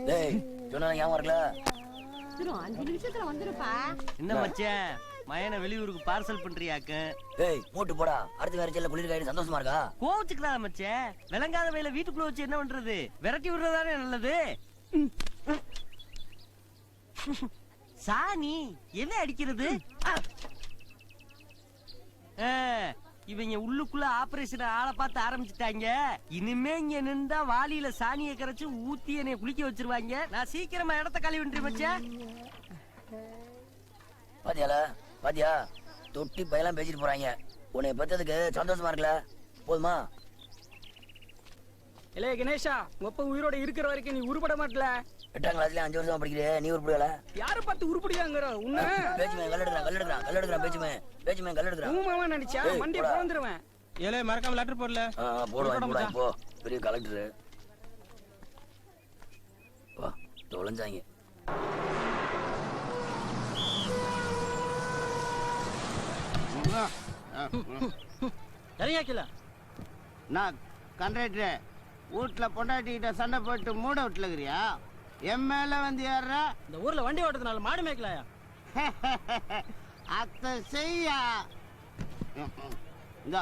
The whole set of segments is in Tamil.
டேய் சொன்னா ஞாபகம் இருக்கல 5 நிமிஷத்துல வந்துருப்பா. என்ன மச்சான் மயனை வெளியூருக்கு பார்சல் பண்றியாக்க? டேய் மூட்டு போடா, அடுத்த வேற செல்ல குளிர் காயிடு சந்தோஷமா இருக்கா? கோவிச்சுக்கலாம் மச்சான், விளங்காத வயல வீட்டுக்குள்ள வச்சு என்ன பண்றது? விரட்டி விடுறதானே நல்லது. சாணி என்ன அடிக்கிறது? இவங்க உள்ளுக்குள்ள ஆபரேஷன் ஆளை பார்த்து ஆரம்பிச்சுட்டாங்க. இனிமே இங்க நின்றா வாளியில சாணியை கரைச்சு ஊத்தி என்னைய குளிக்க வச்சிருவாங்க. நான் சீக்கிரமா இடத்த கழுவின்றி மச்சான். பாத்தியா தொட்டி பையெல்லாம் பேசிட்டு போறாங்க. உன்னை பத்ததுக்கு சந்தோஷமா இருக்கல, போதுமா? இல்ல கணேஷா, உப்ப உயிரோட இருக்கிற வரைக்கும் நீ உருப்பட மாட்டல. 8ஆம் கிளாஸ்ல 5 வருஷமா படிக்கிறே, நீ உருப்படல. யார பார்த்து உருப்படியாங்கற? உன்ன பேச்சுமே கல்லெடுக்கறான் பேச்சுமே கல்லெடுக்கறான். உன் மாமா நினைச்சா மண்டி போந்துருவேன். ஏலே மறக்காம லெட்டர் போடல. போடுவாங்க போ, பெரிய கலெக்டர். வா தொலைஞ்சாங்க. சரியாக்கல நான் கண்ட்ராக்டர் வீட்டுல பொண்டாட்டிக்கிட்ட சண்டை போட்டு மூட விட்டுலகிறியா? என் மேல வந்து ஏற இந்த ஊர்ல வண்டி ஓட்டுறதுனால மாடு மேய்க்கலாயா? அத்தை செய்யா இந்த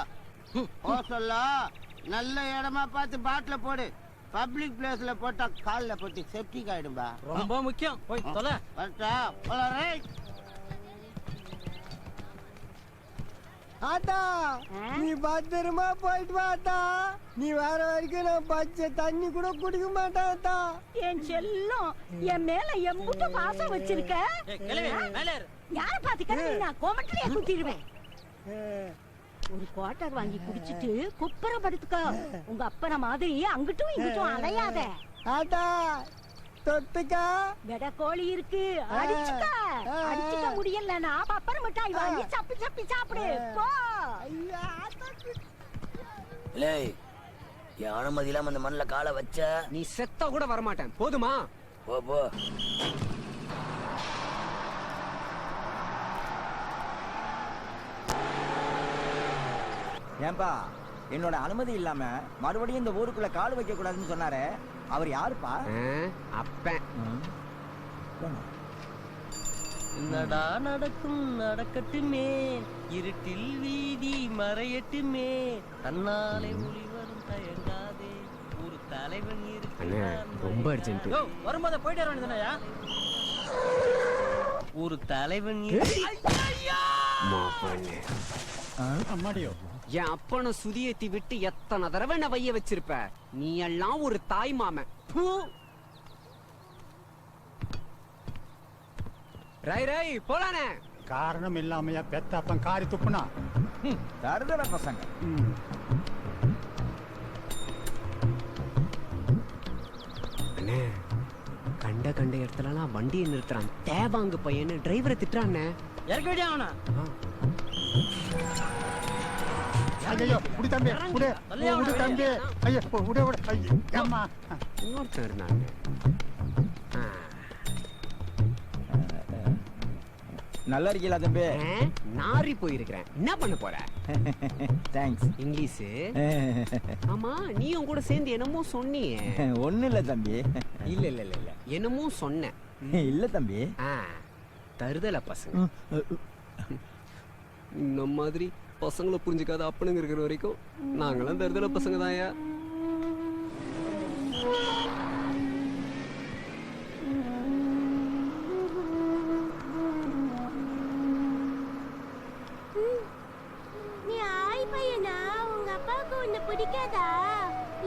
சொல்ல நல்ல இடமா பார்த்து பாட்டில போடு. பப்ளிக் பிளேஸ்ல போட்டா கால்ல போட்டு செப்டிக் ஆயிடும்பா. ரொம்ப முக்கியம். போய் தொலை. வரட்டா போல. ஆத்தா நீ பத்திரமா போயிட்டு வாத்தா. நீ வர வரைக்கும் நான் பச்சை தண்ணி கூட குடிக்க மாட்டாத்தா. என் செல்லம், என் மேல எம்புட்டு பாசம் வச்சிருக்க. யார பாத்துக்க நான் கோமட்டிலே குத்திடுவேன். ஒரு குவார்டர் வாங்கி குடிச்சிட்டு குப்புற படுத்துக்க. உங்க அப்பன மாதிரி அங்கிட்டும் இங்கிட்டும் அலையாத. ஆத்தா தொட்டுக்கா வெட கோழி இருக்கு, அடிச்சுக்க. அடிச்சுக்க முடியலன்னா பப்பர மிட்டாய் வாங்கி சப்பி சப்பி சாப்பிடு போ. லேய், என் அனுமதி இல்லாம அந்த மண்ணில காலை வச்ச நீ செத்தா கூட வரமாட்டேன், போதுமா? போ போ. ஏன்பா என்னோட அனுமதி இல்லாம மறுபடியும் இந்த ஊருக்குள்ள கால் வைக்க கூடாதுன்னு சொன்னாரே, அவர் யாருப்பா? அப்பன். என்னடா நடக்கும் நடக்கட்டுமே, இருட்டில் வீதி மறையட்டுமே, தன்னாலே ஒளி வரும் தயங்காதே, ஒரு தலைவன் இருக்கு. ரொம்ப அர்ஜென்ட். வரும்போது போயிட்டு வரணுயா. ஒரு தலைவன் என் அப்பனை சுதியேத்தி விட்டு எத்தனை தடவை நான் வைய வச்சிருப்ப. நீ எல்லாம் ஒரு தாய் மாமன். ரை ரை போலானே. காரணம் இல்லாமையா பெத்த அப்பன் காரி துப்புனா? தருதல பசங்க. அண்ணே கண்ட கண்ட இடத்துலலாம் வண்டியை நிறுத்துறான். தேவாங்க பையன்னு டிரைவரை திட்டுறான். இறக்க வேண்டிய அவனா? ஐயோ குடி தம்பி, குடி குடி தம்பி. ஐயோ குடி குடி. ஐயோ அம்மா இன்னொருத்தர் இருந்தாங்க. நல்லா இருக்கீங்களா தம்பி? நாரி போயிருக்கிறேன். என்ன பண்ண போற? தேங்க்ஸ். இங்கிலீஷ். ஆமா நீயும் கூட சேர்ந்து என்னமோ சொன்னியே. ஒண்ணு இல்ல தம்பி. இல்ல இல்ல இல்ல இல்ல என்னமோ சொன்ன. இல்ல தம்பி. தருதல பசங்க. இந்த மாதிரி பசங்களை புரிஞ்சுக்காத அப்பனுங்க இருக்கிற வரைக்கும் நாங்களாம் தருதல பசங்க தான்யா. நீ ஆய் பையனா? உங்க அப்பாவுக்கு உன்னை பிடிக்காதா?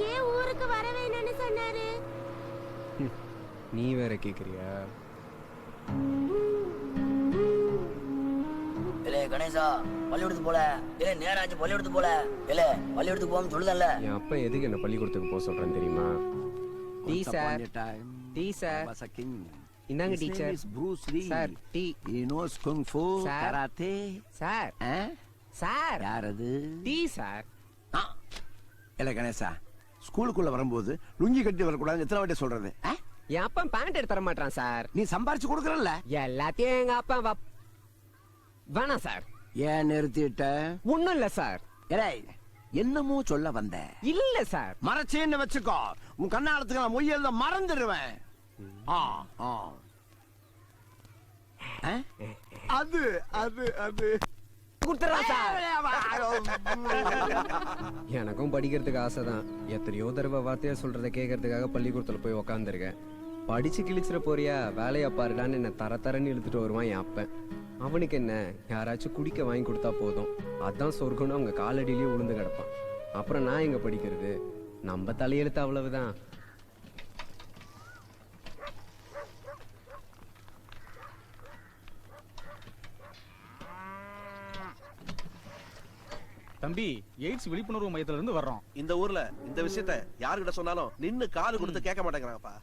ஏன் ஊருக்கு வர வேணும்னு சொன்னாரு? நீ வேற கேக்குறியா? இல்ல கணேசா, பள்ளிக்கூடத்துக்கு போல. இல்ல நேராச்சு பள்ளிக்கூடத்துக்கு போல. இல்ல பள்ளிக்கூடத்துக்கு போகாம சொல்லுதல்ல. என் அப்பா எதுக்கு என்ன பள்ளிக்கூடத்துக்கு போக சொல்றேன்னு தெரியுமா? Tea sir, tea sir. இந்தாங்க teacher. Sir tea. He knows kung fu, karate. Sir sir யாரது? Tea sir. இல்ல கணேசா, ஸ்கூலுக்குள்ள வரும்போது லுங்கி கட்டி வரக்கூடாது எத்தனை வாட்டி சொல்றது? என் அப்பா பேண்ட் எடுத்து தர மாட்டான் சார். நீ சம்பாரிச்சு கொடுக்கறல்ல? எல்லாத்தையும் எங்க அப்பா வேணாம் சார். ஏன் நிறுத்திட்ட? ஒண்ணும் இல்ல சார். என்னமோ சொல்ல வந்த. இல்ல சார். மறைச்சேன்னு வச்சுக்கோ, உன் கண்ணாலத்துக்கு நான் மொய் எழுத மறந்துடுவேன். அது அது அது எனக்கும் படிக்கிறதுக்கு ஆசைதான். எத்தனையோ தடவை வார்த்தையா சொல்றதை கேட்கறதுக்காக பள்ளிக்கூடத்துல போய் உக்காந்துருக்கேன். படிச்சு கிழிச்சிட போறியா, வேலையா பாருடான்னு என்ன தரன்னு இழுத்துட்டு வருவான் என் அப்பன். அவனுக்கு என்ன, யாராச்சும் குடிக்க வாங்கி கொடுத்தா போதும், அதான் சொர்க்கம்னு அவங்க காலடியிலேயே உளுந்து கிடப்பான். அப்புறம் நான் எங்க படிக்கிறது? நம்ம தலையெழுத்து அவ்வளவுதான். தம்பி, எய்ட்ஸ் விழிப்புணர்வு மையத்துல இருந்து வர்றோம். இந்த ஊர்ல இந்த விஷயத்த யாருகிட்ட சொன்னாலும் நின்னு காது கொடுத்து கேட்க மாட்டேங்கிறாங்கப்பா.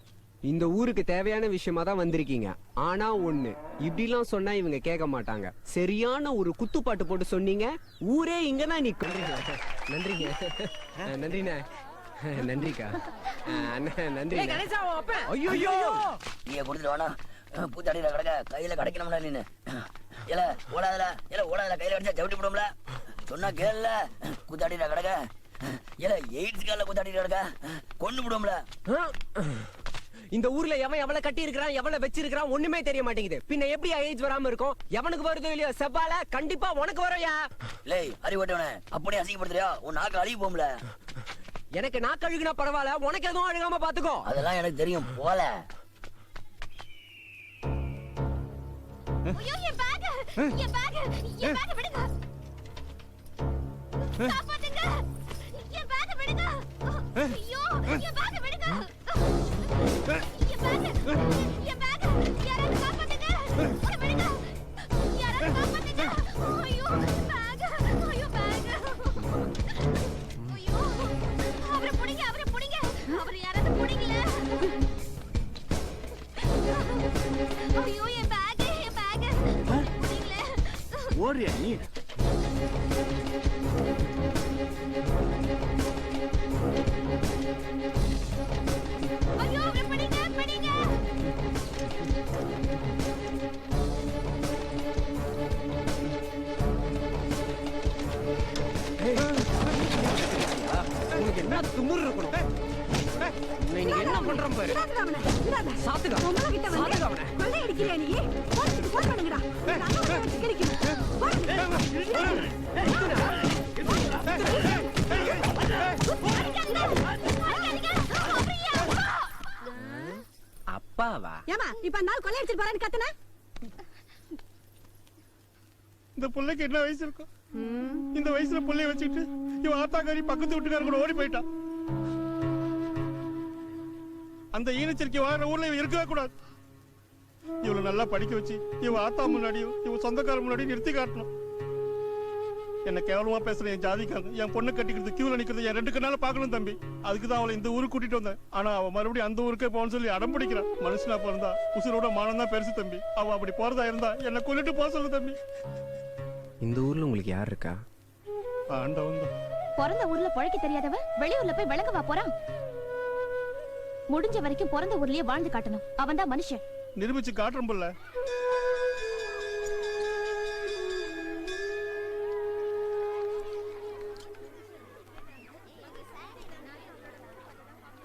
இந்த ஊருக்கு தேவையான விஷயமா தான் வந்திருக்கீங்க. ஆனா ஒண்ணு, இப்படிலாம் சொன்னா இவங்க கேட்க மாட்டாங்க. சரியான ஒரு குத்துப்பாட்டு போட்டு சொன்னீங்க, ஊரே இங்கதான் நிக்கும். நன்றிங்க. நன்றிண்ணே. நன்றிக்கா. நன்றி. ஐயோ, நீ கொடுத்துட்டு வேணா, பூத்தாடியில கிடக்க கையில கிடைக்கணும்ல நீனு. இல்ல ஓடாதல, இல்ல ஓடாதல, கையில அடிச்சா சவிட்டி போடும்ல. சொன்னா கேள்ல, கூத்தாடியில கிடக்க. இல்ல எய்ட்ஸ் கால கூத்தாடியில கிடக்க, கொண்டு விடும்ல. இந்த ஊர்ல எவன் எவ்வளவு கட்டி இருக்கிறான், எவ்வளவு வச்சிருக்கான் ஒண்ணுமே தெரிய மாட்டேங்குது. பின்ன எப்படி எய்ட்ஸ் வராம இருக்கும்? எவனுக்கு வருதோ இல்லையோ, செவ்வால கண்டிப்பா உனக்கு வரையா. லேய் அறிவட்டவனே, அப்படியே அசிங்கப்படுத்துறியா? உன் நாக்கு அழுகி போம்ல. எனக்கு நாக்கு அழுகுனா பரவாயில்ல, உனக்கு எதுவும் அழுகாம பாத்துக்கோ. அதெல்லாம் எனக்கு தெரியும், போல. ஐயோ, என் பேக் விடுங்க. காப்பாத்துங்க, என் பேக் விடுங்க. ஐயோ, என் பேக் விடுங்க. என் பேக் யாராவது காப்பாத்துங்க. விடுங்க, யாராவது காப்பாத்துங்க. ஐயோ, பேக். ஐயோ, பேக். ஐயோ, அவரை பிடிங்க. அவரை யாராவது பிடிங்கல. ஐயோ, என் பேக். ஓடியா நீ? ஐயோ, அவரை பிடிங்க. உனக்கு என்ன துமுறு இருக்கணும்? நீங்க என்ன பண்றோம் பாரு. சாத்துடா. சாத்துடா அவனை. கொள்ளை அடிக்கிறியா நீ? போடுங்கடா. நான் வச்சு கிரிக்கிறேன். அப்பாவா? ஏமா இப்ப நாள் கொள்ளை அடிச்சிட்டு போறான்னு கத்துன? இந்த புள்ளைக்கு என்ன வயசு இருக்கும்? இந்த வயசுல புள்ளைய வச்சுக்கிட்டு இவன் ஆத்தாக்காரி பக்கத்து வீட்டுக்காரங்க கூட ஓடி போயிட்டான். அந்த ஈனச்சரிக்கை வாழ ஊர்ல இவன் இருக்கவே கூடாது. இவளை நல்லா படிக்க வச்சு இவன் ஆத்தா முன்னாடியும் இவன் சொந்தக்கார முன்னாடியும் நிறுத்தி காட்டணும். என்ன கேவலமா பேசுற என் ஜாதிக்காரன் என் பொண்ணு கட்டிக்கிறது கியூல நிக்கிறது என் 2 கண்ணால பாக்கணும் தம்பி. அதுக்குதான் அவளை இந்த ஊருக்கு கூட்டிட்டு வந்தேன். ஆனா அவ மறுபடியும் அந்த ஊருக்கே போன்னு சொல்லி அடம் பிடிக்கிறான். மனுஷனா பிறந்தா உசுரோட மானம் தான் பெருசு தம்பி. அவ அப்படி போறதா இருந்தா என்ன கொல்லிட்டு போக சொல்லு தம்பி. இந்த ஊர்ல உங்களுக்கு யார் இருக்கா? ஆண்டவன் தான். பிறந்த ஊர்ல பொழைக்க தெரியாதவ வெளியூர்ல போய் விளங்கவா போறான்? முடிஞ்ச வரைக்கும் பிறந்த ஊர்லயே வாழ்ந்து காட்டணும். அவன் தான் மனுஷன். நிரூபிச்சு காட்டுறோம் புள்ள.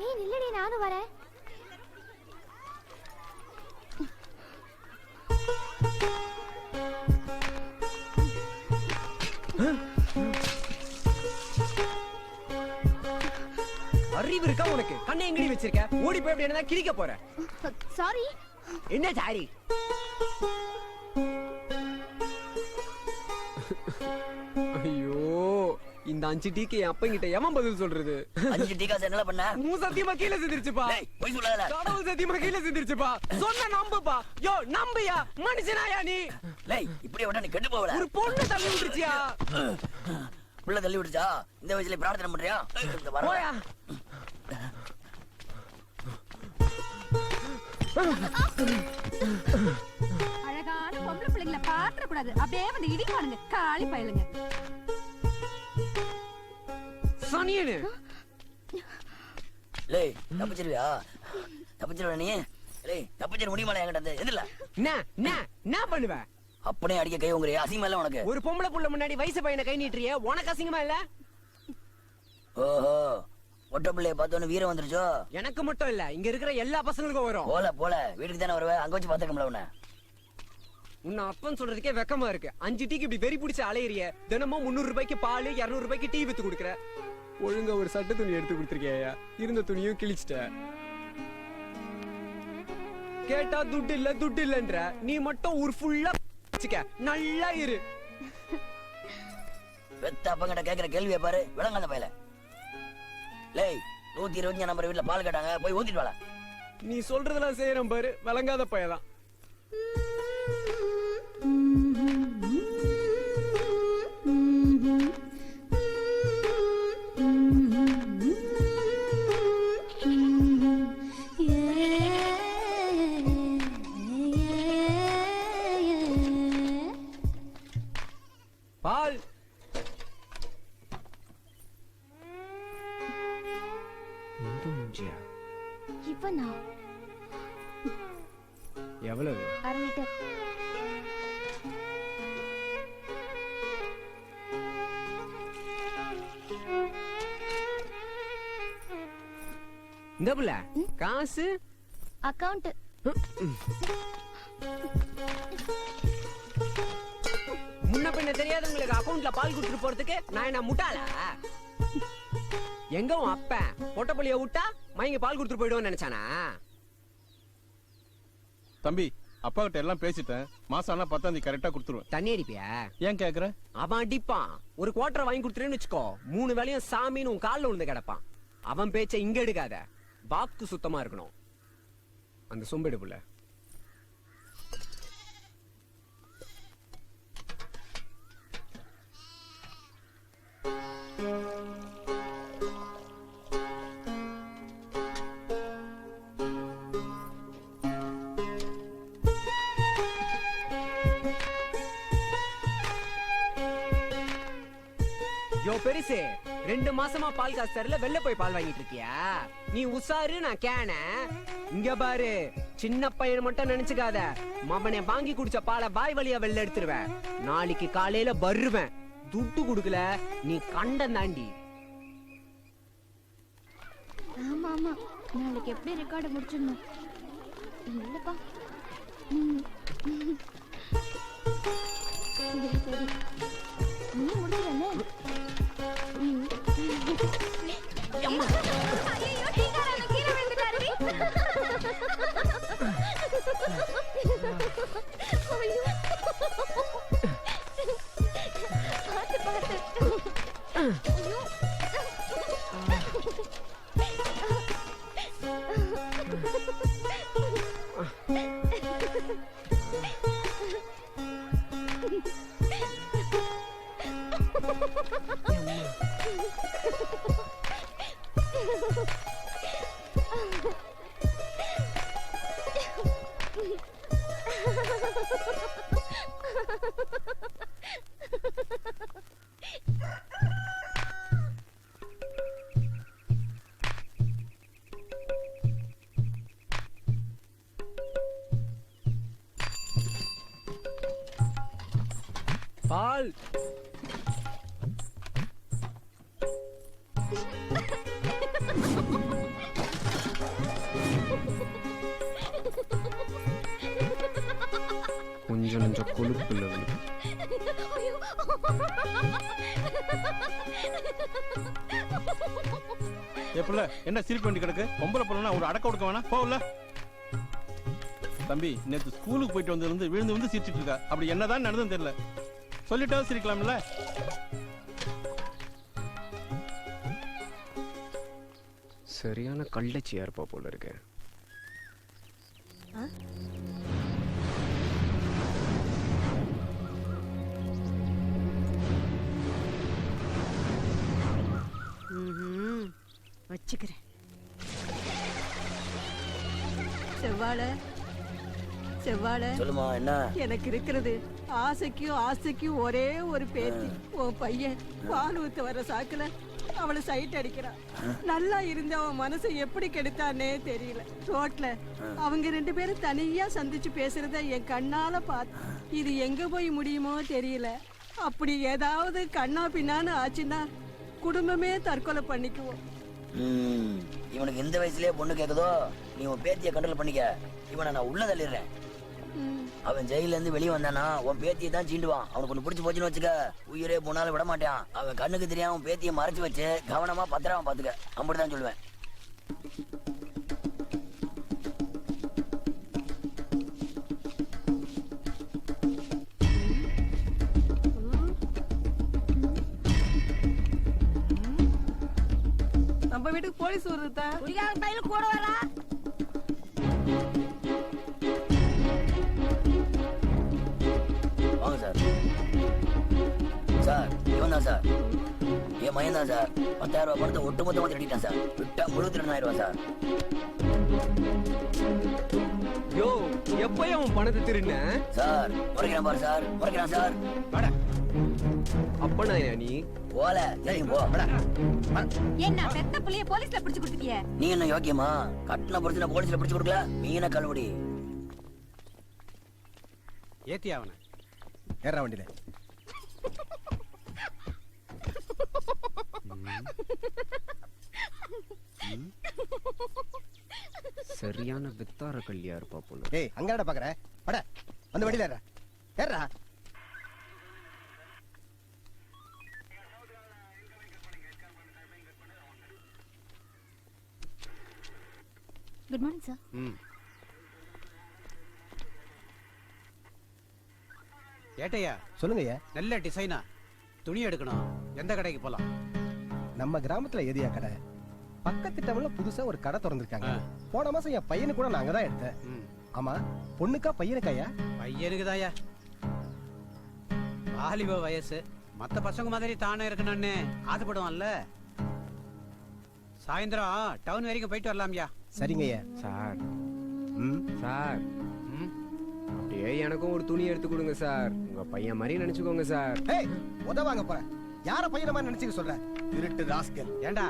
ஏய் நில்லடி, நானும் வரேன். அறிவு இருக்கா உனக்கு? கண்ணை எங்கடி வச்சிருக்க? ஓடி போய் என்ன கிழிக்க போற? சாரி. என்ன சாரி? ஐயோ, இந்த 5 டீக்கு என் அப்பங்கிட்ட எவன் பதில் சொல்றது? 5 டீ காசு என்ன பண்ண? சத்தியமா கீழே சிந்திருச்சுப்பா. போய் சொல்லாத. கடவுள் சத்தியமா கீழே சிந்திருச்சுப்பா. சொன்ன நம்புப்பா. யோ நம்பியா? மனுஷனாயா நீ? லேய் இப்படியே விட்டா நீ கெட்டு போவல. ஒரு பொண்ணு தள்ளி விட்டுச்சியா? புள்ள தள்ளி விட்டுச்சா? இந்த வயசுல பிரார்த்தனை பண்றியா? போயா. அழகான பொம்பளை பிள்ளைங்களை பாத்திர கூடாது. அப்படியே வந்து இடிப்பானுங்க காளி பயலுங்க. சனியனே. லேய் தப்பிச்சிருவியா? தப்பிச்சிருவ நீ? லேய் தப்பிச்சிர முடியுமாடா என்கிட்ட? எதுல என்ன பண்ணுவ? அப்படியே அடிக்க கை உங்கறியா? அசிங்கமா இல்ல உனக்கு? ஒரு பொம்பளை புள்ள முன்னாடி வயசு பையனை கை நீட்டுறியே, உனக்கு அசிங்கமா இல்ல? ஓஹோ ஒட்ட பிள்ளைய பார்த்தோன்னு வீரம் வந்துருச்சோ? எனக்கு மட்டும் இல்ல, இங்க இருக்கிற எல்லா பசங்களுக்கும் வரும். போல வீட்டுக்கு தானே வருவேன், அங்க வச்சு பாத்துக்கல உன்ன. உன்னை அப்பன் சொல்றதுக்கே வெக்கமா இருக்கு. 5 டீக்கு இப்படி வெறி பிடிச்ச அலையறிய. தினமும் 300 ரூபாய்க்கு பால், 200 ரூபாய்க்கு டீ வித்து கொடுக்குற. ஒழுங்கா ஒரு சட்டை துணி எடுத்து கொடுத்துருக்கியா? இருந்த துணியும் கிழிச்சிட்ட. கேட்டா துட்டு இல்லன்ற. நீ மட்டும் ஊர் ஃபுல்லா நல்லா இரு. பெத்த அப்பங்கிட்ட கேக்குற கேள்வியை பாரு, விளங்காத பயல. லேய் 125 நம்பர் வீட்டுல பால் கேட்டாங்க, போய் ஊத்திட்டு வாடா. நீ சொல்றதெல்லாம் செய்யறேன் பாரு, விளங்காத பயலாம். பால் இவனா? எவ்வளவு? 1/2 லிட்டர். இந்த புள்ள காசு அக்கவுண்ட். முன்ன பின்ன தெரியாதவங்களுக்கு அக்கவுண்ட்ல பால் கொடுத்துட்டு போறதுக்கு நான் என்ன முட்டாளா? எங்க உன் அப்ப பொட்டப்பள்ளிய விட்டா மயங்க பால் கொடுத்துட்டு போயிடுவோம்னு நினைச்சானா? தம்பி, அப்பா கிட்ட எல்லாம் பேசிட்டேன். மாசம் ஆனா 10ஆம் தேதி கரெக்டா கொடுத்துருவேன். தண்ணி அடிப்பியா? ஏன் கேக்குற? அவன் அடிப்பான். ஒரு குவார்டர் வாங்கி கொடுத்துருன்னு வச்சுக்கோ, 3 வேளையும் சாமின்னு உன் கால்ல விழுந்து கிடப்பான். அவன் பேச்ச இங்க எடுக்காத, பாக்கு சுத்தமா இருக்கணும். அந்த சொம்பெடு புள்ள. யோ பெருசு, 2 மாசமா பால் காசு தரல, வெளில போய் பால் வாங்கிட்டு இருக்கியா? நீ உசாரு, நான் கேன. இங்க பாரு, சின்ன பையன் மட்டும் நினைச்சுக்காத. மவனை வாங்கி குடிச்ச பாலை வாய் வழியா வெளில எடுத்துருவேன். நாளைக்கு காலையில வருவேன். துட்டு குடுக்கல நீ கண்டம் தாண்டி. ஆமா நாளைக்கு எப்படி ரெக்கார்டு முடிச்சிடணும். இல்லப்பா சரி நீ முடிச்சிடனே. பால் கொஞ்சம் கொஞ்சம் கொழுப்பு இல்லை. எப்பல என்ன சிரிப்பு வேண்டி கிடக்கு? பொம்பளை பொண்ணுனா ஒரு அடக்க கொடுக்க வேணா? போகல தம்பி, நேற்று ஸ்கூலுக்கு போயிட்டு வந்து விழுந்து சிரிச்சிட்டு இருக்கா. அப்படி என்னதான் நடந்ததுன்னு தெரியல. சொல்லிட்டா சிரிக்கலாம்ல. சரியான கள்ளச்சியா இருப்பா போல இருக்கு. வச்சுக்கிறேன். செவ்வாழை சொல்லுமா என்ன? எனக்கு இருக்கிறது ஆசைக்கும் ஒரே ஒரு பேத்தி. உன் பையன் பால் ஊத்த வர சாக்குல அவளை சைட் அடிக்கிறான். நல்லா இருந்த அவன் மனசை எப்படி கெடுத்தானே தெரியல. ரோட்ல அவங்க 2 பேரும் தனியா சந்திச்சு பேசுறத என் கண்ணால பார்த்து, இது எங்க போய் முடியுமோ தெரியல. அப்படி ஏதாவது கண்ணா பின்னான்னு ஆச்சுன்னா குடும்பமே தற்கொலை பண்ணிக்குவோம். இவனுக்கு இந்த வயசுலயே பொண்ணு கேக்குதோ, நீ உன் பேத்திய கண்ட்ரோல் பண்ணிக்க. இவனை நான் உள்ள தள்ளிடுறேன். அவன் ஜெயில இருந்து வெளியே வந்தானா உன் பேத்தியை தான் சீண்டுவான். அவனுக்கு ஒண்ணு பிடிச்சு போச்சுன்னு வச்சுக்க, உயிரே போனாலும் விட மாட்டான். அவன் கண்ணுக்கு தெரியாம உன் பேத்தியை மறைச்சு வச்சு கவனமா பத்திரமா பாத்துக்க. அப்படிதான் சொல்லுவேன். நம்ம வீட்டுக்கு போலீஸ் வருதா? குடிகார பையில கூட வரா. வாங்க சார். சார் இவன் தான் சார், என் மயன் தான் சார். 10,000 ரூபாய் பணத்தை ஒட்டு மொத்தமா திருடிட்டான் சார். விட்டா 72,000 ரூபாய் சார். யோ எப்போ அவன் பணத்தை திருடின சார்? முறைக்கிறான் பாரு சார், முறைக்கிறான் சார். அப்பனா நீ போல தெரியும் போ. என்ன பெத்த புள்ளைய போலீஸ்ல பிடிச்சு கொடுத்துட்டியே? நீ என்ன யோக்கியமா? கட்டின புடிச்சு போலீஸ்ல பிடிச்சு கொடுக்கல. மீன கழுவுடி. ஏத்தி அவனை ஏற வண்டியில. சரியான வித்தார கல்லியா இருப்பா போல. ஏய் அங்கடா பாக்குற, பட அந்த வண்டியில ஏறா ஏறா. Good morning sir. ஏட்டையா சொல்லுங்கய்யா. நல்ல டிசைனா துணி எடுக்கணும். எந்த கடைக்கு போலாம்? நம்ம கிராமத்துல எதியா கடை? பக்கத்து டவுன்ல புதுசா ஒரு கடை திறந்திருக்காங்க. போன மாசம் என் பையனு கூட நான் அங்கதான் எடுத்தேன். ஆமா, பொண்ணுக்கா பையனுக்காயா? பையனுக்குதாயா. வாலிப வயசு, மத்த பசங்க மாதிரி தானே இருக்கணும்னு ஆசைப்படுவான்ல. சாயந்தரம் டவுன் வரைக்கும் போயிட்டு வரலாம்யா. சரிங்கய்யா. சார் சார் அப்படியே எனக்கும் ஒரு துணி எடுத்து கொடுங்க சார். உங்க பையன் மாதிரி நினைச்சுக்கோங்க சார். ஏய் உதவாங்க போற. யார பையன மாதிரி நினைச்சுக்க சொல்ற? திருட்டு ராஸ்கல். ஏண்டா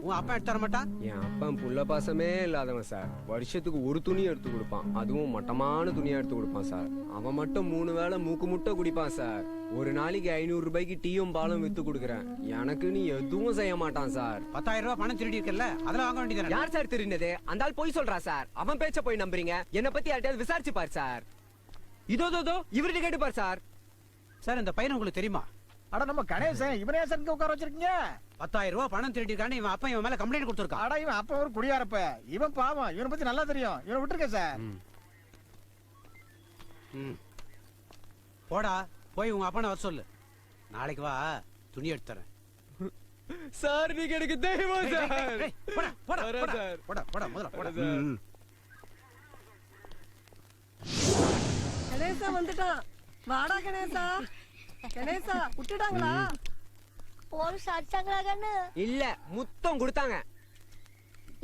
உன் அப்பா எடுத்து தர மாட்டான்? என் அப்பன் புள்ள பாசமே இல்லாதவன் சார். வருஷத்துக்கு ஒரு துணி எடுத்து கொடுப்பான், அதுவும் மட்டமான துணியா எடுத்து கொடுப்பான் சார். அவன் மட்டும் 3 வேளை மூக்கு முட்டை குடிப்பான் சார். ஒரு நாளைக்கு 500 ரூபாய்க்கு டீயும் பாலும் வித்து கொடுக்குறேன். எனக்கு நீ எதுவும் செய்ய மாட்டான் சார். 10,000 ரூபாய் பணம் திருடி இருக்கல, அதெல்லாம் வாங்க வேண்டியது. யார் சார் திருடினது? அந்த ஆள் போய் சொல்றா சார். அவன் பேச்ச போய் நம்புறீங்க? என்ன பத்தி யார்ட்டையாவது விசாரிச்சு பார் சார். இதோ இவர்கிட்ட கேட்டுப்பார் சார். சார் இந்த பையன் உங்களுக்கு தெரியுமா? அட நம்ம கணேசன், இவனே சார் உட்கார வச்சிருக்கீங்க. 10,000 ரூபாய் பணம் திருடிருக்கான்னு இவன் அப்பா இவன் மேல கம்ப்ளைண்ட் கொடுத்துருக்கான். அட இவன் அப்ப ஒரு குடியாரப்ப. இவன் பாவம், இவனை பத்தி நல்லா தெரியும். இவனை விட்டுருக்க சார். போடா போய் உங்க அப்பனை வர சொல்லு. நாளைக்கு வா, துணி எடுத்து தரேன். சார் நீங்க எனக்கு தெய்வம் சார். போடா முதல்ல. கணேசா வந்துட்டான். வாடா கணேசா. கணேசா விட்டுட்டாங்களா? போலீஸ் அடிச்சாங்களா கண்ணு? இல்ல, முத்தம் கொடுத்தாங்க.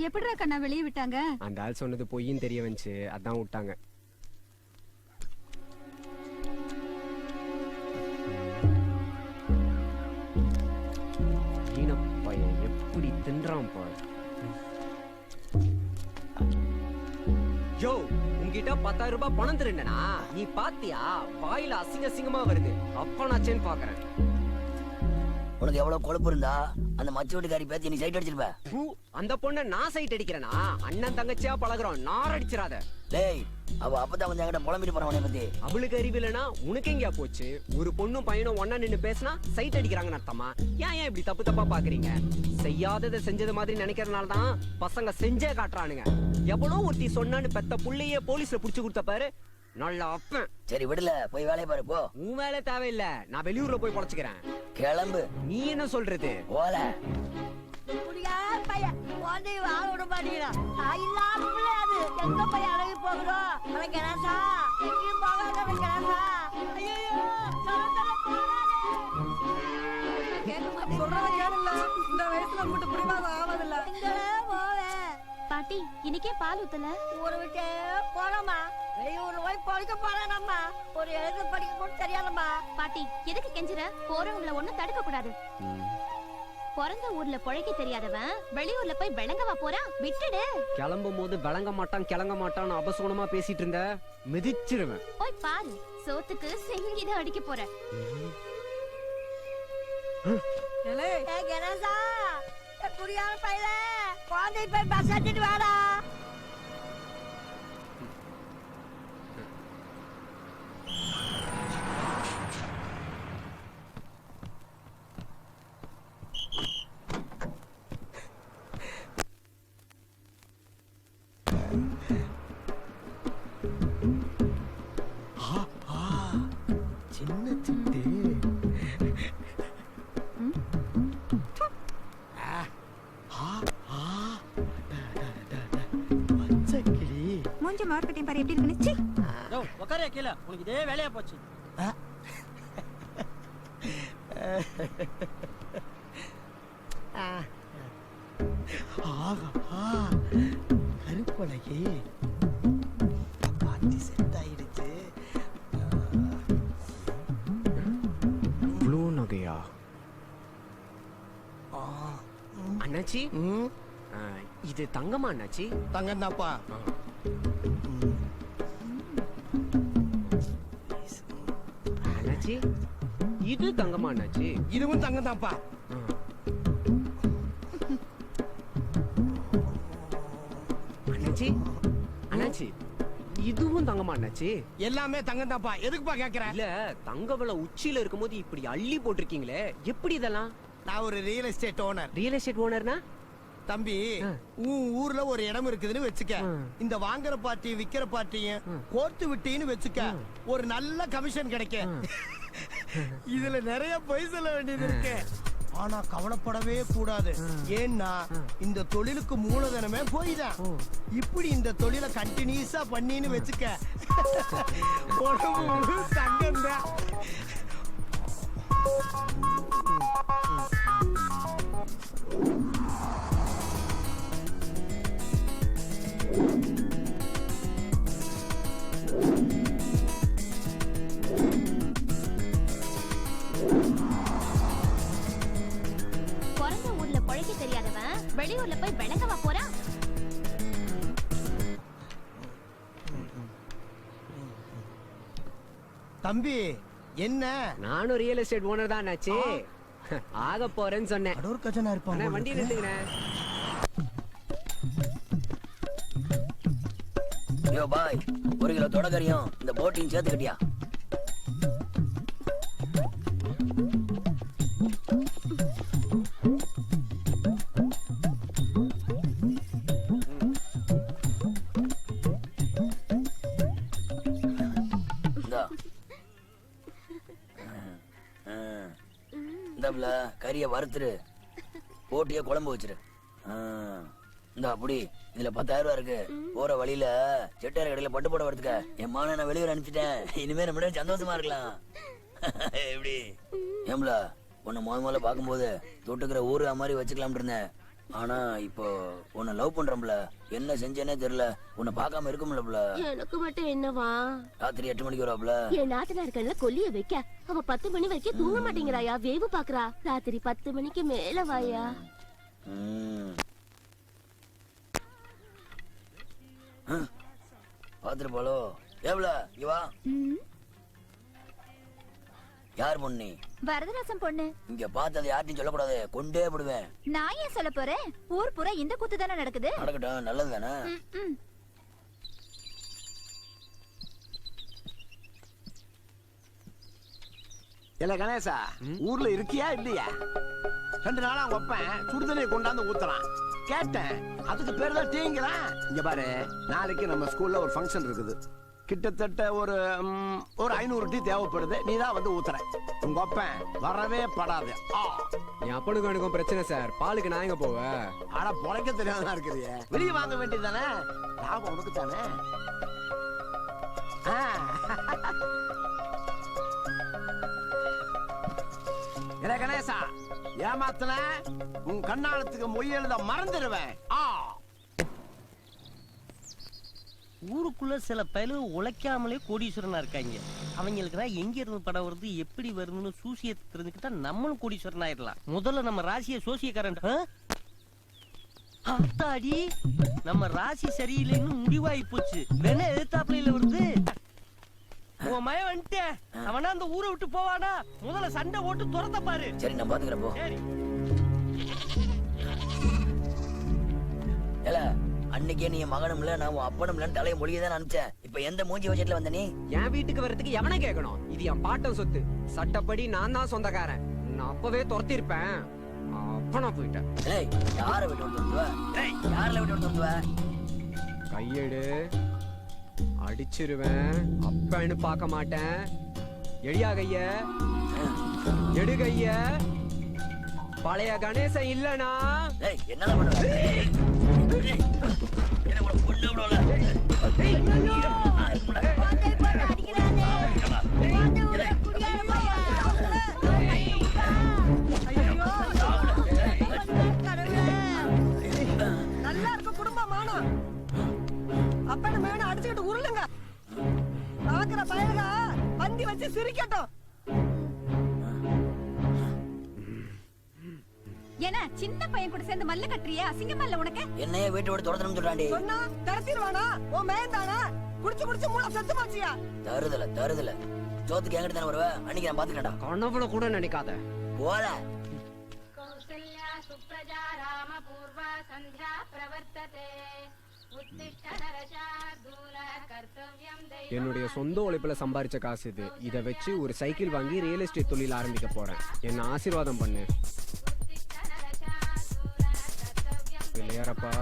எப்படிடா கண்ணா வெளியே விட்டாங்க? அந்த ஆள் சொன்னது பொய்ன்னு தெரிய வந்துச்சு, அதான் விட்டாங்க. பையன் எப்படி தின்றான் பாரு. யோ உங்ககிட்ட 10,000 ரூபாய் பணம் திருண்டனா? நீ பாத்தியா? வாயில அசிங்க அசிங்கமா வருது. அப்ப நான் சேன் பாக்குறேன். உனக்கு எவ்வளவு கொழுப்பு இருந்தா அந்த மச்ச வீட்டுக்காரி பேத்தி நீ சைட் அடிச்சிருப்ப. அந்த பொண்ண நான் சைட் அடிக்கிறேனா? அண்ணன் தங்கச்சியா பழகுறோம், நார் அடிச்சிராத. டேய் அவ அப்பதான் வந்து என்கிட்ட புலம்பிட்டு போறான் உன்னை பத்தி. அவளுக்கு அறிவு இல்லைன்னா உனக்கு எங்கயா போச்சு? ஒரு பொண்ணும் பையனும் ஒன்னா நின்னு பேசினா சைட் அடிக்கிறாங்கன்னு அர்த்தமா? ஏன் இப்படி தப்பு தப்பா பாக்குறீங்க? செய்யாததை செஞ்சது மாதிரி நினைக்கிறதுனால தான் பசங்க செஞ்சே காட்டுறானுங்க. எவ்வளோ ஒருத்தி சொன்னான்னு பெத்த புள்ளையே போலீஸ்ல புடிச்சு கொடுத்த பாரு. நல்ல அப்பன். சரி விடல, போய் வேலையை பாரு போ. உன் வேலை தேவையில்ல, நான் வெளியூர்ல போய் பொழைச்சுக்கிறேன். கிளம்பு. நீ என்ன சொல்றது? போல பையன் வாழ விட மாட்டீங்களா? இல்லாத பிள்ளை அது. எங்க போய் அழகி போகிறோம்? கணேசா எங்கேயும் போகாத கணேசா. ஐயோ இந்த வயசுல மட்டும் புரிவாத ஆவதில்ல. பாட்டி இன்னைக்கே பால் ஊத்தல? ஊரை விட்டு போனோமா, வெளியூர் போய் படிக்க போறேனம்மா. ஒரு எழுத்து படிக்க கூட தெரியாதம்மா. பாட்டி எதுக்கு கெஞ்சுற? போறவங்கள ஒண்ணும் தடுக்க கூடாது. பிறந்த ஊர்ல பொழைக்க தெரியாதவன் வெளியூர்ல போய் விளங்கவா போறான்? விட்டுடு. கிளம்பும் போது விளங்க மாட்டான் கிளங்க மாட்டான் அபசகுணமா பேசிட்டு இருந்த மிதிச்சிருவேன். போய் பாரு, சோத்துக்கு செங்கிதான் அடிக்க போற. கணேசா புரியாம பையல குழந்தை போய் பஸ் ஏத்திட்டு வாடா. சின்ன சிட்டு மூஞ்ச மார்க்கெட்டிங் பாரு எப்படி இருக்குன்னு. உக்காரே கீழே, உனக்கு இதே வேலையா போச்சு. கருப்பழகி பாட்டி செட் ஆயிடுச்சு. இவ்வளோ நகையா? அண்ணாச்சி இது தங்கமா அண்ணாச்சி? தங்கம் தான்ப்பா. அண்ணாச்சி இது தங்கமா அண்ணாச்சி? இதுவும் தங்கம் தான்ப்பா. அண்ணாச்சி அண்ணாச்சி இதுவும் தங்கமா அண்ணாச்சி? எல்லாமே தங்கம் தான்ப்பா. எதுக்குப்பா கேக்குற? இல்ல தங்க விலை உச்சியில இருக்கும்போது இப்படி அள்ளி போட்டிருக்கீங்களே, எப்படி இதெல்லாம்? நான் ஒரு real estate owner. Real estate ஓனர்னா? தம்பி, உன் ஊர்ல ஒரு இடம் இருக்குதுன்னு வச்சுக்க. இந்த வாங்குற பார்ட்டி விக்கிற பார்ட்டியும் கோர்த்து விட்டீன்னு வச்சுக்க, ஒரு நல்ல கமிஷன் கிடைக்கும். இதுல நிறைய பொய் சொல்ல வேண்டியது இருக்கு. ஆனா கவலைப்படவே கூடாது. ஏன்னா இந்த தொழிலுக்கு மூலதனமே போய்தான். இப்படி இந்த தொழிலை கண்டினியூஸா பண்ணின்னு வச்சுக்க, உடம்பு தங்கம் தான். பிறந்த ஊர்ல பொழைக்க தெரியாதவன் வெளியூர்ல போய் விளங்கவா போறான்? தம்பி என்ன? நானும் ரியல் எஸ்டேட் ஓனர் தான் அண்ணாச்சி. ஆக போறேன்னு சொன்னேன். ஒரு கஜனா இருப்பான். வண்டி நிறுத்துக்கிறேன். யோ பாய், 1 கிலோ தொடக்கறியும் இந்த போட்டியும் சேர்த்துக்கிட்டியா? இந்தாப்புல கறிய வறுத்துரு, போட்டிய குழம்பு வச்சிரு. இந்த அப்படி இதுல 10,000 ரூபா இருக்கு. போற வழியில செட்டியார் கடையில பட்டு போட வரதுக்க என் மான நான் வெளியூர் அனுப்பிச்சிட்டேன். இனிமே நம்ம சந்தோஷமா இருக்கலாம். எப்படி ஏம்ல உன்னை முதல்ல பாக்கும்போது தொட்டுக்கிற ஊரு மாதிரி வச்சுக்கலாம் இருந்தேன். ஆனா இப்போ உன்னை லவ் பண்றோம்ல, என்ன செஞ்சேனே தெரியல. உன்னை பார்க்காம இருக்கும்ல. எனக்கு மட்டும் என்னவா? ராத்திரி 8 மணிக்கு வருவாப்ல. என் நாத்தனார்கல்ல கொல்லிய வைக்க அவ 10 மணி வரைக்கும் தூங்க மாட்டேங்கிறாயா, வேவு பாக்குறா. ராத்திரி 10 மணிக்கு மேல வாயா. பாத்துட்டு போலோ. ஏவ்ல இவா யார் பொண்ணு? வரதராசன் பொண்ணு. இங்க பார்த்தது யார்ட்டையும் சொல்லக்கூடாது, கொண்டே போடுவேன். நான் ஏன் சொல்ல போறேன்? ஊர் பூரா இந்த கூத்து தானே நடக்குது. நடக்கட்டும், நல்லது தானே. இல்ல கணேசா, ஊர்ல இருக்கியா இல்லையா? 2 நாளா அவங்க அப்பன் சுடுதண்ணியை கொண்டாந்து ஊத்துறான். கேட்டேன், அதுக்கு பேர் தான் டீங்கிறான். இங்க பாரு, நாளைக்கு நம்ம ஸ்கூல்ல ஒரு ஃபங்க்ஷன் இருக்குது. கிட்டத்தட்ட ஒரு 500 டீ தேவைப்படுது. நீ தான் வந்து ஊத்துற. உங்க அப்பன் வரவே படாது. என் அப்பனுக்கும் எனக்கும் பிரச்சனை சார். பாலுக்கு நான் எங்க போவேன்? ஆனா பொழைக்க தெரியாதான் இருக்கிறிய. வெளியே வாங்க வேண்டியதானே, லாபம் உனக்கு தானே. கணேசா, ஏமாத்தன உன் கண்ணாளத்துக்கு மொய் எழுத மறந்துடுவேன். ஊருக்குள்ள சில பயலு உழைக்காமலே கோடீஸ்வரனா இருக்காங்க. அவங்களுக்கு தான் எங்க இருந்து படம் வருது, எப்படி வருதுன்னு சூசியத்தை தெரிஞ்சுக்கிட்டா நம்மளும் கோடீஸ்வரன் ஆயிடலாம். முதல்ல நம்ம ராசியை சோசியக்காரன் அடி நம்ம ராசி சரியில்லைன்னு முடிவாயி போச்சு. வேணா எதிர்த்தாப்புல வருது. உன் மயம் வந்துட்டேன். அவனா அந்த ஊரை விட்டு போவானா? முதல்ல சண்டை ஓட்டு துரத்த பாரு. சரி நான் பாத்துக்கிறேன் போ. ஏல அன்னைக்கே நீ மகனும் இல்ல நான் அப்பனும் இல்லன்னு தலையை மொழியதான் அனுப்பிச்சேன். இப்ப எந்த மூஞ்சி வச்சுட்டுல வந்த நீ? என் வீட்டுக்கு வர்றதுக்கு எவனை கேட்கணும்? இது என் பாட்டன் சொத்து. சட்டப்படி நான் தான் சொந்தக்காரன். நான் அப்பவே துரத்திருப்பேன். அப்பனா போயிட்டேன். ஏய் யாரை விட்டு வந்துடுவ? ஏய் யாரை விட்டு வந்துடுவ? கையெடு, அடிச்சிருவேன். அப்பன்னு பார்க்க மாட்டேன். எடியா கைய, எடு கைய. பழைய கணேசன் இல்லனா ஏய் என்னடா பண்ணுவ? என்ன உன பொண்ணு விடல. ஏய் வாங்கை போட்டு அடிக்கிறானே. வாங்கை உள்ள குடியார போய் நல்லா இருக்க குடும்பம் மானம். அப்பன மேன அடிச்சுக்கிட்டு உருளுங்க. பாக்குற பயலுக பந்தி வச்சு சிரிக்கட்டும். ஏன்னா சின்ன பையன் கூட சேர்ந்து மல்ல கட்டுறியே, அசிங்கமா இல்ல உனக்கு? என்னைய வீட்டு விட்டு துரத்தணும்னு சொல்றாண்டி. சொன்னா தரத்திடுவானா? உன் மேன் தானா? குடிச்சு மூளை செத்து போச்சியா? தருதல சோத்துக்கு எங்கிட்ட தானே வருவ? அன்னைக்கு நான் பாத்துக்கடா. கனவுல கூட நினைக்காத. போல கௌசல்யா சுப்ரஜா ராம பூர்வா சந்தியா பிரவர்த்ததே. என்னுடைய சொந்த உழைப்புல சம்பாரிச்ச காசு இது. இதை வச்சு ஒரு சைக்கிள் வாங்கி ரியல் எஸ்டேட் தொழில் ஆரம்பிக்க போறேன். என்ன ஆசீர்வாதம் பண்ணு. பிள்ளையாரப்பா.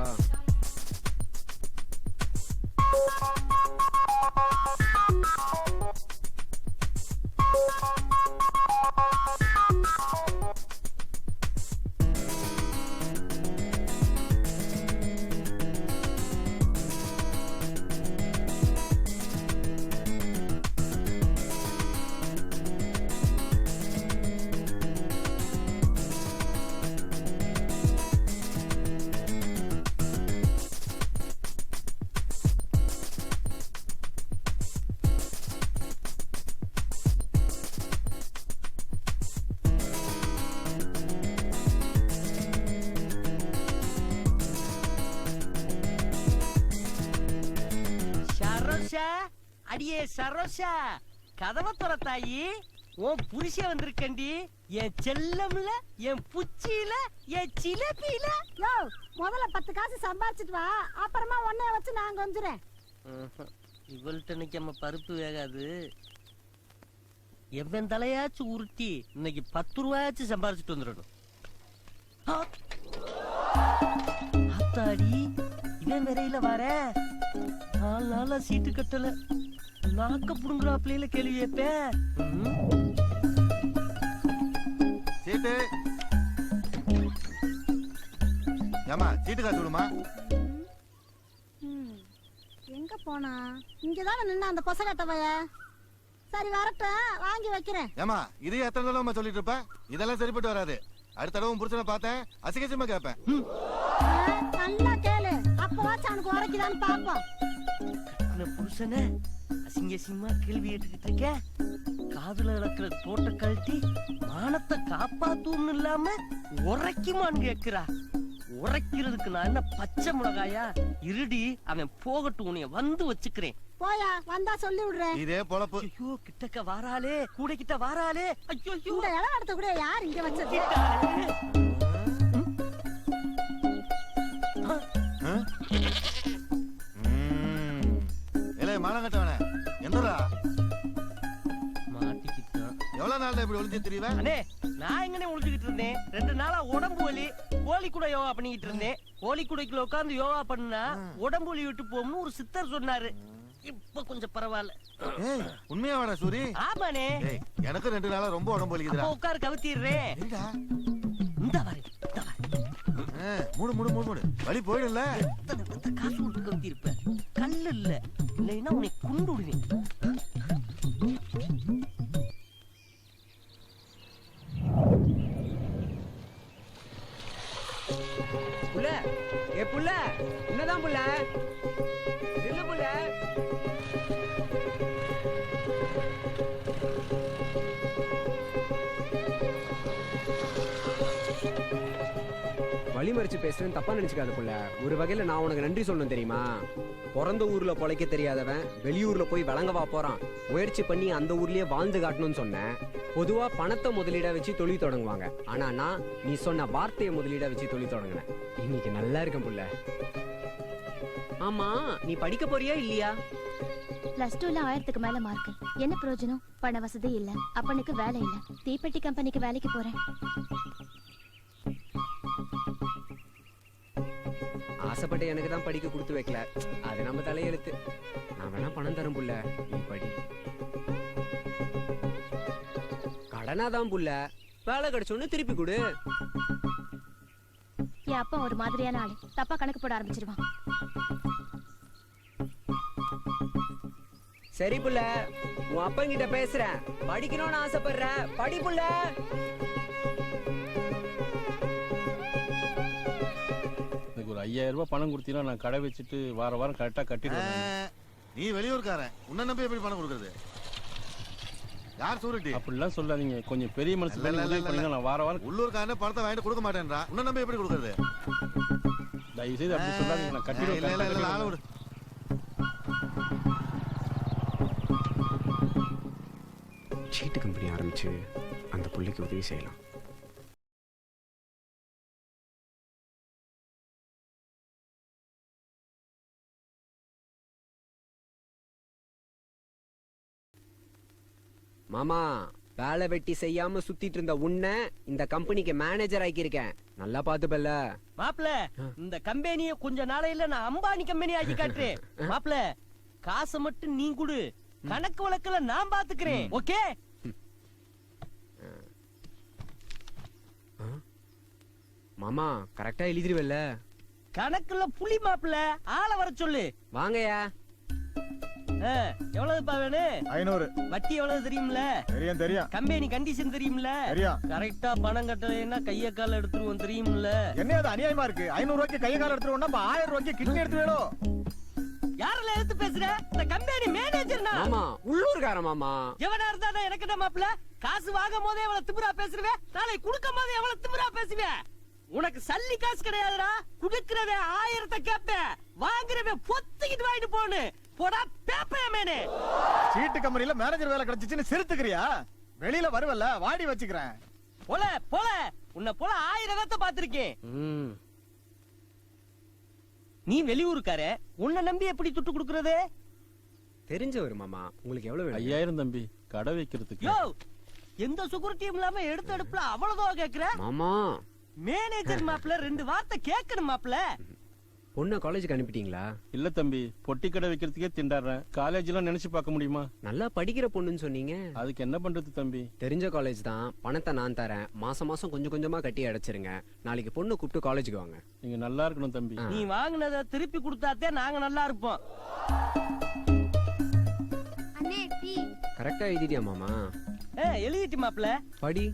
அடியே சரோஷா, கதவை துறத்தாயி. உன் புருஷ வந்திருக்கண்டி. என் செல்லம்ல, என் புச்சியில, என் சிலப்பில. யோ முதல்ல 10 காசு சம்பாதிச்சிட்டு வா, அப்புறமா ஒன்னைய வச்சு நான் கொஞ்சுறேன். இவள்கிட்ட நிக்காம பருப்பு வேகாது. எவன் தலையாச்சும் உருட்டி இன்னைக்கு 10 ரூபாயாச்சும் சம்பாதிச்சுட்டு வந்துடணும். அத்தாடி இவன் விரையில வர 4 நாளா சீட்டு கட்டல. நாக்க புடுங்குறா பிள்ளைல கேள்வி கேட்பேன். சீட்டு ஏமா சீட்டு காசு விடுமா? எங்க போனா? இங்கதானே நின்ன அந்த கொசகட்டவைய. சரி வரட்டும், வாங்கி வைக்கிறேன். ஏமா இது எத்தனை தடவை சொல்லிட்டு இருப்ப? இதெல்லாம் சரிப்பட்டு வராது. அடுத்த தடவை புருஷனை பார்த்தேன் அசிங்கசியமா கேட்பேன். நல்லா கேளு, அப்பவாச்சும் அவனுக்கு உரைக்குதான்னு பாப்போம். புருஷனை அசிங்க சிங்கமா கேள்வி கேட்டுக்கிட்டு இருக்க. காதுல இருக்கிற தோட்ட கழட்டி மானத்தை காப்பாத்தும் இல்லாம உரைக்குமான்னு கேக்குறா. உரைக்கிறதுக்கு நான் என்ன பச்சை மிளகாயா? இருடி, அவன் போகட்டும், உன்னைய வந்து வச்சுக்கிறேன். போயா, வந்தா சொல்லி விடுறேன். இதே பொழப்பு. ஐயோ கிட்டக்க வாராளே, கூட கிட்ட வாராளே. ஐயோ இந்த இடம் எடுத்த கூட யார் இங்க வச்சது? மானங்கட்டவனே என்னடா மாட்டிக்கிட்டான். எவ்வளவு நாள் இப்படி ஒளிஞ்சு தெரியவ? அண்ணே நான் எங்கனே ஒளிஞ்சுக்கிட்டு இருந்தேன். 2 நாளா உடம்பு வலி. கோழி கூட யோகா பண்ணிக்கிட்டு இருந்தேன். கோழி கூடைக்குள்ள உட்கார்ந்து யோகா பண்ணா உடம்பு வலி விட்டு போகும்னு ஒரு சித்தர் சொன்னாரு. இப்ப கொஞ்சம் பரவாயில்ல. ஏய் உண்மையா வாடா சூரி? ஆமாண்ணே. எனக்கு 2 நாளா ரொம்ப உடம்பு வலிக்குதுடா. அப்ப உட்கார் கவுத்திடுறேன். எங்கடா? இந்த பாரு. மூடு வலி போயிடல. காசு கொடுத்து கவுத்தி இருப்ப. கல்லு இல்ல, இல்லைன்னா உன்னை குண்டு விடுவேன். புள்ள, ஏ புள்ள, என்னதான் புள்ள? நில்லு புள்ள. வழி மறிச்சு பேசுறேன்னு தப்பா நினைச்சுக்காத புள்ள. ஒரு வகையில நான் உனக்கு நன்றி சொல்லணும் தெரியுமா? பிறந்த ஊர்ல பொழைக்க தெரியாதவன் வெளியூர்ல போய் விளங்கவா போறான். முயற்சி பண்ணி அந்த ஊர்லயே வாழ்ந்து காட்டணும்னு சொன்னேன். பொதுவா பணத்தை முதலீடா வச்சு தொழில் தொடங்குவாங்க. ஆனா நான் நீ சொன்ன வார்த்தையை முதலீடா வச்சு தொழில் தொடங்கினேன். இன்னைக்கு நல்லா இருக்கேன் புள்ள. ஆமா, நீ படிக்க போறியா இல்லையா? +2ல 1000க்கு மேல மார்க். என்ன பிரயோஜனம்? பண வசதி இல்ல, அப்பனுக்கு வேலை இல்ல. தீப்பெட்டி கம்பெனிக்கு வேலைக்கு போறேன். ஆசைப்பட்ட எனக்கு தான் படிக்க கொடுத்து வைக்கல. அது நம்ம தலையெழுத்து. நான் வேணா பணம் தரேன் புள்ள, நீ படி. கடனாதான் புள்ள, வேலை கிடைச்சோன்னு திருப்பி கொடு. என் அப்பா ஒரு மாதிரியான ஆளு, தப்பா கணக்கு போட ஆரம்பிச்சிருவான். சரி புள்ள, உன் அப்பங்கிட்ட பேசுறேன். படிக்கணும்னு ஆசைப்படுற, படி புள்ள. எனக்கு ஒரு 5000 ரூபாய் பணம் கொடுத்தீங்கன்னா நான் கடை வச்சுட்டு வாரம் கரெக்டா கட்டிடுவேன். நீ வெளியூர்காரன், உன்னை நம்பி எப்படி பணம் கொடுக்கறது? யார் சூரிட்டி? அப்படிலாம் சொல்லாதீங்க, கொஞ்சம் பெரிய மனசு பண்ணீங்கன்னா நான் வாரம் உள்ளூர்காரனே பணத்தை வாங்கிட்டு கொடுக்க மாட்டேன்றா. உன்னை நம்பி எப்படி கொடுக்கறது? தயவு செய்து அப்படி சொல்லாதீங்க, நான் கட்டிடுவேன். சீட்டு கம்பெனி ஆரம்பிச்சு அந்த புள்ளைக்கு உதவி செய்யலாம். மாமா, வேலை வெட்டி செய்யாம சுத்திட்டு இருந்த உன்னை இந்த கம்பெனிக்கு மேனேஜர் ஆக்கியிருக்கேன். நல்லா பாத்துப்பல்ல மாப்ள. இந்த கம்பெனிய கொஞ்ச நாளையில நான் அம்பானி கம்பெனி ஆக்கி காட்டுறேன். மாப்ள, காசை மட்டும் நீ கொடு, கணக்கு வழக்குல நான் பாத்துக்கிறேன். ஓகே? மாமா, கரெக்டா எழுதிருவல்ல? கணக்குல புலி மாப்ள. ஆள வர சொல்லு. வாங்கயா. எவ்வளவுப்பா வேணும்? 500. வட்டி எவ்வளவு தெரியும்ல? தெரியும். கம்பெனி கண்டிஷன் தெரியும்ல? கரெக்டா பணம் கட்டலைன்னா கைய கால எடுத்துருவோம் தெரியும்ல? என்ன அது அநியாயமா இருக்கு? 500 ரூபாய்க்கு கைய கால எடுத்துருவோம்னா 1000 ரூபாய்க்கு கிட்னி எடுத்து வேணும். யாரல எடுத்து பேசுற? இந்த கம்பெனி மேனேஜர் நான். மாமா, உள்ளூர்கார மாமா. எவனா இருந்தா எனக்கு என்ன மாப்ள? காசு வாங்கும் போதே எவ்வளவு திமிரா பேசுறவே, நாளை குடுக்கும் போதே எவ்வளவு திமிரா பேசுவே. உனக்கு சல்லி காசு கிடையாதுடா. குடுக்கறவே 1000 கேப்பேன், வாங்குறவே பொத்திக்கிட்டு வாங்கிட்டு போனு. போடா பேப்பையா மேனே. சீட்டு கம்பெனில மேனேஜர் வேலை கிடைச்சிச்சுன்னு சிரித்துக்கிறியா? வெளியில வருவல்ல, வாடி வச்சுக்கிறேன். போல உன்னை போல 1000 பேத்த பாத்திருக்கேன். நீ வெளியூருக்கார, உன்னை நம்பி எப்படி துட்டு குடுக்கறது? தெரிஞ்சவர் மாமா. உங்களுக்கு எவ்வளவு வேணும்? 5000 தம்பி, கடை வைக்கிறதுக்கு. யோ, எந்த செக்யூரிட்டியும் இல்லாம எடுத்த எடுப்புல அவ்வளவுதான் கேக்குற? மாமா, மேனேஜர் மாப்ள 2 வார்த்தை கேட்கணும் மாப்ள. பொண்ணு காலேஜுக்கு அனுப்பிட்டீங்களா? இல்ல தம்பி, பொட்டி கடை வைக்கிறதுக்கே திண்டாடுறேன். காலேஜ் எல்லாம் நினைச்சு பார்க்க முடியுமா? நல்லா படிக்கிற பொண்ணுன்னு சொன்னீங்க. அதுக்கு என்ன பண்றது தம்பி? தெரிஞ்ச காலேஜ் தான், பணத்தை நான் தரேன். மாசம் மாசம் கொஞ்சம் கொஞ்சமா கட்டி அடைச்சிருங்க. நாளைக்கு பொண்ணு கூப்பிட்டு காலேஜுக்கு வாங்க. நீங்க நல்லா இருக்கணும் தம்பி. நீ வாங்குனத திருப்பி கொடுத்தாத்தே நாங்க நல்லா இருப்போம். கரெக்டா எழுதிட்டியா மாமா? எழுதிட்டு மாப்ள. படி.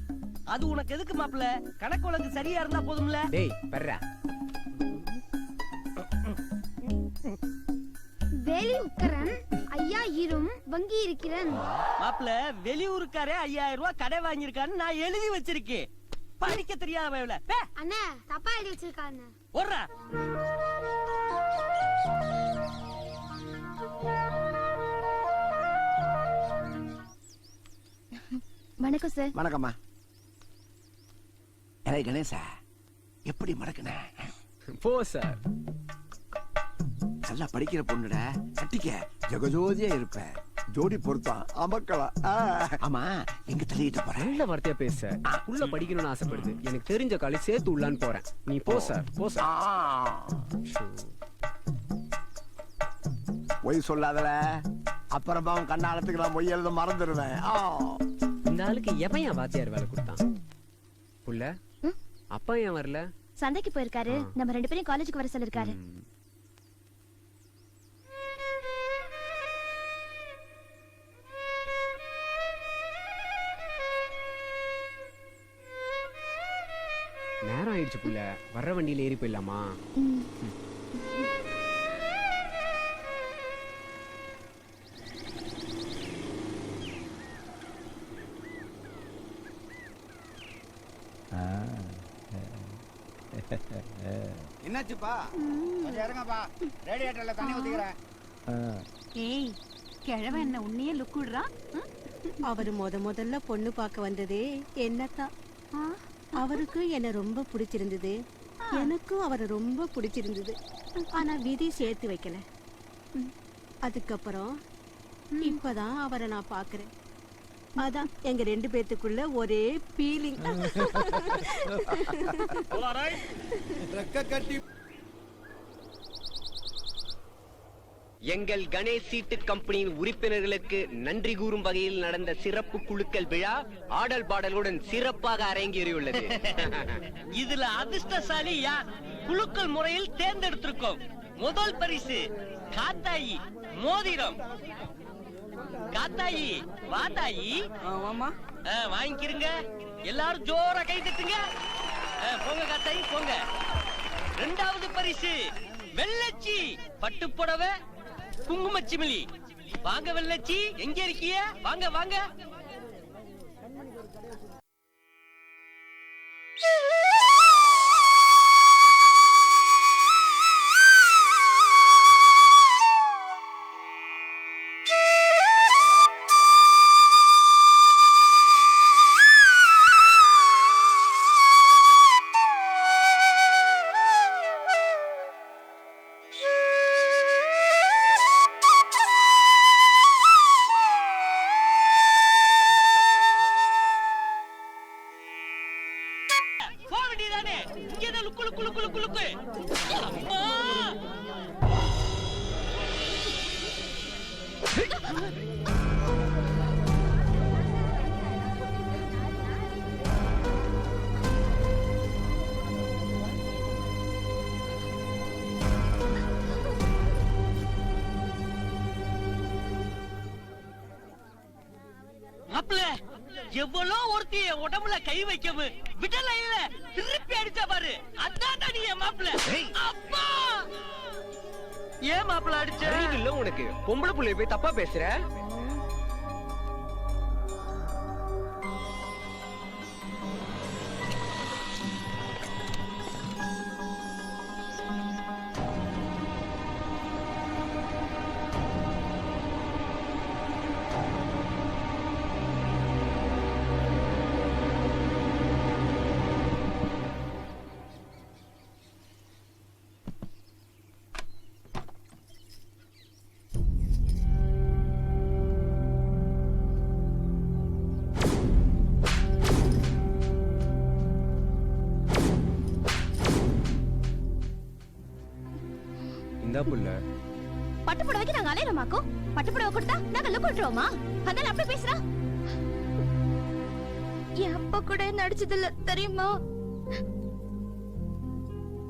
அது உனக்கு எதுக்கு மாப்ள? கணக்கு வழக்கு சரியா இருந்தா போதும்ல. டேய் பர்றா. வெளியூர்காரன் 5000 வங்கி இருக்கிறேன். மாப்ள, வெளியூருக்காரே 5000 ரூபாய் கடை வாங்கியிருக்கான்னு நான் எழுதி வச்சிருக்கேன். படிக்க தெரியாதவள. அண்ணா, தப்பா எழுதி வச்சிருக்கானே. ஓடுறா. வணக்கம் சார். வணக்கம்மா. ஏய் கணேசா, எப்படி மறக்கன? போ சார். நல்லா படிக்கிற பொண்ணுடா, கட்டிக்க, ஜெகஜோதியா இருப்ப. ஜோடி பொருத்தம் அமக்கலாம். ஆமா, எங்க தள்ளிட்டு போற? நல்ல வார்த்தையா பேச சார். உள்ள படிக்கணும்னு ஆசைப்படுது. எனக்கு தெரிஞ்ச காலேஜ் சேர்த்து உள்ளான்னு போறேன். நீ போ சார். போ சார். பொய் சொல்லாதல, அப்புறமா அவன் கண்ணாலத்துக்கு நான் பொய் எழுத மறந்துடுவேன். இந்த ஆளுக்கு எவன் என் வாத்தியார் வேலை கொடுத்தான்? புள்ள, அப்பா ஏன் வரல? சந்தைக்கு போயிருக்காரு. நம்ம 2 பேரும் காலேஜுக்கு வர சொல்லிருக்காரு. நேரம் ஆயிடுச்சு புள்ள. வர்ற வண்டியில ஏறி போயிடலாமா? என்னாச்சுப்பா கொஞ்சம் இறங்கப்பா ரேடியேட்டர்ல தண்ணி ஊத்திக்கிறேன். ஏய் கிழவன் என்ன உன்னையே லுக் விடுறான். அவரு முதல்ல பொண்ணு பார்க்க வந்ததே என்னத்தான். அவருக்கு என்ன ரொம்ப பிடிச்சிருந்தது, எனக்கும் அவரை ரொம்ப பிடிச்சிருந்தது. ஆனா விதி சேர்த்து வைக்கல. அதுக்கப்புறம் இப்பதான் அவரை நான் பாக்குறேன். அதான் எங்க 2 பேத்துக்குள்ள ஒரே ஃபீலிங். எங்கள் கணேஷ் சீட்டு கம்பெனியின் உறுப்பினர்களுக்கு நன்றி கூறும் வகையில் நடந்த சிறப்பு குழுக்கள் விழா ஆடல் பாடலுடன் சிறப்பாக அரங்கேறியுள்ளது. இதுல அதிர்ஷ்டசாலி யார்? குழுக்கள் முறையில் தேர்ந்தெடுத்திருக்கோம். முதல் பரிசு காத்தாயி மோதிரம். காத்தாயி வாத்தாயி வாங்கிக்கிறங்க. எல்லாரும் ஜோரா கை தட்டுங்க. போங்க காத்தாயி போங்க. இரண்டாவது பரிசு வெள்ளச்சி பட்டுப்புடவை குங்குமச்சிமிலி. வாங்க வெள்ளச்சி, எங்க இருக்கீங்க? வாங்க வாங்க. எவ்வளோ ஒருத்தி உடம்புல கை வைக்கவும் விடல, திருப்பி அடிச்ச பாரு. அதான் நீ என் மாப்பிள்ள. அப்பா ஏன் மாப்பிள்ள அடிச்ச? இல்ல உனக்கு பொம்பளை புள்ளைய போய் தப்பா பேசுற. பட்டு புடவைக்கு நாங்க அலையறோமாக்கும். பட்டு புடவை கொடுத்தா நாங்க லுக் விட்டுருவோமா? அதான் அப்படி பேசுறா. என் அப்பா கூட நடிச்சதில்ல தெரியுமா?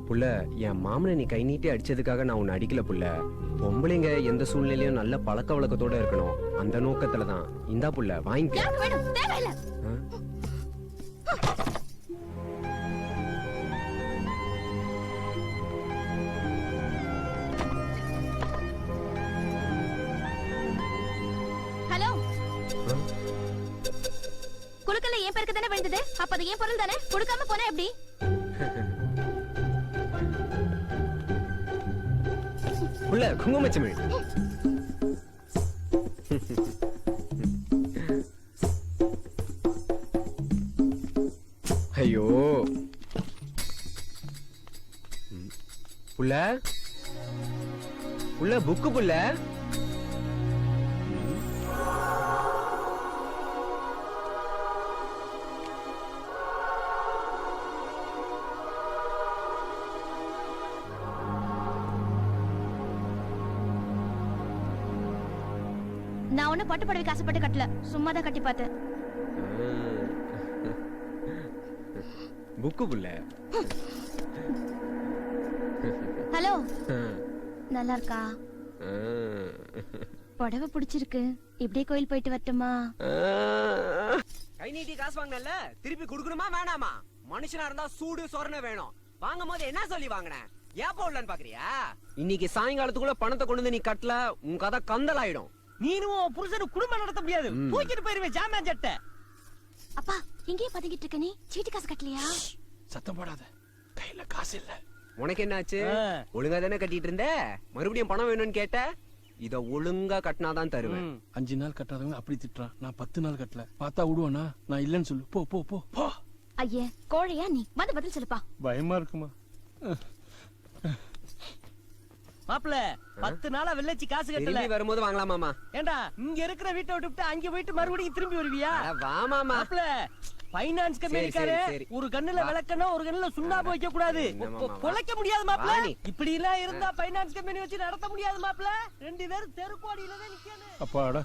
புள்ள, என் மாமனை நீ கை நீட்டி அடிச்சதுக்காக நான் உன்னை அடிக்கல புள்ள. பொம்பளைங்க எந்த சூழ்நிலையும் நல்ல பழக்க வழக்கத்தோட இருக்கணும், அந்த நோக்கத்துலதான். இந்தா புள்ள வாங்கிக்க. தேவையில்ல. குலுக்கல்ல ஏன் பேருக்கு தானே விழுந்தது? அப்ப அது ஏன் பொருள் தானே? கொடுக்காம போனா எப்படி? புள்ள குங்குமச்சிமிழ். ஐயோ புள்ள, புள்ள புக்கு புள்ள. நான் ஒண்ணு பட்டு புடவைக்கு ஆசைப்பட்டு கட்டல, சும்மா தான் கட்டி பார்த்தேன். புக்கு புள்ள. ஹலோ, நல்லா இருக்கா? புடவை பிடிச்சிருக்கு. இப்படியே கோயில் போயிட்டு வரட்டுமா? கை நீட்டி காசு வாங்கினல திருப்பி குடுக்கணுமா வேணாமா? மனுஷனா இருந்தா சூடு சொரண வேணும். வாங்கும் போது என்ன சொல்லி வாங்கின? ஏப்ப உள்ளன்னு பாக்குறியா? இன்னைக்கு சாயங்காலத்துக்குள்ள பணத்தை கொண்டு வந்து நீ கட்டல, உன் கதை கந்தல் ஆயிடும். நீனும் புருஷனு குடும்பம் நடத்த முடியாது. தூக்கிட்டு போயிருவேன் ஜாமான் சட்டை. அப்பா எங்கேயே பதுங்கிட்டு இருக்க நீ? சீட்டு காசு கட்டலையா? சத்தம் போடாத, கையில காசு இல்ல. உனக்கு என்ன ஆச்சு? ஒழுங்கா தானே கட்டிட்டு இருந்த, மறுபடியும் பணம் வேணும்னு கேட்ட. இத ஒழுங்கா கட்டினாதான் தருவேன். 5 நாள் கட்டாதவங்க அப்படி திட்டுறான். நான் 10 நாள் கட்டல. பார்த்தா விடுவானா? நான் இல்லன்னு சொல்லு. போ போ போ போ. ஐயே கோழையா நீ, வந்து பதில் சொல்லுப்பா. பயமா இருக்குமா? மாப்பிள்ள 10 நாளா வெள்ளச்சி காசு கட்டல. திரும்பி வரும்போது வாங்கலாம் மாமா. ஏண்டா இங்க இருக்கிற வீட்டை விட்டுட்டு அங்க போயிட்டு மறுபடியும் திரும்பி வருவியா? வா மாமா. மாப்பிள்ள ஃபைனான்ஸ் கம்பெனிக்காரே ஒரு கண்ணுல விளக்கணும் ஒரு கண்ணுல சுண்ணாம்பு வைக்க கூடாது. பொழைக்க முடியாது மாப்பிள்ள. இப்படி எல்லாம் இருந்தா ஃபைனான்ஸ் கம்பெனி வச்சு நடத்த முடியாது மாப்பிள்ள. 2 பேரும் தெருக்கோடியில தான் நிக்கணும். அப்பாடா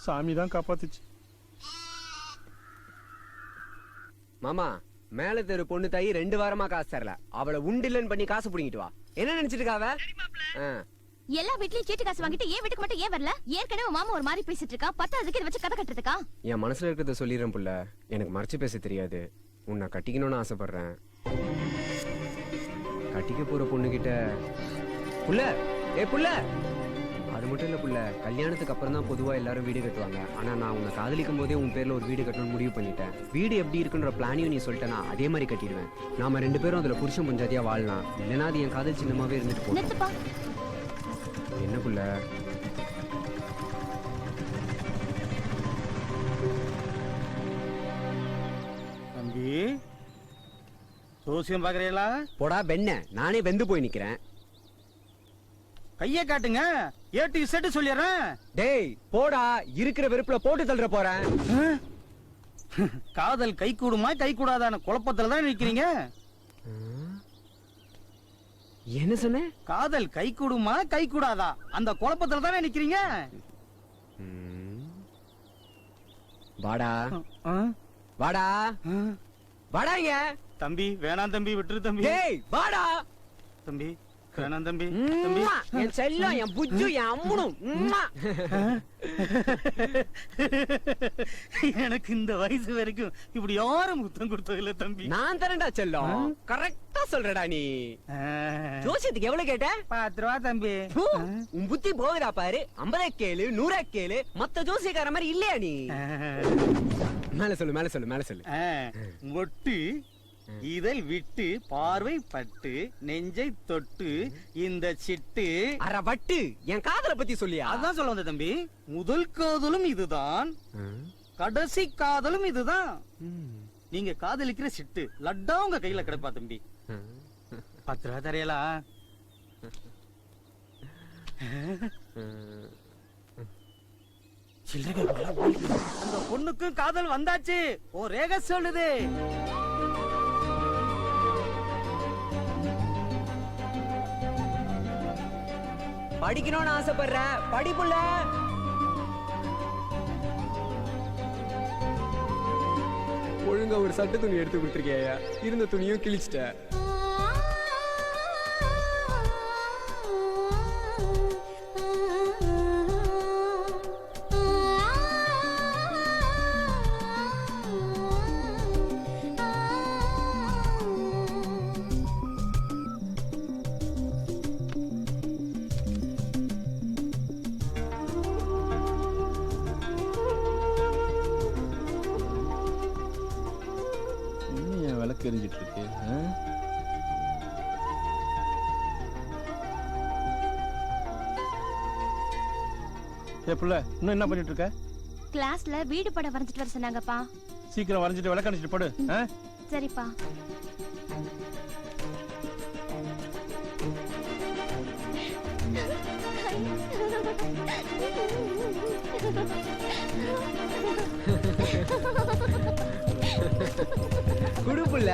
சாமி தான் காப்பாத்துச்சு. மாமா மேல தெரு பொண்ணு தாயி 2 வாரமா காசு தரல. அவளை உண்டில்லன்னு பண்ணி காசு புடிங்கிட்டு வா. என்ன நினைச்சிட்டு இருக்காவ? எல்லா வீட்லயும் சீட்டு காசு வாங்கிட்டு ஏன் வீட்டுக்கு மட்டும் ஏன் வரல? ஏற்கனவே மாமா ஒரு மாதிரி பேசிட்டு இருக்கா. 10 இதை வச்சு கதை கட்டுறதுக்கா? என் மனசுல இருக்கிறத சொல்லிடுறேன் புள்ள. எனக்கு மறைச்சு பேச தெரியாது. உன்னை கட்டிக்கணும்னு ஆசைப்படுறேன். கட்டிக்க போற பொண்ணுகிட்ட புள்ள புள்ள அது மட்டும் இல்ல புள்ள, கல்யாணத்துக்கு அப்புறம் தான் பொதுவா எல்லாரும் வீடு கட்டுவாங்க. ஆனா நான் உன்னை காதலிக்கும் போதே உன் பேர்ல ஒரு வீடு கட்டணும்னு முடிவு பண்ணிட்டேன். வீடு எப்படி இருக்குன்ற பிளானையும் நீ சொல்லிட்டேன்னா அதே மாதிரி கட்டிடுவேன். நாம 2 பேரும் அதுல புருஷன் பஞ்சாதியா வாழலாம். இல்லைன்னா அது என் காதல் சின்னமாவே இருந்துட்டு போகும். என்ன புள்ள? தம்பி ஜோசியம் பாக்குறீங்களா? போடா பெண்ண, நானே வெந்து போய் நிக்கிறேன். கைய காட்டுங்க, ஏட்டு செட்டு சொல்லிடுறேன். டேய் போடா, இருக்கிற வெறுப்புல போட்டு தள்ளுற போறேன். காதல் கை கூடுமா கை கூடாதான குழப்பத்துல தான் நிக்கிறீங்க. என்ன சொன்ன? காதல் கை கூடுமா கை கூடாதா அந்த குழப்பத்துல தானே நிக்கிறீங்க. வாடா வாடா வாடாங்க. தம்பி வேணாம் தம்பி, விட்டுரு தம்பி. டேய் வாடா தம்பி, வேணாம் தம்பி. என் செல்லம், என் புஜ்ஜு, என் அம்முனும். எனக்கு இந்த வயசு வரைக்கும் இப்படி யாரும் முத்தம் கொடுத்ததில்ல தம்பி. நான் தரேன்டா செல்லம். கரெக்டா சொல்றடா நீ. ஜோசியத்துக்கு எவ்வளவு கேட்ட? 10 ரூபா தம்பி. உன் புத்தி போகுதா பாரு. 50 கேளு 100 கேளு, மத்த ஜோசியக்கார மாதிரி இல்லையா நீ? மேல சொல்லு மேல சொல்லு மேல சொல்லு. ஒட்டு இதழ் விட்டு பார்வை பட்டு நெஞ்சை தொட்டு இந்த சிட்டு அரவட்டு. என் காதலை பத்தி சொல்லியா? அதான் சொல்ல வந்த தம்பி. முதல் காதலும் இதுதான், கடைசி காதலும் இதுதான். நீங்க காதலிக்கிற சிட்டு லட்டா உங்க கையில கிடைப்பா தம்பி. 10 ரூபா தரையலா? அந்த பொண்ணுக்கும் காதல் வந்தாச்சு. ஓ ரேக சொல்லுது. படிக்கணும்னு ஆசைப்படுற படிப்புள்ள. ஒழுங்கா ஒரு சட்டை துணி எடுத்து கொடுத்துருக்கியா? இருந்த துணியும் கிழிச்சிட்ட. தெரிஞ்சிட்டு இருக்கு. புள்ள இன்னும் என்ன பண்ணிட்டு இருக்க? கிளாஸ்ல வீடு படம் வரைஞ்சிட்டு வர சொன்னாங்கப்பா. சீக்கிரம் வரைஞ்சிட்டு விளக்கணிச்சிட்டு போடு. சரிப்பா. குடு புள்ள.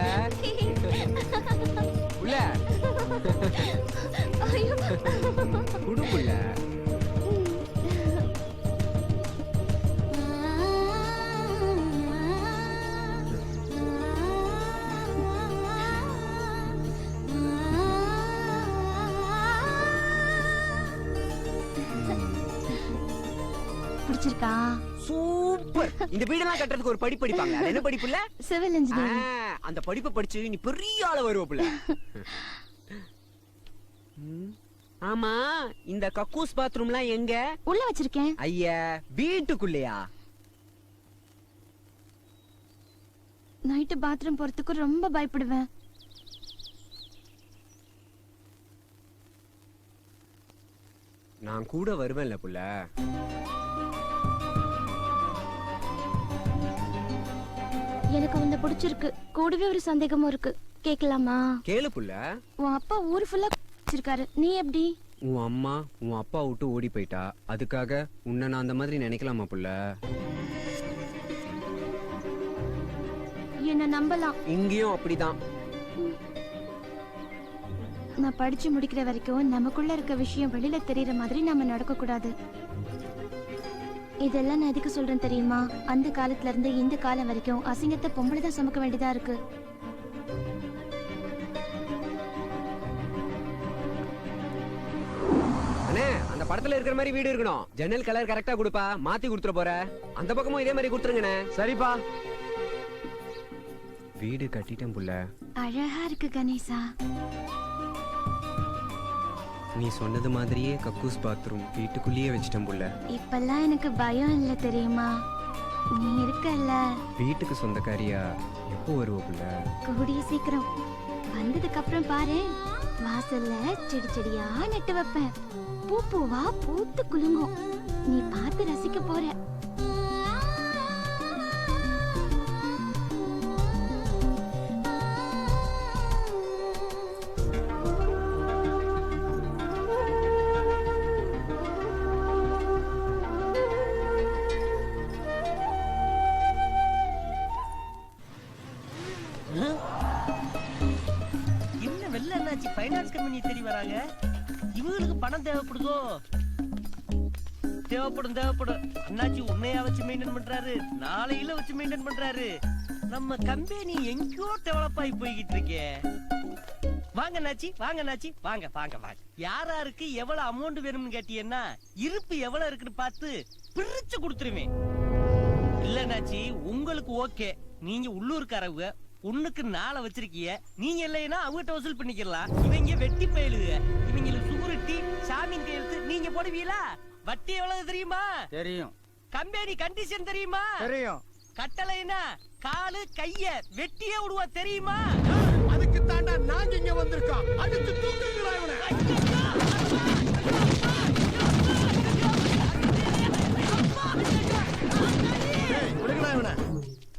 புள்ள குடு புள்ள. பிடிச்சிருக்கா? சூப்பர். இந்த வீடெல்லாம் கட்டுறதுக்கு ஒரு படிப்பு படிப்பாங்க. என்ன படிப்பு இல்ல? Civil engineering. அந்த படிப்பை படிச்சு நீ பெரிய ஆள வருவ புள்ள. ஆமா, இந்த கக்கூஸ் பாத்ரூம்லாம் எங்க? உள்ள வச்சிருக்கேன். ஐயா வீட்டுக்குள்ளயா? நைட்டு பாத்ரூம் போறதுக்கு ரொம்ப பயப்படுவேன். நான் கூட வருவேன்ல புள்ள. எனக்கு உன்னை பிடிச்சிருக்கு. கூடவே ஒரு சந்தேகமும் இருக்கு. கேட்கலாமா? கேளு புள்ள. உன் அப்பா ஊர் ஃபுல்லா வச்சிருக்காரு. நீ எப்படி? உன் அம்மா உன் அப்பா விட்டு ஓடி போயிட்டா. அதுக்காக உன்னை நான் அந்த மாதிரி நினைக்கலாமா புள்ள? என்ன நம்பலாம். இங்கேயும் அப்படிதான். நான் படிச்சு முடிக்கிற வரைக்கும் நமக்குள்ள இருக்க விஷயம் வெளியில தெரியற மாதிரி நாம நடக்க கூடாது. இதெல்லாம் நான் எதுக்கு சொல்றேன் தெரியுமா? அந்த காலத்துல இருந்து இந்த காலம் வரைக்கும் அசிங்கத்தை பொம்பளை தான் சுமக்க வேண்டியதா இருக்கு. அண்ணே, அந்த படத்துல இருக்கிற மாதிரி வீடு இருக்கணும். ஜன்னல் கலர் கரெக்டா கொடுப்பா. மாத்தி கொடுத்துற போற. அந்த பக்கமும் இதே மாதிரி கொடுத்துருங்கண்ணே. சரிப்பா. வீடு கட்டிட்டேன் புள்ள. அழகா இருக்கு கணேசா. நீ சொன்னது மாதிரியே கக்கூஸ் பாத்ரூம் வீட்டுக்குள்ளேயே வச்சிட்டேன் புள்ள. இப்பெல்லாம் எனக்கு பயம் இல்ல தெரியுமா? நீ இருக்கல்ல. வீட்டுக்கு சொந்தக்காரியா எப்போ வருவ புள்ள? கூடிய சீக்கிரம். வந்ததுக்கு அப்புறம் பாரு, வாசல்ல செடி செடியா நட்டு வைப்பேன். பூ பூவா பூத்து குலுங்கும். நீ பார்த்து ரசிக்க போற. என்ன வெள்ள அண்ணாச்சி ஃபைனான்ஸ் கம்பெனி தேடி வராங்க? இவங்களுக்கு பணம் தேவைப்படுதோ? தேவைப்படும். அண்ணாச்சி உன்னையா வச்சு மெயின்டைன் பண்றாரு, நாளையில வச்சு மெயின்டைன் பண்றாரு. நம்ம கம்பெனி எங்கேயோ டெவலப் ஆகி போய்கிட்டு இருக்கே. வாங்க அண்ணாச்சி, வாங்க. யாராருக்கு எவ்வளவு அமௌண்ட் வேணும்னு கேட்டீங்கன்னா இருப்பு எவ்வளவு இருக்குன்னு பார்த்து பிரிச்சு கொடுத்துருவேன். இல்ல அண்ணாச்சி, உங்களுக்கு ஓகே. நீங்க உள்ளூர்காரவங்க, ஒண்ணுக்கு 4 வச்சிருக்கீங்க. நீங்க இல்லைன்னா அவங்ககிட்ட வசூல் பண்ணிக்கலாம். இவங்க வெட்டி பயலுங்க. இவங்களுக்கு சுகுரிட்டி சாமியின் கையெழுத்து நீங்க போடுவீங்களா? வட்டி எவ்வளவு தெரியுமா? தெரியும். கம்பெனி கண்டிஷன் தெரியுமா? தெரியும். கட்டளைனா காலு கைய வெட்டியே விடுவா தெரியுமா? அதுக்கு தாண்டா நாங்க இங்க வந்திருக்கோம். அடுத்து தூக்குங்களா இவனை. விடுங்களா இவனை.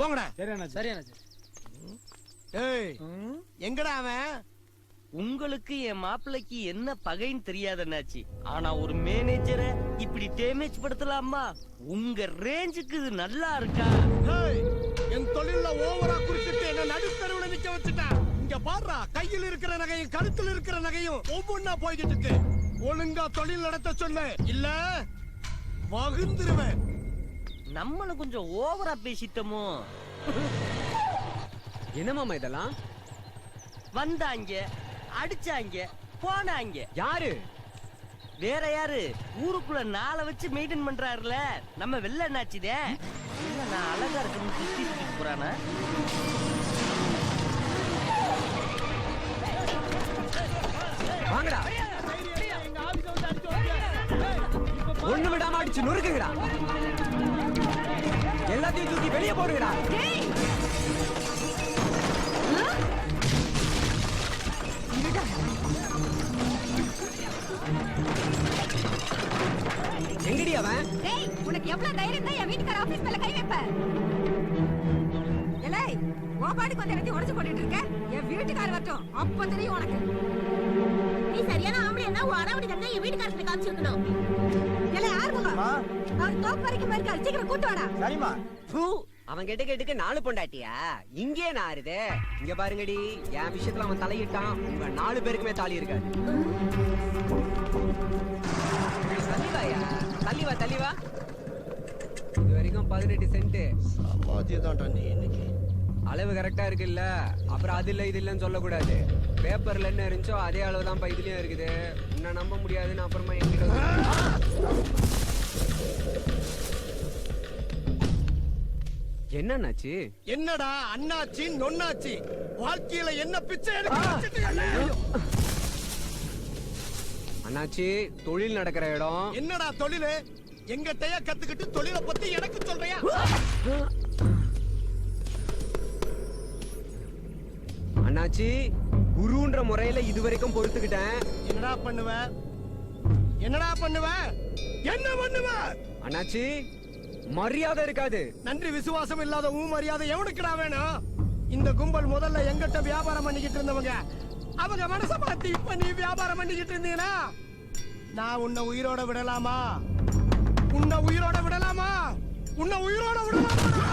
போங்கடா. சரியாண்ணா. ஏய், எங்கடா அவன்? உங்களுக்கு என் மாப்பிள்ளைக்கு என்ன பகைன்னு தெரியாதண்ணாச்சி. ஆனா ஒரு மேனேஜரை இப்படி டேமேஜ் படுத்தலாமா? உங்க ரேஞ்சுக்கு இது நல்லா இருக்கா? என் தொழில ஓவரா குறிச்சிட்டு என்ன நடுத்தருவுல நிக்க வச்சுட்டா. இங்க பாருடா, கையில் இருக்கிற நகையும் கழுத்துல இருக்கிற நகையும் ஒவ்வொன்னா போய்கிட்டு இருக்கு. ஒழுங்கா தொழில் நடத்த சொல்லு, இல்ல வகுந்துருவேன். நம்மளும் கொஞ்சம் ஓவரா பேசிட்டோமோ? என்ன மாமா இதெல்லாம்? வந்தாங்க, அடிச்சாங்க, போனாங்க. யாரு? வேற யாரு? ஊருக்குள்ள 4 வச்சு மெயின்டைன் பண்றாருல நம்ம வெள்ள அண்ணாச்சிதே. இல்ல நான் அழகா இருக்கணும் சுத்தி சுத்தி போறானா? வாங்கடா. ஒண்ணு விடாம அடிச்சு நொறுக்குங்கடா. எல்லாத்தையும் தூக்கி வெளியே போடுங்கடா. எங்கடி அவன்? டேய், உனக்கு எவ்வளவு தைரியம் தான் என் வீட்டுக்கார ஆபீஸ் மேல கை வைப்ப? ஏலே, ஓபாடிக்கு வந்து எனக்கு உடைச்சு போட்டுட்டு இருக்க. என் வீட்டுக்கார வரட்டும், அப்ப தெரியும் உனக்கு. நீ சரியான ஆம்பளைன்னா உன் அடாவடி தான் என் வீட்டுக்காரத்தை காமிச்சிருக்கணும். ஏலே, ஆர்வமா அவர் தோப்பு வரைக்கும் இருக்காரு. சீக்கிரம் கூட்டு வாடா. சரிம்மா. அவன் கேட்டுக்கு 4 பொண்டாட்டியா? இங்கே நாருது. இங்க பாருங்கடி, என் விஷயத்துல அவன் தலையிட்டான். உங்க 4 பேருக்குமே தாலி இருக்காது. தள்ளிவா. இது வரைக்கும் 18 சென்ட். அளவு கரெக்டா இருக்குல்ல? அப்புறம் அது இல்ல இது இல்லன்னு சொல்லக்கூடாது. பேப்பர்ல என்ன இருந்துச்சோ அதே அளவு தான் இதுலயும் இருக்குது. உன்னை நம்ப முடியாதுன்னு அப்புறமா என்கிட்ட என்னன்னாச்சு? என்னடா அண்ணாச்சி நொன்னாச்சி, வாழ்க்கையில என்ன பிச்சை எடுக்க? அண்ணாச்சி, தொழில் நடக்கிற இடம். என்னடா தொழிலு? எங்கிட்டயா கத்துக்கிட்டு தொழிலை பத்தி எனக்கு சொல்றியா? அண்ணாச்சி, குருன்ற முறையில இதுவரைக்கும் பொறுத்துக்கிட்டேன். என்னடா பண்ணுவ? என்னடா பண்ணுவ? என்ன பண்ணுவ? அண்ணாச்சி மரியாதை இருக்காது. நன்றி விசுவாசம் இல்லாத மரியாதை எவனுக்குடா வேணும்? இந்த கும்பல் முதல்ல எங்கிட்ட வியாபாரம் பண்ணிக்கிட்டு இருந்தவங்க. அவங்க மனச மாத்தி இப்ப நீ வியாபாரம் பண்ணிக்கிட்டு இருந்தீங்கன்னா நான் உன்னை உயிரோட விடலாமா? உன்னை உயிரோட விடலாமா? உன்னை உயிரோட விடலாமா?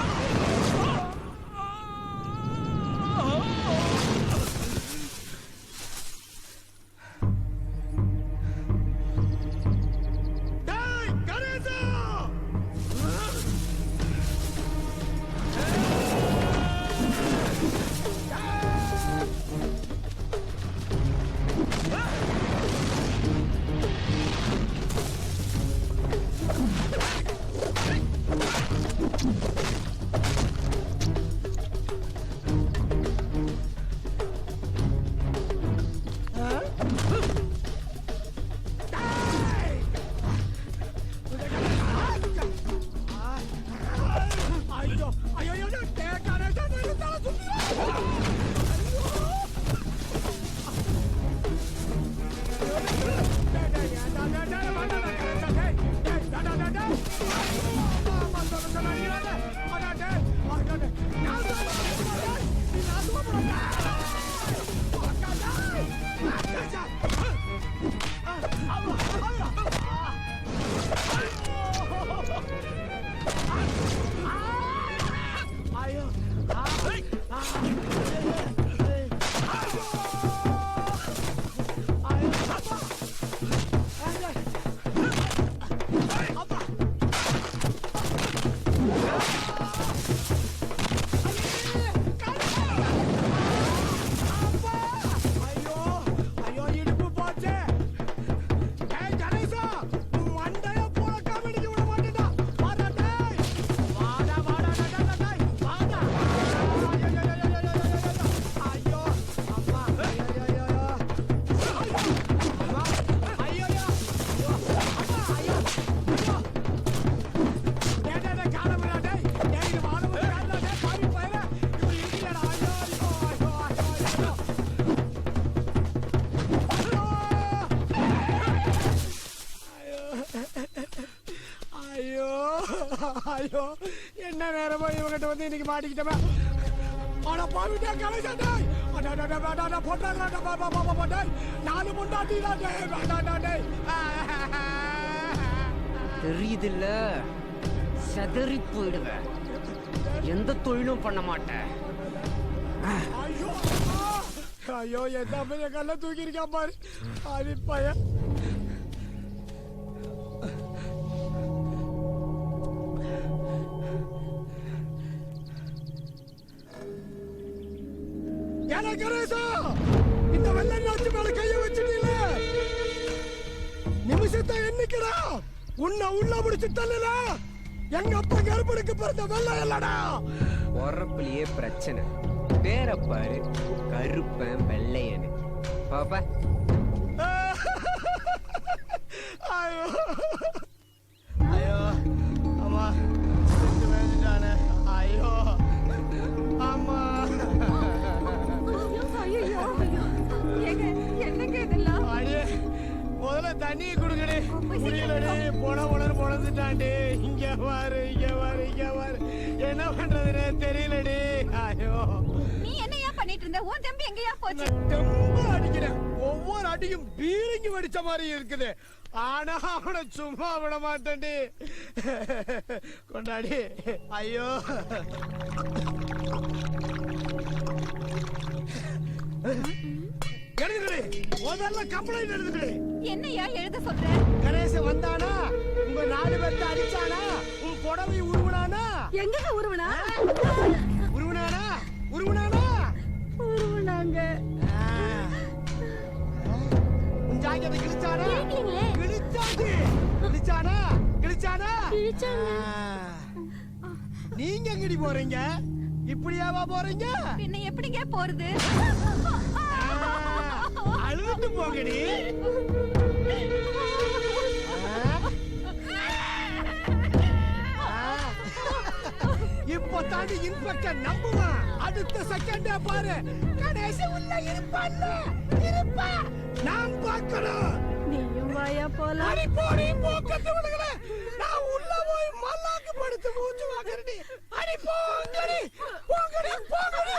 ஐயோ என்ன நேரமா இவங்கிட்ட வந்து இன்னைக்கு மாட்டிக்கிட்டவன். ஆனா பாவிட்டா கலைச்சாண்டே. அடடடடடட போட்டாங்கடா பாபா போட்டாய். நாலு முண்டாட்டிடா டேய். தெரியுதுல்ல, செதறி போயிடுவேன். எந்த தொழிலும் பண்ண மாட்டேன். ஐயோ ஐயோ என் தம்பிய கல்ல தூக்கி இருக்கான் பாரு. அது பையன் இந்த வெள்ளை நாட்டு மேல கைய வச்சுட்டீல. நிமிஷத்தை எண்ணிக்கடா. உன்னை உள்ள முடிச்சு தள்ளுல. எங்க அப்பா கருப்பனுக்கு பிறந்த வெள்ளை இல்லடா. உறப்புலயே பிரச்சனை. பேரை பாரு, கருப்பன் வெள்ளையனு. பாப்பா ஐயோ ஐயோ அம்மா வேண்டானே. ஐயோ அம்மா முதல்ல தண்ணி குடுக்கடே. முடியலடே. பொழந்துட்டாண்டே. இங்க பாரு. என்ன பண்றதுன்னு தெரியலடே. ஐயோ நீ என்னையா பண்ணிட்டு இருந்த? உன் தம்பி எங்கயா போச்சு? ரொம்ப அடிக்கிறேன். ஒவ்வொரு அடியும் பீரிங்கி வெடிச்ச மாதிரி இருக்குது. ஆனா அவனை சும்மா விட மாட்டேன்டி. கொண்டாடி. ஐயோ எழுதுகிறே. முதல்ல கம்ப்ளைண்ட் எழுதுகிறே. என்னையா எழுத சொல்ற? கணேசன் வந்தானா? உங்க 4 பேர்த்த அடிச்சானா? உன் புடவை உருவனானா? எங்க உருவனா? உருவனானா? உருவனாங்க. உன் ஜாக்கெட்டை கிழிச்சானா? கிழிச்சானா? நீங்க எங்கடி போறீங்க? இப்படியாவா போறீங்க? பின்ன எப்படிங்க போறது? அழுது போகடி. இப்போ தாண்டி இன்ஸ்பெக்டர் நம்புவான். அடுத்த செகண்டே பாரு, கணேசன் உள்ள இருப்பா. நான் பார்க்கணும். நீயும் வாயா போலாம். அடி போடி போக்கத்து விடுங்களே. நான் உள்ள போய் மல்லாக்கு படுத்து மூச்சு வாங்குறேன். அடி போங்கடி போங்கடி போங்கடி.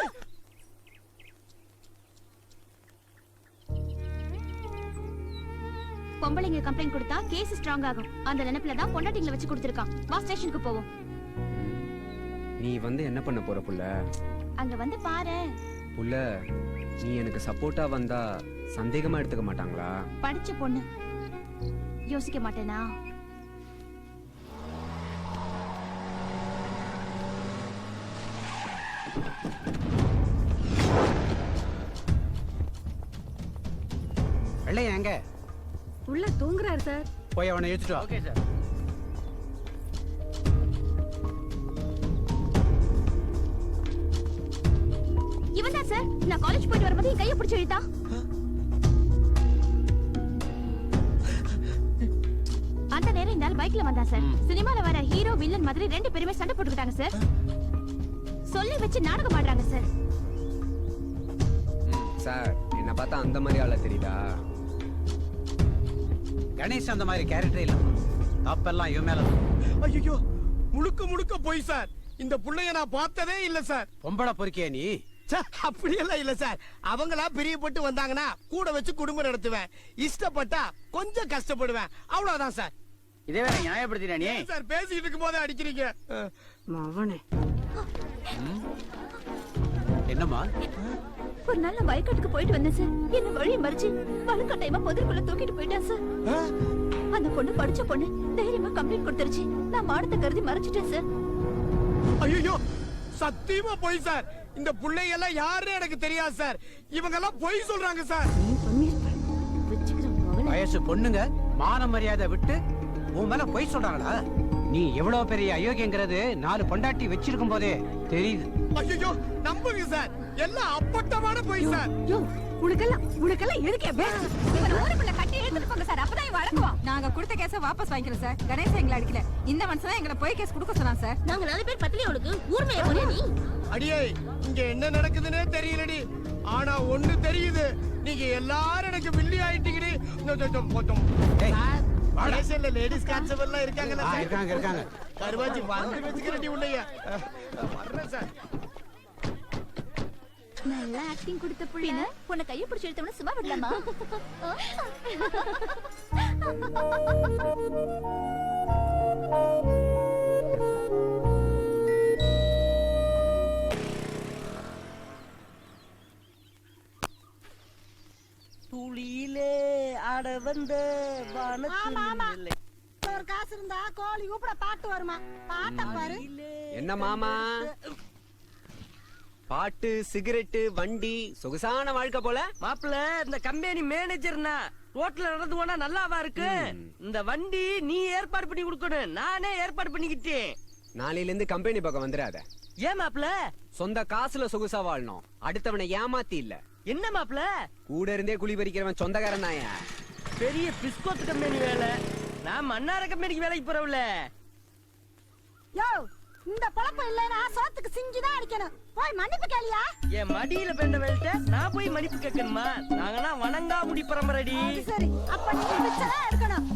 பொம்பளைங்க கம்ப்ளைண்ட் கொடுத்தா கேஸ் ஸ்ட்ராங் ஆகும். அந்த நினைப்புல தான் பொண்டாட்டிங்களை வச்சு கொடுத்திருக்கான். வா ஸ்டேஷனுக்கு போவோம். நீ வந்து என்ன பண்ண போற புள்ள? அங்க வந்து பாரு. புள்ள, நீ எனக்கு சப்போர்ட்டா வந்தா சந்தேகமா எடுத்துக்க மாட்டாங்களா? படிச்ச பொண்ணு யோசிக்க மாட்டேனா? வெள்ளையா எங்க? உள்ள தூங்குறாரு சார். போய் அவனை எடுத்துட்டு வா. Okay sir. இவன் தான் சார். நான் காலேஜ் போயிட்டு வரும்போது என் கையை பிடிச்சு இழுத்தா. அந்த நேரம் இந்த ஆள் பைக்ல வந்தா சார். சினிமால வர ஹீரோ வில்லன் மாதிரி ரெண்டு பேருமே சண்டை போட்டுக்கிட்டாங்க சார். சொல்லி வச்சு நாடகம் ஆடுறாங்க சார். சார், என்ன பார்த்தா அந்த மாதிரி ஆள தெரியுதா? கணேஷ் அந்த மாதிரி கேரக்டரே இல்ல. தப்பெல்லாம் இவன் மேல. ஐயோ முழுக்க முழுக்க போய் சார். இந்த புள்ளைய நான் பார்த்ததே இல்ல சார். பொம்பளை பொறுக்கியா நீ? அப்படியெல்லாம் இல்ல சார். அவங்களா பிரியப்பட்டு வந்தாங்கன்னா கூட வச்சு குடும்பம் நடத்துவேன். இஷ்டப்பட்டா கொஞ்சம் கஷ்டப்படுவேன். அவ்வளவுதான் சார். இதே வேற நியாயப்படுத்தினா நீ? சார் பேசிட்டு இருக்கும் போதே அடிக்கிறீங்க. மவனே. என்னம்மா? ஒரு நாள் நான் வயக்காட்டுக்கு போயிட்டு வந்தேன் சார். என்ன வழியை மறிச்சு வலுக்கட்டாயமா பொதுக்குள்ள தூக்கிட்டு போயிட்டேன் சார். அந்த பொண்ணு படிச்ச பொண்ணு தைரியமா கம்ப்ளைண்ட் கொடுத்துருச்சு. நான் மானத்தை கருதி மறைச்சிட்டேன் சார். ஐயோ சத்தியமா போய் சார். இந்த பிள்ளைங்க யாருன்னு எனக்கு தெரியாது சார். இவங்க எல்லாம் பொய் சொல்றாங்க சார். வயசு பொண்ணுங்க மான மரியாதை விட்டு உன் மேல பொய் சொல்றாங்களா? நீ எவ்வளவு பெரிய அயோக்கியங்கிறது 4 பொண்டாட்டி வச்சிருக்கும் போதே தெரியுது. ஐயோ நம்புங்க சார். எல்லாம் அப்பட்டமான பொய் சார். உனக்கெல்லாம் எதுக்கே பேச்சு? இவன் ஊருக்குள்ள கட்டி எடுத்துட்டு போங்க சார். அப்பதான் இவன் அடக்குவான். நாங்க கொடுத்த கேஸ வாபஸ் வாங்கிக்கிறோம் சார். கணேசன் எங்களை அடிக்கல. இந்த மனுஷன் எங்களை போய் கேஸ் கொடுக்க சொன்னான் சார். நாங்க 4 பேர் பத்திலே அவளுக்கு ஊர்மையை போறியா நீ? அடியே இங்க என்ன நடக்குதுன்னே தெரியலடி. ஆனா ஒண்ணு தெரியுது. நீங்க எல்லாரும் எனக்கு வில்லி ஆயிட்டீங்கடி. ஸ்டேஷன்ல லேடிஸ் கான்ஸ்டபிள் எல்லாம் இருக்காங்கல்ல சார்? இருக்காங்க. கருவாச்சி வந்து வச்சுக்கிறடி உள்ளையா. வர்றேன் சார். நல்லா ஆக்டிங் கொடுத்த புள்ள. உன்னை கையை பிடிச்சு இழுத்தவன சும்மா விடலாமா? துளியிலே ஆட வந்த வானத்தில் ஒரு காசு இருந்தா கோழி கூப்பிட பாட்டு வருமா? பாட்ட பாரு. என்ன மாமா? பாட்டு, சிகரெட்டு, வண்டி, சொகுசான வாழ்க்கை போல. மாப்பிள்ள, இந்த கம்பெனி மேனேஜர்னா ரோட்ல நடந்து போனா நல்லாவா இருக்கு? இந்த வண்டி நீ ஏற்பாடு பண்ணி கொடுக்கணும். நானே ஏற்பாடு பண்ணிக்கிட்டேன். நாளையில இருந்து கம்பெனி பக்கம் வந்துடாத. ஏன் மாப்பிள்ள? சொந்த காசுல சொகுசா வாழணும். அடுத்தவனை ஏமாத்தி இல்ல. என்ன மாப்பிள்ள? கூட இருந்தே குழி பறிக்கிறவன் சொந்தக்காரன் தாயா. பெரிய பிஸ்கோத் கம்பெனி வேலை. நான் மன்னார கம்பெனிக்கு வேலைக்கு போறவல. யோ இந்த பொழப்பு இல்லைன்னா சோத்துக்கு சிங்கிதான் அடிக்கணும். போய் மன்னிப்பு கேளியா? என் மடியில பெண்ட வேல்ட்ட நான் போய் மன்னிப்பு கேட்கணுமா? நாங்கன்னா வணங்கா முடி பரம்பரடி. சரி, அப்ப நீ பிச்சைதான் எடுக்கணும்.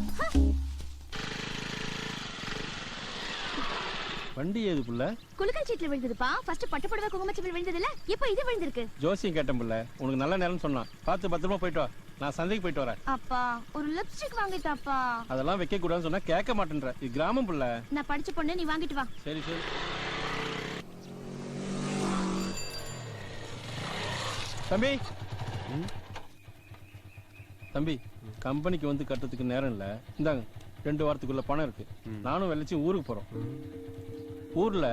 வண்டி ஏது புள்ள? குலுக்கல் சீட்ல விழுந்ததுப்பா. ஃபர்ஸ்ட் பட்டு புடவை குங்குமச்சிமிழ் விழுந்ததுல இப்போ இது விழுந்திருக்கு. ஜோசியம் கேட்டேன் புள்ள. உனக்கு நல்ல நேரம் சொன்னான். பார்த்து பத்திரமா போயிட்டு வா. நான் சந்தைக்கு போயிட்டு வரேன். அப்பா ஒரு லிப்ஸ்டிக் வாங்கிட்டாப்பா. அதெல்லாம் வைக்க கூடாதுன்னு சொன்னா கேட்க மாட்டேன்ற. இது கிராமம் புள்ள. நான் படிச்ச பொண்ணு, நீ வாங்கிட்டு வா. சரி. தம்பி கம்பெனிக்கு வந்து கட்டுறதுக்கு நேரம் இல்ல. இந்தாங்க 2 வாரத்துக்குள்ள பணம் இருக்கு. நானும் வெள்ளச்சி ஊருக்கு போறோம். ஊர்ல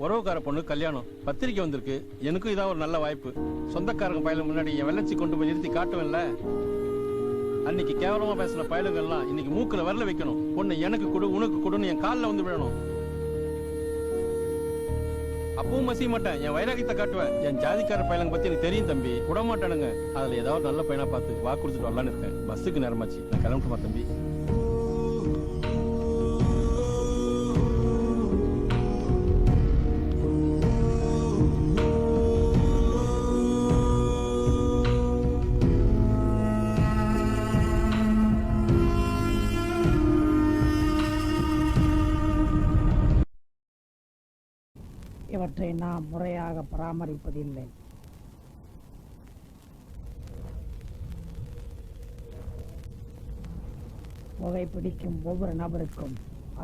உறவுக்கார பொண்ணு கல்யாணம். பத்திரிக்கை வந்திருக்கு. எனக்கும் இதான் ஒரு நல்ல வாய்ப்பு. சொந்தக்காரங்க பயலுக்கு முன்னாடி என் வெள்ளச்சி கொண்டு போய் நிறுத்தி காட்டுவேன்ல. அன்னைக்கு கேவலமா பேசுற பயலுகள்லாம் இன்னைக்கு மூக்குல வரல வைக்கணும். பொண்ணு எனக்கு கொடு, உனக்கு கொடுன்னு என் காலில் வந்து விழணும். அப்பவும் மசிய மாட்டேன். என் வைராகியத்தை காட்டுவேன். என் ஜாதிக்கார பையலங்க பத்தி எனக்கு தெரியும் தம்பி. விட மாட்டானுங்க. அதுல ஏதாவது நல்ல பையனா பார்த்து வாக்கு கொடுத்துட்டு வரலான்னு இருக்கேன். பஸ்ஸுக்கு நேரமாச்சு. நான் கிளம்பிட்டுமா தம்பி? மிக்கவற்றை நாம் முறையாக பராமரிப்பதில்லை. புகைப்பிடிக்கும் ஒவ்வொரு நபருக்கும்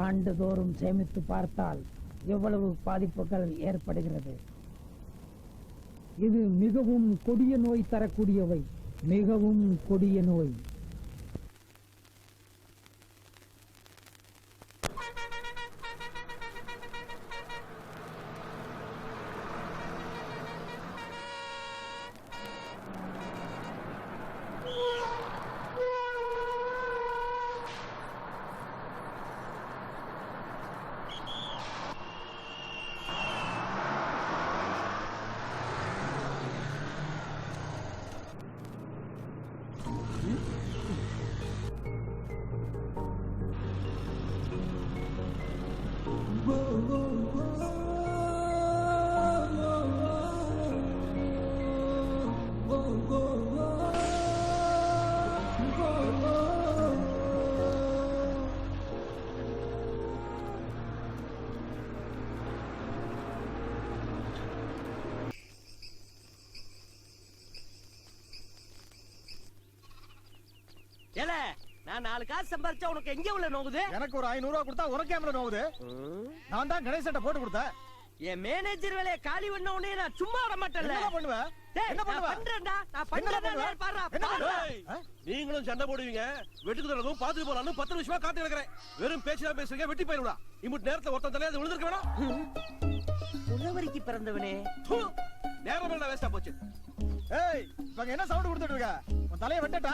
ஆண்டுதோறும் சேமித்து பார்த்தால் எவ்வளவு பாதிப்புகள் ஏற்படுகிறது. இது மிகவும் கொடிய நோய் தரக்கூடியவை, மிகவும் கொடிய நோய். ஏல நான் 4 காசு சம்பாரிச்சா உனக்கு எங்க உள்ள நோகுது? எனக்கு ஒரு 500 ரூபா கொடுத்தா உனக்கு கேமரா நோகுது. நான் தான் கணேசன்ட்ட போட்டு கொடுத்தேன். என் மேனேஜர் வேலைய காலி பண்ண உடனே நான் சும்மா விட மாட்டேன்ல. என்ன பண்ணுவ? என்ன பண்ணுவ? பண்றேன்டா. நான் பண்றேன்டா. பாறா. நீங்களும் சண்டை போடுவீங்க. வெட்டுக்கு தரதும் பாத்துட்டு போலாம்னு 10 நிமிஷமா காத்து கிடக்குறேன். வெறும் பேச்சா பேசுறீங்க, வெட்டி போயிடுடா. இம்முட் நேரத்துல ஒருத்தன் தலையில விழுந்திருக்க வேணாம். உழவரிக்கு பிறந்தவனே. நேரம் எல்லாம் வேஸ்டா போச்சு. ஏய், இப்ப என்ன சவுண்ட் கொடுத்துட்டு இருக்க? உன் தலைய வெட்டட்டா?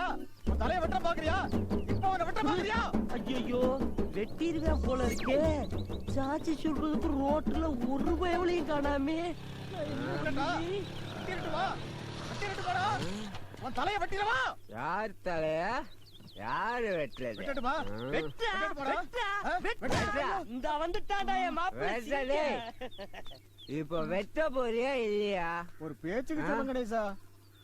உன் தலைய வெட்ட பாக்குறியா? இப்போ உன்னை வெட்ட பாக்குறியா? ஐயோ, வெட்டிருவேன் போல இருக்கே. சாச்சி சொல்றதுக்கு ரோட்ல ஒரு பயவளையும் காணாமே. வெட்டிட்டு வா. வெட்டிட்டு போடா. உன் தலைய வெட்டிடவா? யார் தலையா? யாரு வெட்டறது? வெட்டட்டுமா? வெட்டா, வெட்டா. இந்த வந்துட்டாடா என் மாப்பிள்ளை. இப்போ வெட்ட போறியா இல்லையா? ஒரு பேச்சுக்கு சொல்லுங்க கணேசா.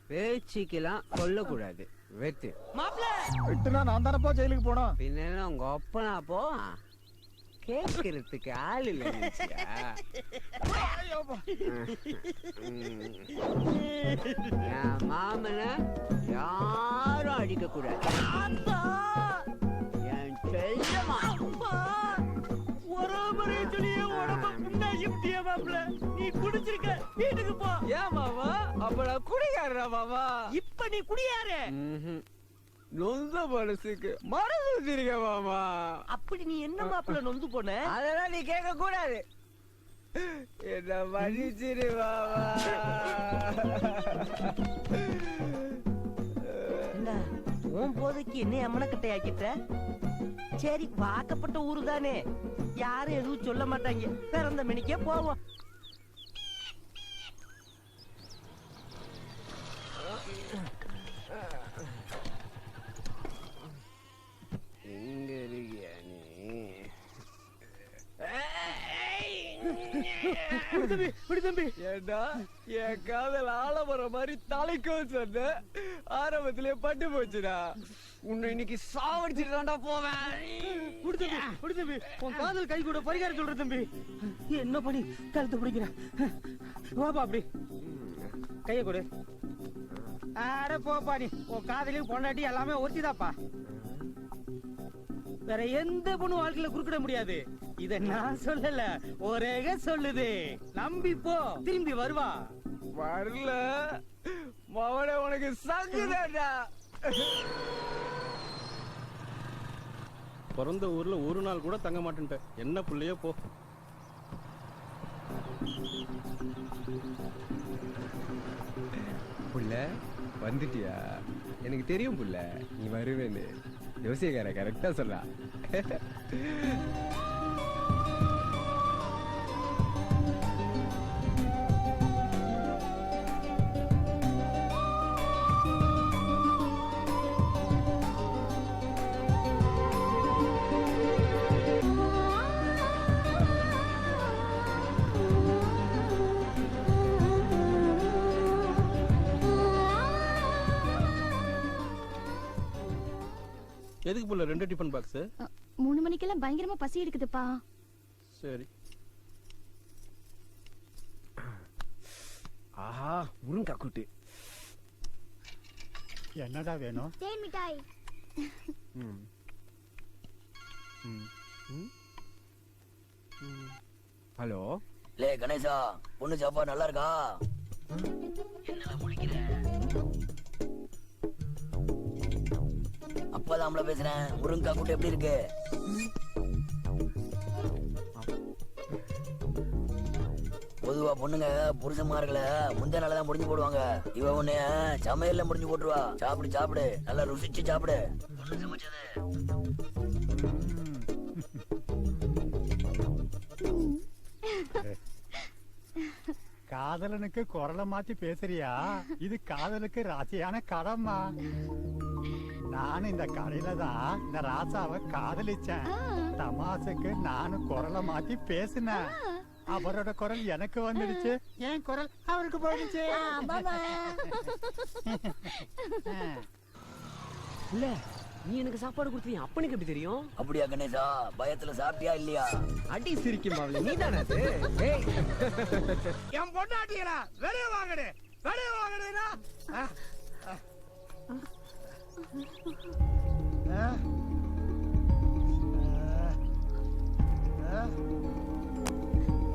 பேச்சுக்கெல்லாம் சொல்லக்கூடாது. வெட்டு மாப்பிள்ளை. வெட்டுனா நான் தானப்பா ஜெயிலுக்கு போனோம். பின்ன உங்க ஒப்பனா போ. கேட்கறதுக்கு ஆள் இல்ல. மாமன யாரும் அடிக்க கூடாது. என் செல்லமா நீ குடிச்சிருக்க, வீட்டுக்கு போ. ஏன் மாமா? அப்ப நான் குடிக்காரா மாமா? இப்ப நீ குடியாரு. நொந்த மனசுக்கு மனசு வச்சிருக்க மாமா. அப்படி நீ என்ன மாப்பிள்ள நொந்து போன? அதெல்லாம் நீ கேட்க கூடாது. என்ன மன்னிச்சிரு மாமா. உன் போதைக்கு என்ன அம்மனக்கட்டை ஆக்கிட்ட? சரி, வாக்கப்பட்ட ஊரு தானே, யாரும் எதுவும் சொல்ல மாட்டாங்க. பிறந்த மணிக்கே போவோம். எங்க இருக்கியா நீ? ஏண்டா என் காதல் ஆலமரம் மாதிரி தலைக்கும் சொன்ன ஆரம்பத்திலே பட்டு போச்சுடா. உன்னை இன்னைக்கு சாவடிச்சுட்டு போவேன். உன் காதல் கை கூட பரிகாரம் சொல்ற தம்பி. என்ன பண்ணி கழுத்து பிடிக்கிறேன். வாப்பா, அப்படி கைய கொடு. அட போப்பா, நீ உன் காதலையும் பொண்டாட்டி எல்லாமே ஒருத்திதாப்பா. வேற எந்த பொண்ணு வாழ்க்கையில குறுக்கிட முடியாது. இத நான் சொல்லல, ஒரே சொல்லுது. நம்பி போ, திரும்பி வருவா. வரல மவனே, உனக்கு சங்குதாடா. பிறந்த ஊர்ல ஒரு நாள் கூட தங்க மாட்டேன்ட்ட. என்ன புள்ளையோ போ. புள்ள வந்துட்டியா? எனக்கு தெரியும் புள்ள நீ வருவேன்னு. ஜோசியக்கார கரெக்டா சொல்றா. எதுக்கு புள்ள 2 டிஃபன் பாக்ஸ்? 3 மணிக்கெல்லாம் பயங்கரமா பசி எடுக்குதுப்பா. சரி. ஆஹா முருங்கா கூட்டு. என்னடா வேணும்? தேன் மிட்டாய். ஹலோ லே கணேசா, பொண்ணு சாப்பாடு நல்லா இருக்கா? என்னல முழிக்கிற? அப்பதாம்ல பேசுறேன். முருங்கா கூட்டு எப்படி இருக்கு? பொதுவா பொண்ணுங்க புருஷன்மார்களை முந்த நாளதான் முடிஞ்சு போடுவாங்க. இவ உன்னைய சமையல்ல முடிஞ்சு போட்டுருவா. சாப்பிடு சாப்பிடு, நல்லா ருசிச்சு சாப்பிடு. பொண்ணு சமைச்சது. காதலனுக்கு குரலை மாத்தி பேசுறியா? இது காதலுக்கு ராசியான கடம்மா. நான் இந்த கடையில தான் இந்த ராசாவை காதலிச்சேன். தமாசுக்கு நானும் குரலை மாத்தி பேசினேன். அவரோட குரல் எனக்கு வந்துடுச்சு, என் குரல் அவருக்கு போயிடுச்சு. இல்ல நீ எனக்கு சாப்பாடு கொடுத்தீங்க, அப்பனுக்கு எப்படி தெரியும்? அப்படியா கணேசா? பயத்துல சாப்பிட்டியா இல்லையா? அடி சிரிக்கும் பாவல நீ தானே அது? என் பொண்டாட்டியரா வெளியே வாங்கடு, வெளியே வாங்கடுனா.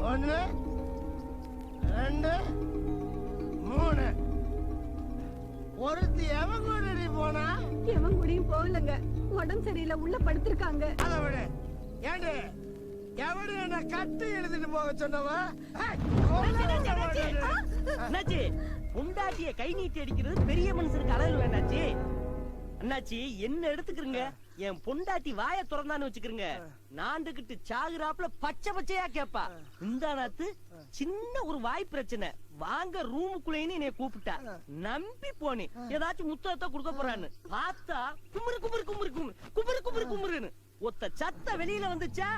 ஒன்று 2 3 ஒருத்தி எவன் கூட நீ போனா? எவன் கூடயும் போகலங்க, உடம்பு சரியில்லை, உள்ள படுத்திருக்காங்க. அதை விட ஏண்டு எவடு என்ன கட்டு எழுதிட்டு போக சொன்னவா? பொண்டாட்டிய கை நீட்டி அடிக்கிறது பெரிய மனுஷனுக்கு அழகு வேண்டாச்சு. அண்ணாச்சி என்ன எடுத்துக்கிறீங்க? என் பொண்டாட்டி வாய திறந்தான்னு வச்சுக்கிறீங்க, நாண்டுகிட்டு சாகுறாப்புல பச்சை பச்சையா கேப்பா. இந்த நாத்து சின்ன ஒரு வாய் பிரச்சனை, வாங்க ரூமுக்குள்ளேன்னு என்னைய கூப்பிட்டா. நம்பி போனேன், ஏதாச்சும் முத்தத்தை கொடுக்க போறான்னு பார்த்தா குமுறு குமுறு குமுறு குமுறு குமுறு குமுறு குமுறுன்னு ஒத்த சத்த வெளியில வந்துச்சா.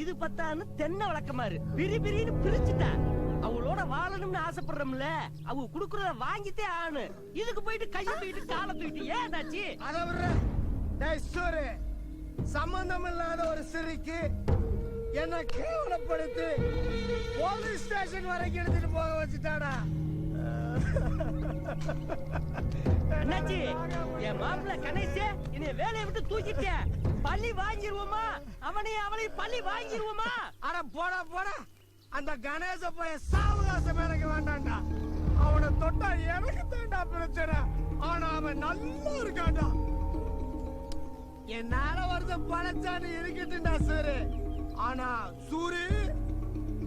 இது பத்தான்னு தென்னை வழக்கமாறு பிரி பிரின்னு பிரிச்சுட்டா. அவளோட வாழணும்னு ஆசைப்படுறோம்ல, அவங்க குடுக்கறத வாங்கிட்டே ஆனு. இதுக்கு போயிட்டு கையை தூக்கிட்டு காலை தூக்கிட்டு ஏதாச்சு? சம்பந்தம் இல்லாத ஒரு சிரிக்கு என்ன கேவலப்படுத்தி போலீஸ் ஸ்டேஷன் வரைக்கும் எடுத்துட்டு போக வச்சுட்டாடா. அண்ணாச்சி, என் மாப்பிள்ள கணேசே என்னைய வேலையை விட்டு தூக்கிட்ட. பள்ளி வாங்கிருவோமா? அவளையும் பள்ளி வாங்கிருவோமா? அட போடா போடா, அந்த கணேச போய் சாவகாசம் எனக்கு வேண்டாம்டா. அவனை தொட்டா எனக்கு தாண்டா பிரச்சனை. ஆனா அவன் நல்லா இருக்கான்டா. என்னால வருது பழச்சான்னு இருக்கட்டும்டா சரி. ஆனா சூரி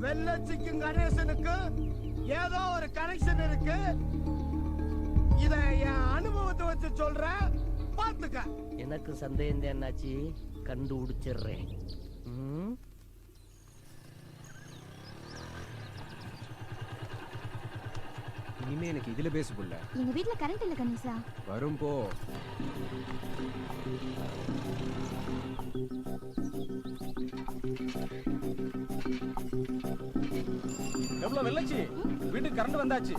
வெள்ளச்சிக்கும் கணேசனுக்கு ஏதோ ஒரு கனெக்ஷன் இருக்கு. இத என் அனுபவத்தை வச்சு சொல்றேன், பாத்துக்க. எனக்கு சந்தேகம் தான் என்னாச்சு, கண்டுபிடிச்சிடுறேன். இனிமே எனக்கு இதுல பேசு புள்ள. எங்க வீட்ல கரண்ட் இல்ல கணேசா. வரும் போ. எவ்வளவு வெள்ளச்சி, வீட்டுக்கு கரண்ட் வந்தாச்சு.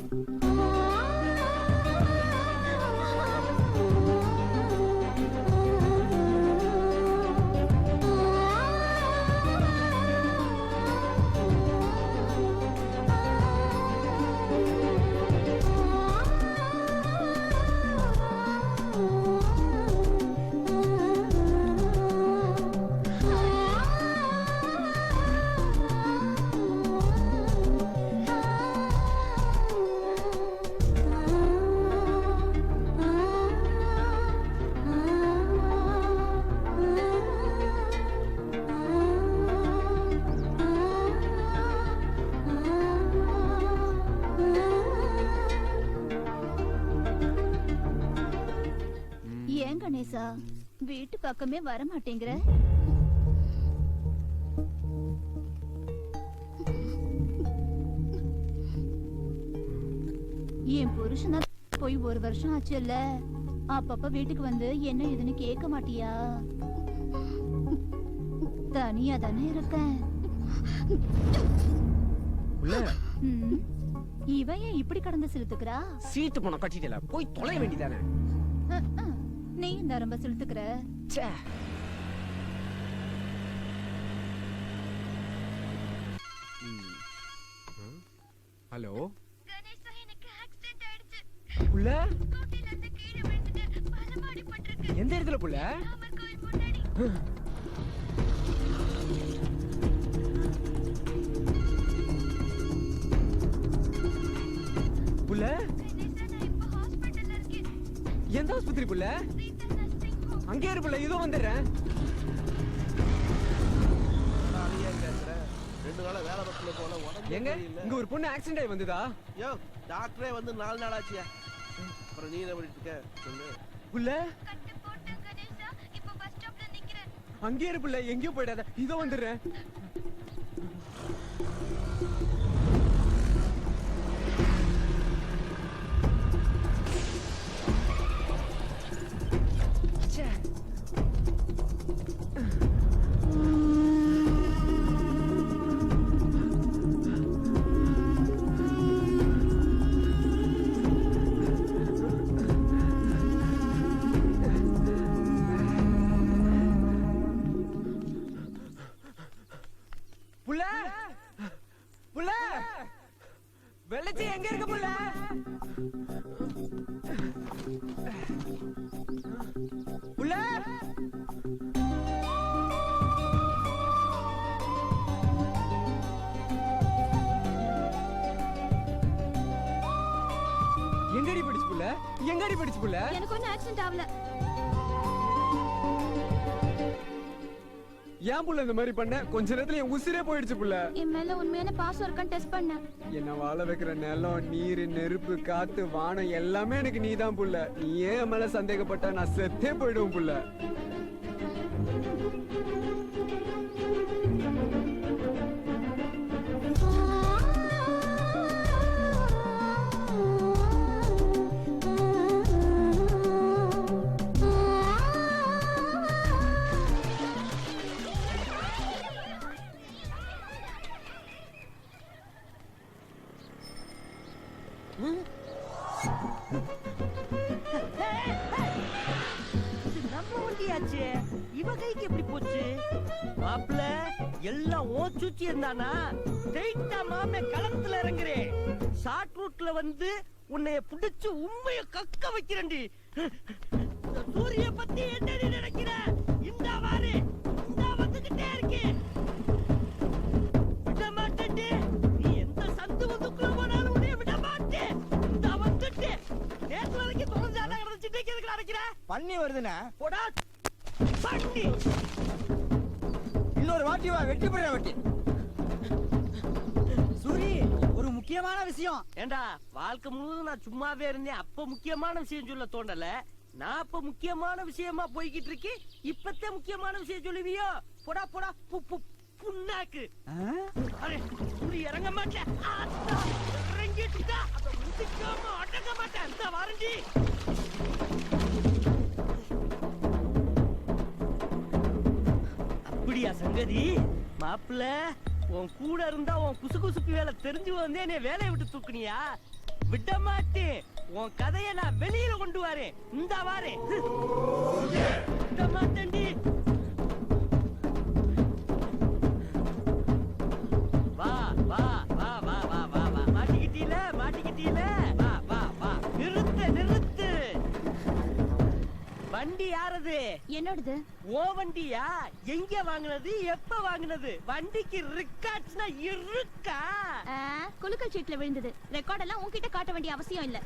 கணேசா, வீட்டு பக்கமே வர மாட்டேங்கிற. என் புருஷனா போய் 1 வருஷம் ஆச்சுல்ல, அப்பப்ப வீட்டுக்கு வந்து என்ன இதுன்னு கேட்க மாட்டியா? தனியா தானே இருக்கேன். இவன் ஏன் இப்படி கடந்து செலுத்துக்கிறா? சீட்டு போன கட்டிட்டல, போய் தொலைய வேண்டியதானே. நீ இந்த ரொம்ப செலுத்துக்கிற. ஹலோ கணேசா, எனக்கு புள்ள எந்த இடத்துல புள்ள? புள்ள எந்த ஆஸ்பத்திரி புள்ள? அங்கே இரு புள்ள, இதோ வந்துடுறேன். 2 நாளா வேலை பக்கத்துல போல உடம்பு எங்க இங்க ஒரு பொண்ணு ஆக்சிடென்ட் ஆகி வந்ததா? யோ டாக்டரே வந்து 4 நாள் ஆச்சியா. அப்புறம் நீ என்ன பண்ணிட்டு இருக்க சொல்லு. புள்ள அங்கே இரு புள்ள, எங்கேயும் போயிடாத, இதோ வந்துடுறேன். வெள்ளச்சி எங்க இருக்க புள்ள? புள்ள எங்கடி படிச்சு புள்ள? எங்கடி படிச்சு புள்ள? எனக்கு ஒன்னும் ஆக்சிடென்ட் ஆகல. ஏன் புள்ள இந்த மாதிரி பண்ண? கொஞ்ச நேரத்துல என் உசிரே போயிடுச்சு புள்ள. என் மேல உண்மையான பாசம் இருக்கான்னு டெஸ்ட் பண்ணேன். என்ன வாழ வைக்கிற நிலம், நீர், நெருப்பு, காத்து, வானம் எல்லாமே எனக்கு நீதான் புள்ள. நீ ஏன் மேல சந்தேகப்பட்ட நான் செத்தே போயிடுவேன் புள்ள. நம்ம வண்டியாச்சு, இவ கைக்கு எப்படி போச்சு? மாப்பிள்ள எல்லாம் ஓச்சுச்சி இருந்தானா ஸ்ட்ரைட்டா மாமே களத்துல இறங்குறேன். ஷார்ட் ரூட்ல வந்து உன்னைய புடிச்சு உண்மைய கக்க வைக்கிறேன்டி. சூரிய பத்தி என்ன நீ நினைக்கிற? இந்த வாரு இந்த வந்துகிட்டே இருக்கே, விட மாட்டேன்டி. நீ எந்த சந்து வந்துக்குள்ள போனாலும் உன்னைய விட மாட்டேன். இந்த வந்துட்டு நேற்று வரைக்கும் தொலைஞ்சால இருந்துச்சு, எதுக்கு நினைக்கிற? பண்ணி வருதுண்ணா. போடா பண்ணி. இன்னொரு வாட்டி வா, வெட்டி போடுற வெட்டி. சூரி, ஒரு முக்கியமான விஷயம். ஏண்டா வாழ்க்கை முழுவதும் நான் சும்மாவே இருந்தேன், அப்ப முக்கியமான விஷயம் சொல்ல தோண்டல. நான் அப்ப முக்கியமான விஷயமா போய்கிட்டு இருக்கேன், இப்பத்தே முக்கியமான விஷயம் சொல்லுவியோ? போடா போடா புண்ணாக்கு. அரே சூரி இறங்க மாட்டேன், இறங்கிட்டுக்கா அத முதிக்காம அடங்க மாட்டேன். அந்த வாரண்டி அப்படியா சங்கதி? மாப்பிள்ள உன் கூட இருந்தா உன் குசு குசுப்பு வேலை தெரிஞ்சு வந்தே நீ வேலையை விட்டு தூக்குனியா? விட மாட்டேன், உன் கதையை நான் வெளியில கொண்டு வரேன். இந்த வாரேன், விட மாட்டேன்டி. வா வா வா வா வா வா வா. மாட்டிக்கிட்டீல மாட்டிக்கிட்டீல, வா வா வா. நிறுத்து நிறுத்து. வண்டி யாரது? என்னோடது. ஓ வண்டியா? எங்க வாங்குனது, எப்ப வாங்குனது? வண்டிக்கு ரெக்கார்ட்ஸ்னா இருக்கா? குலுக்கல் சீட்ல விழுந்தது. ரெக்கார்ட் எல்லாம் உன்கிட்ட காட்ட வேண்டிய அவசியம் இல்ல.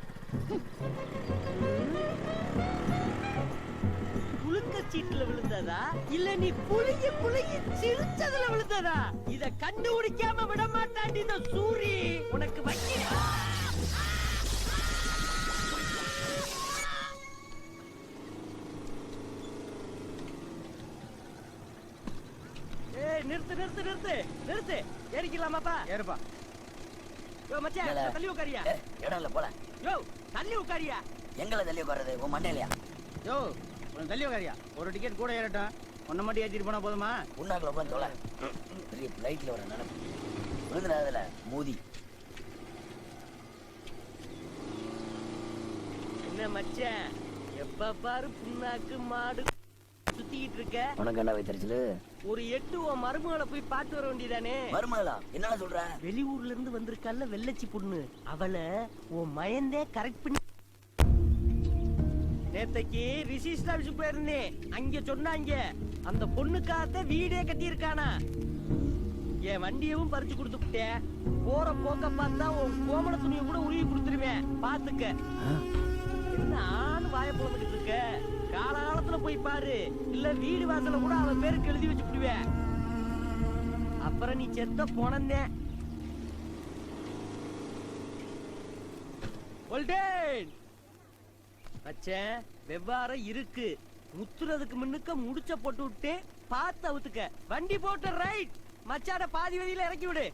குலுக்கல் சீட்ல விழுந்ததா இல்ல நீ புளிய புளிய சிரிச்சதுல விழுந்ததா? இத கண்டுபிடிக்காம விட மாட்டாண்டி இந்த சூரி. உனக்கு வைக்கிறேன். நிறுத்து நிறுத்து நிறுத்து நிறுத்து. ஏறிக்கலாமாப்பா? ஏறுப்பா. யோ மச்சான் தள்ளி உட்காரியா? இடம் இல்ல போல. யோ தள்ளி உட்காரியா? எங்களை தள்ளி உட்காருது உன் மண்டையிலையா? யோ உன் தள்ளி உட்காரியா? ஒரு டிக்கெட் கூட ஏறட்டும், ஒன்ன மட்டும் ஏற்றிட்டு போனா போதுமா? உன்னாக்குல உட்காந்து தொலை. பெரிய பிளைட்ல வர நினைப்பு விழுந்துடாதுல மூதி. என்ன மச்சான் எப்ப பாரு புண்ணாக்கு மாடு சுத்திக்கிட்டு இருக்க? உனக்கு என்ன வைத்தறிச்சலு? ஒரு 8 மருமகளை போய் பார்த்து வர வேண்டியதானே? மருமகளா? என்ன சொல்ற? வெளியூர்ல இருந்து வந்திருக்கால வெள்ளச்சி பொண்ணு, அவளை உன் மயந்தே கரெக்ட் பண்ணி நேத்தைக்கு ரிஜிஸ்டர் ஆபீஸ் போயிருந்தேன். அங்க சொன்னாங்க அந்த பொண்ணுக்காக வீடே கட்டி இருக்கானா. என் வண்டியவும் பறிச்சு கொடுத்துட்டேன். போற போக்க பார்த்தா உன் கோமண துணியை கூட உருவி கொடுத்துருவேன். பாத்துக்க. என்ன ஆண் வாய புலம்பிட்டு இருக்க? காலகாலத்துல போய் பாரு. இல்ல வீடு வாசல கூட அவன் பேருக்கு எழுதி வச்சு விடுவேன். அப்புறம் நீ செத்த போனே. மச்சான் வெவ்வாறு இருக்கு. முத்துறதுக்கு முன்னுக்க முடிச்ச போட்டு விட்டு பார்த்து அவுத்துக்க. வண்டி போட்டு ரைட். மச்சான பாதி வழியில இறக்கி விடு.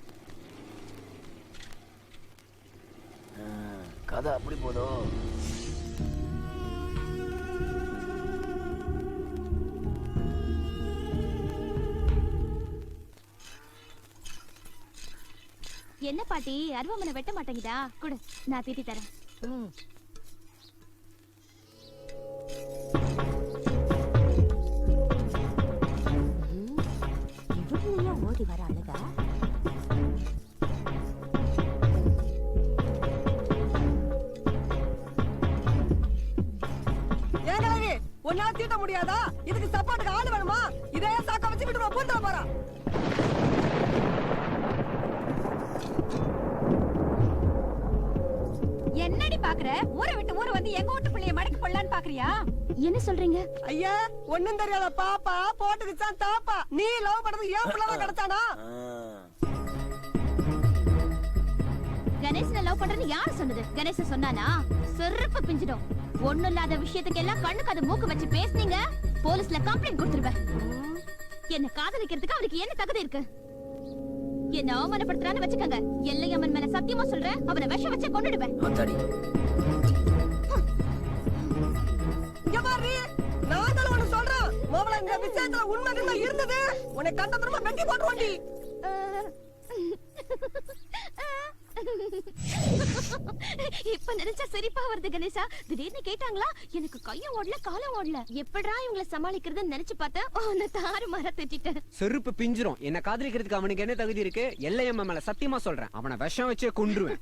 கதை அப்படி போதோ. என்ன பாட்டி அருவாமனை வெட்ட மாட்டேங்குதா? குடு, நான் தீட்டி தரேன். ஓடி வர அழுகா. உன்னால தீட்ட முடியாதா? இதுக்கு சப்போர்ட்டுக்கு ஆளு வேணுமா? இதே சாக்க வச்சு விட்டு பூந்துட போறான். என்னடி பாக்குற? ஊரை விட்டு ஊரை வந்து எங்க வீட்டு பிள்ளைய மடக்கி போடலான்னு பாக்குறியா? என்ன சொல்றீங்க? ஐயா ஒண்ணும் தெரியாத பாப்பா போட்டுக்குச்சான் தாப்பா. நீ லவ் பண்றது ஏன் பிள்ளைதான் கிடைச்சானா? கணேசனை லவ் பண்றது யாரு சொன்னது? கணேசன் சொன்னானா? செருப்பு பிஞ்சிடும். ஒண்ணும் இல்லாத விஷயத்துக்கு எல்லாம் கண்ணுக்கு அது மூக்கு வச்சு பேசுனீங்க, போலீஸ்ல கம்ப்ளைண்ட் கொடுத்துருவேன். என்ன காதலிக்கிறதுக்கு அவருக்கு என்ன தகுதி இருக்கு? என்ன அவமானப்படுத்துறான்னு வச்சுக்கங்க. எல்லையம்மன் மேல சத்தியமா சொல்றேன், அவனை விஷம் வச்சே கொன்னுடுவேன். நான் தான் உனக்கு சொல்றேன். மோவல இந்த விஷயத்துல உண்மை இருந்தது. உன்னை கண்ட திரும்ப வெட்டி போட்டுருவோண்டி. இப்ப நினைச்சா சிரிப்பா வருது கணேசா. திடீர்னு கேட்டாங்களா, எனக்கு கையும் ஓடல காலம் ஓடல. எப்படா இவங்களை சமாளிக்கிறதுன்னு நினைச்சு பார்த்தேன். உன்னை தாறு மாற திட்டிட்டேன். செருப்பு பிஞ்சிரும். என்ன காதலிக்கிறதுக்கு அவனுக்கு என்ன தகுதி இருக்கு? எல்லையம்மா மேல சத்தியமா சொல்றேன், அவனை விஷம் வச்சே கொன்றுவேன்.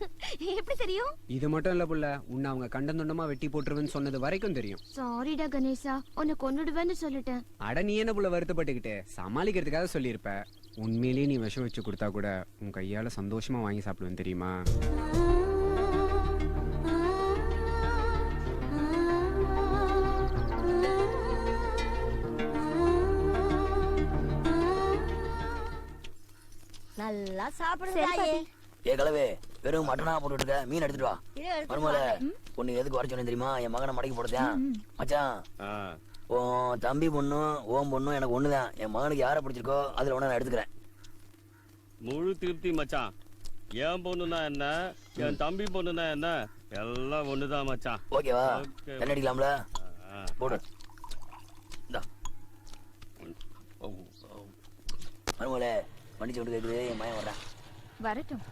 எப்படி தெரியும்? இது மட்டும் இல்ல புள்ள, உன்னை அவங்க கண்டந்துண்டமா வெட்டி போட்டுருவேன்னு சொன்னது வரைக்கும் தெரியும். சாரிடா கணேசா, உன்னை கொன்னுடுவேன்னு சொல்லிட்டேன். அட நீ என்ன புள்ள வருத்தப்பட்டுக்கிட்டு? சமாளிக்கிறதுக்காக சொல்லியிருப்ப. உண்மையிலேயே நீ விஷம் வச்சு கொடுத்தா கூட உன் கையால சந்தோஷமா வாங்கி சாப்பிடுவேன் தெரியுமா? நல்லா சாப்பிடுங்க. ஏ கலவே, வெறும் மட்டனா போட்டுட்டு இருக்க, மீன் எடுத்துட்டு வா. மருமல பொண்ணு எதுக்கு வர சொன்னேன் தெரியுமா? என் மகனை மடக்கி போடுறேன் மச்சான். உன் தம்பி பொண்ணும் ஓம் பொண்ணும் எனக்கு ஒண்ணுதான். என் மகனுக்கு யாரை பிடிச்சிருக்கோ அதுல ஒண்ணு நான் எடுத்துக்கிறேன். முழு திருப்தி மச்சான். என் பொண்ணுனா என்ன, என் தம்பி பொண்ணுனா என்ன, எல்லாம் ஒண்ணுதான் மச்சான். ஓகேவா? என்ன அடிக்கலாம்ல? போடு. மருமல வண்டி சவுண்டு கேக்குது, என் மகன் வர்றான். வரட்டும்.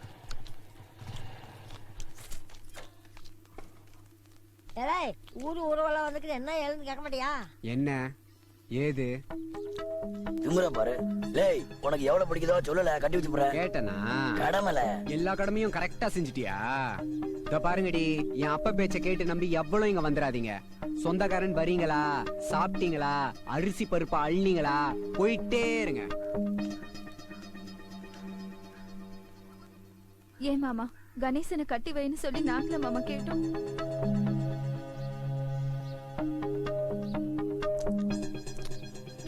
ஊரு ஊர்வலம் வந்துட்டு என்ன ஏதுன்னு கேட்க மாட்டியா? என்ன ஏது திமுற பாரு. லேய், உனக்கு எவ்வளவு பிடிக்குதோ சொல்லல, கட்டி வச்சு போறேன். கேட்டனா? கடமைல எல்லா கடமையும் கரெக்டா செஞ்சுட்டியா? இத பாருங்கடி, என் அப்பா பேச்ச கேட்டு நம்பி எவ்வளவு இங்க வந்துடாதீங்க. சொந்தக்காரன் வரீங்களா, சாப்பிட்டீங்களா, அரிசி பருப்பு அள்ளிங்களா, போயிட்டே இருங்க. ஏன் மாமா கணேசனை கட்டி வைன்னு சொல்லி நாங்கள மாமா கேட்டோம்.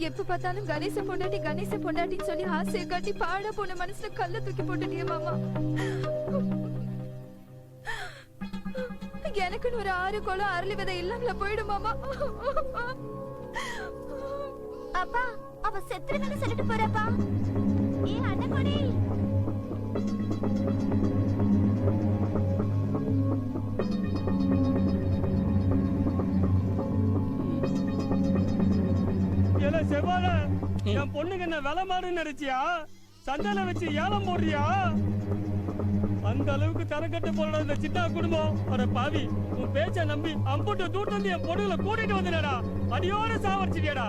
எப்ப பார்த்தாலும் கணேச பொண்டாட்டின்னு சொல்லி ஆசையை காட்டி பாட போன மனசுல கல்ல தூக்கி போட்டுட்டியே மாமா. எனக்குன்னு ஒரு 6 குளம் அரளி விதை இல்லாமல போயிடும் மாமா. அப்பா அவ செத்துருவேன்னு சொல்லிட்டு போறப்பா. ஏ அண்ணகொடி, செவ்வாழ என் பொண்ணுக்கு என்ன விலை மாடுன்னு நினைச்சியா? சந்தையில வச்சு ஏலம் போடுறியா? அந்த அளவுக்கு தரக்கட்டு போட இந்த சிட்டா குடும்பம். அட பாவி, உன் பேச்ச நம்பி அம்புட்டு தூட்டு வந்து என் பொண்ணுல கூட்டிட்டு வந்துடா. அடியோட சாவடிச்சிட்டியடா.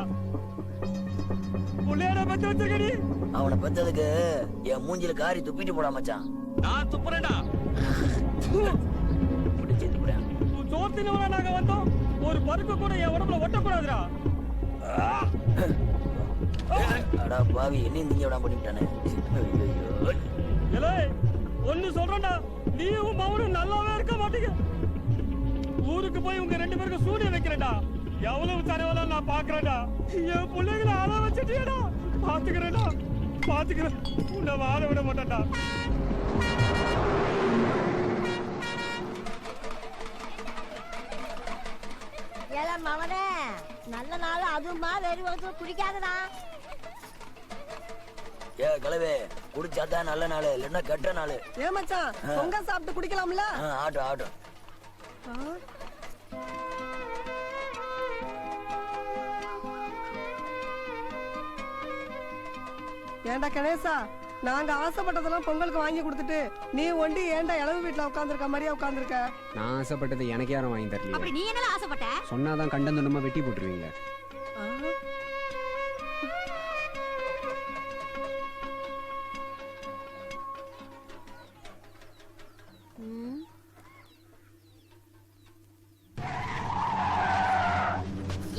புள்ளையோட பெத்து வச்சிருக்கடி. அவனை பெத்ததுக்கு என் மூஞ்சில காரி துப்பிட்டு போடா மச்சான். நான் துப்புறேன்டா. உன் சோர்த்தினவரா நாங்க வந்தோம். ஒரு பருக்கு கூட என் உடம்புல ஒட்டக்கூடாதுடா. அடா பாவி, என்ன நீங்க விடாம பண்ணிட்டானே. ஏலே ஒன்னு சொல்றேன்டா, நீயும் மவனும் நல்லாவே இருக்க மாட்டீங்க. ஊருக்கு போய் உங்க 2 பேருக்கு சூனியம் வைக்கிறேன்டா. எவ்வளவு தரவல நான் பாக்குறேன்டா. என் பிள்ளைகளை அழ வச்சுட்டியடா. பாத்துக்கிறேன்டா, பாத்துக்கிறேன். உன்னை வாழ விட மாட்டேன்டா. ஏல மவனே, நல்ல நாள் அதுமா வெறும் வகுத்துல குடிக்காதடா. ஏ கலவே, குடிச்சாதான் நல்ல நாள், இல்லன்னா கெட்ட நாள். ஏ மச்சான், பொங்க சாப்பிட்டு குடிக்கலாம்ல? ஆட்டும் ஆட்டும். ஏண்டா கணேசா, நாங்க ஆசைப்பட்டதெல்லாம் பொங்கலுக்கு வாங்கி கொடுத்துட்டு நீ ஒண்டி ஏண்டா இளவு வீட்டுல உட்காந்துருக்க மாதிரியா உட்காந்துருக்க? நான் ஆசைப்பட்டது எனக்கு யாரும் வாங்கி தரலையே. அப்படி நீ என்ன ஆசைப்பட்ட? சொன்னாதான் கண்டந்துண்டமா வெட்டி போட்டுருவீங்க.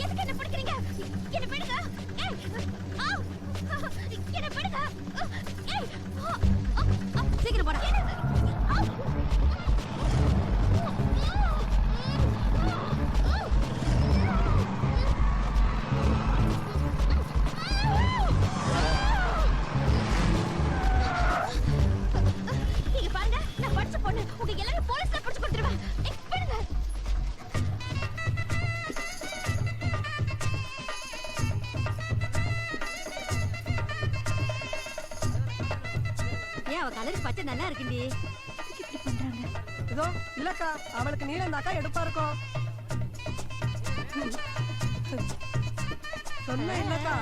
எதுக்கு என்ன பிடிக்கிறீங்க? என்ன பிடிங்க. ஏய், என்ன பிடிங்க. ஏய், சீக்கிரம் போடா. இங்க பாருங்க, நான் படிச்ச பொண்ணு. உங்க எல்லாரும் போலீஸ்ல பிடிச்சு கொடுத்துருவேன். பிடிங்க. அவ கலர் பச்சை நல்லா இருக்குண்டி. இப்படி பண்றாங்க. இதோ இல்லக்கா, அவளுக்கு நீல இருந்தாக்கா எடுப்பா இருக்கும். சொன்ன இல்லக்கா.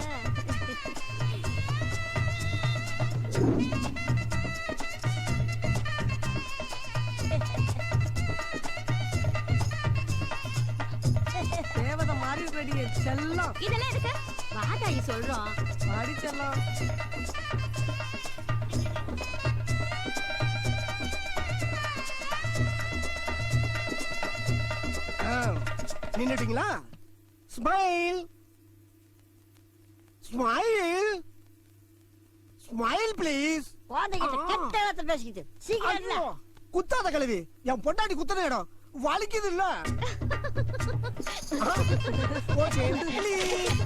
தேவதை மாறி ரெடி செல்லம். இதெல்லாம் எதுக்கு? வாதாயி சொல்றோம். மாறி செல்லம். நின்னுட்டீங்களா? Smile smile smile please. குழந்தைகிட்ட கெட்ட வார்த்தை பேசிக்கிட்டு சீக்கிரம் இல்ல. குத்தாத கழுவி, என் பொண்டாட்டி குத்துன இடம் வலிக்குது இல்ல? Okay please.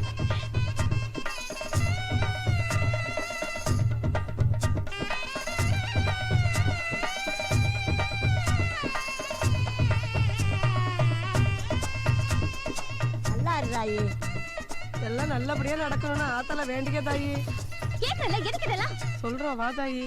தாயி, எல்லாம் நல்லபடியா நடக்கணும்னு ஆத்தால வேண்டிக்க தாயி. கேட்கல எதுக்கு இதெல்லாம் சொல்றோம், வா தாயி.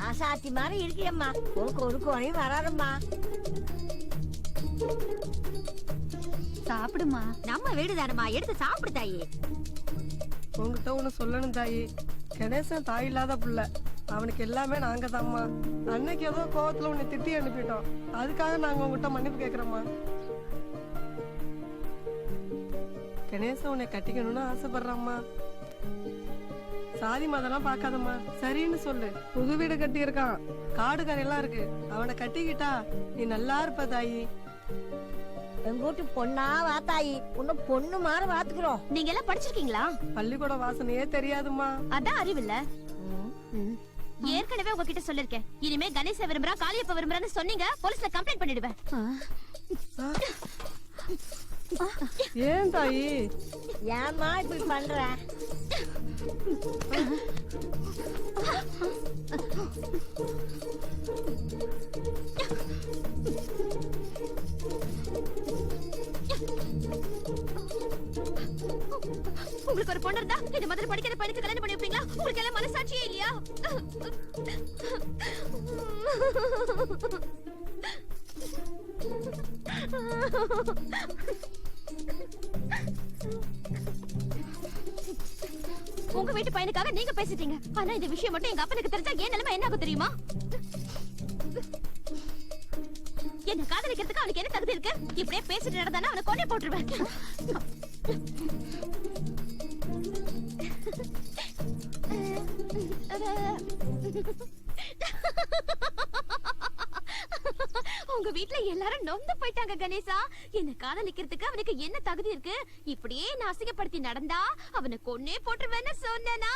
ஆசாத்தி மாதிரி இருக்கியம்மா, உனக்கு ஒரு கோணையும் வராதம்மா. சாப்பிடுமா, நம்ம வீடு தானம்மா, எடுத்து சாப்பிடு தாயி. உங்ககிட்ட ஒண்ணு சொல்லணும் தாயி. கணேசன் தாய் இல்லாத புள்ள, அவனுக்கு எல்லாமே நாங்க தான்மா. அன்னைக்கு ஏதோ கோவத்துல உன்னை திட்டி அனுப்பிட்டோம், அதுக்காக நாங்க உங்ககிட்ட மன்னிப்பு கேக்குறோம்மா. கணேசன் உன்னை கட்டிக்கணும்னு ஆசைப்படுறாம்மா. சாதி மதம்லாம் பார்க்காதம்மா, சரின்னு சொல்லு. புது வீடு கட்டி இருக்கான், காடு கரையெல்லாம் இருக்கு, அவனை கட்டிக்கிட்டா நீ நல்லா இருப்ப தாயி. எங்கூட்டு பொண்ணா வா தாயி, உன்னை பொண்ணு மாதிரி பாத்துக்கிறோம். நீங்க எல்லாம் படிச்சிருக்கீங்களா? பள்ளிக்கூட வாசனையே தெரியாதுமா. அதான் அறிவில்ல. ஏற்கனவே உங்ககிட்ட சொல்லிருக்கேன், இனிமே கணேச விரும்புறா காளியப்ப விரும்புறான்னு சொன்னீங்க, போலீஸ்ல கம்ப்ளைண்ட் பண்ணிடுவேன். ஏன் தாயி? ஏமா இப்படி பண்ற? உங்களுக்கு ஒரு பொண்ணு இருந்தா இந்த மாதிரி படிக்கிற பையனுக்கு கல்யாணம் பண்ணி வைப்பீங்களா? உங்களுக்கு எல்லாம் மனசாட்சியே இல்லையா? உங்க வீட்டு பையனுக்காக நீங்க பேசிட்டீங்க, ஆனா இந்த விஷயம் மட்டும் எங்க அப்பனுக்கு தெரிஞ்சா ஏன் நிலைமை என்ன ஆகும் தெரியுமா? என்ன காதலிக்கிறதுக்கு அவனுக்கு என்ன தகுதி இருக்கு? இப்படியே பேசிட்டு நடந்தானா அவனை கொன்னே போட்டுருவேன். உங்க வீட்ல எல்லாரும் நொந்து போயிட்டாங்க கணேசா. என்ன காதலிக்கிறதுக்கு அவனுக்கு என்ன தகுதி இருக்கு? இப்படியே நான் அசிங்கப்படுத்தி நடந்தா அவனை கொன்னே போட்டுருவேன்னு சொன்னேனா?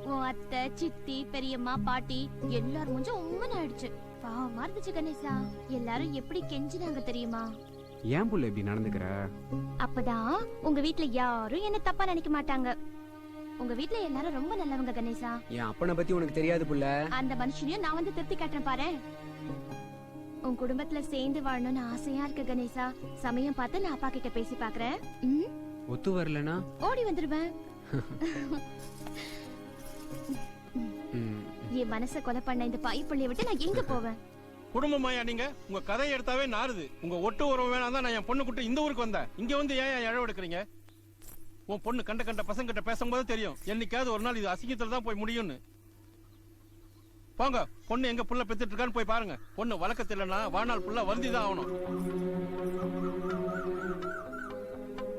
உன் அத்தை, சித்தி, பெரியம்மா, பாட்டி எல்லாரும் மூஞ்சும் உம்மன் ஆயிடுச்சு. பாவமா இருந்துச்சு கணேசா. எல்லாரும் எப்படி கெஞ்சினாங்க தெரியுமா? ஏன் புள்ள இப்படி நடந்துக்கிற? அப்பதான் உங்க வீட்ல யாரும் என்ன தப்பா நினைக்க மாட்டாங்க. உங்க வீட்ல எல்லாரும் ரொம்ப நல்லவங்க கணேசா. என் அப்பனை பத்தி உனக்கு தெரியாது புள்ள. அந்த மனுஷனையும் நான் வந்து திருத்தி காட்டுறேன் பாரு. உன் குடும்பத்துல சேர்ந்து வாழணும்னு ஆசையா இருக்கு கணேசா. சமயம் பார்த்து நான் அப்பா கிட்ட பேசி பாக்குறேன். ஒத்து வரலனா ஓடி வந்துருவேன். என் மனச கொலை பண்ண இந்த பாய் பள்ளியை விட்டு நான் எங்க போவேன்? குடும்பமாயா நீங்க? உங்க கதையை எடுத்தாவே நாறுது. உங்க ஒட்டு உறவு வேணாம் தான் நான் என் பொண்ணு கூட்டு இந்த ஊருக்கு வந்தேன். இங்க வந்து ஏன் இழவு எடுக்கிறீங்க? உன் பொண்ணு கண்ட பசங்க கிட்ட பேசும்போது தெரியும் என்னைக்காவது ஒரு நாள் இது அசிங்கத்துல தான் போய் முடியும்னு. போங்க, பொண்ணு எங்க புள்ள பெத்துட்டு இருக்கான்னு போய் பாருங்க. பொண்ணு வழக்கத்தில்லைன்னா வாழ்நாள் புள்ள வருந்திதான் ஆகணும்.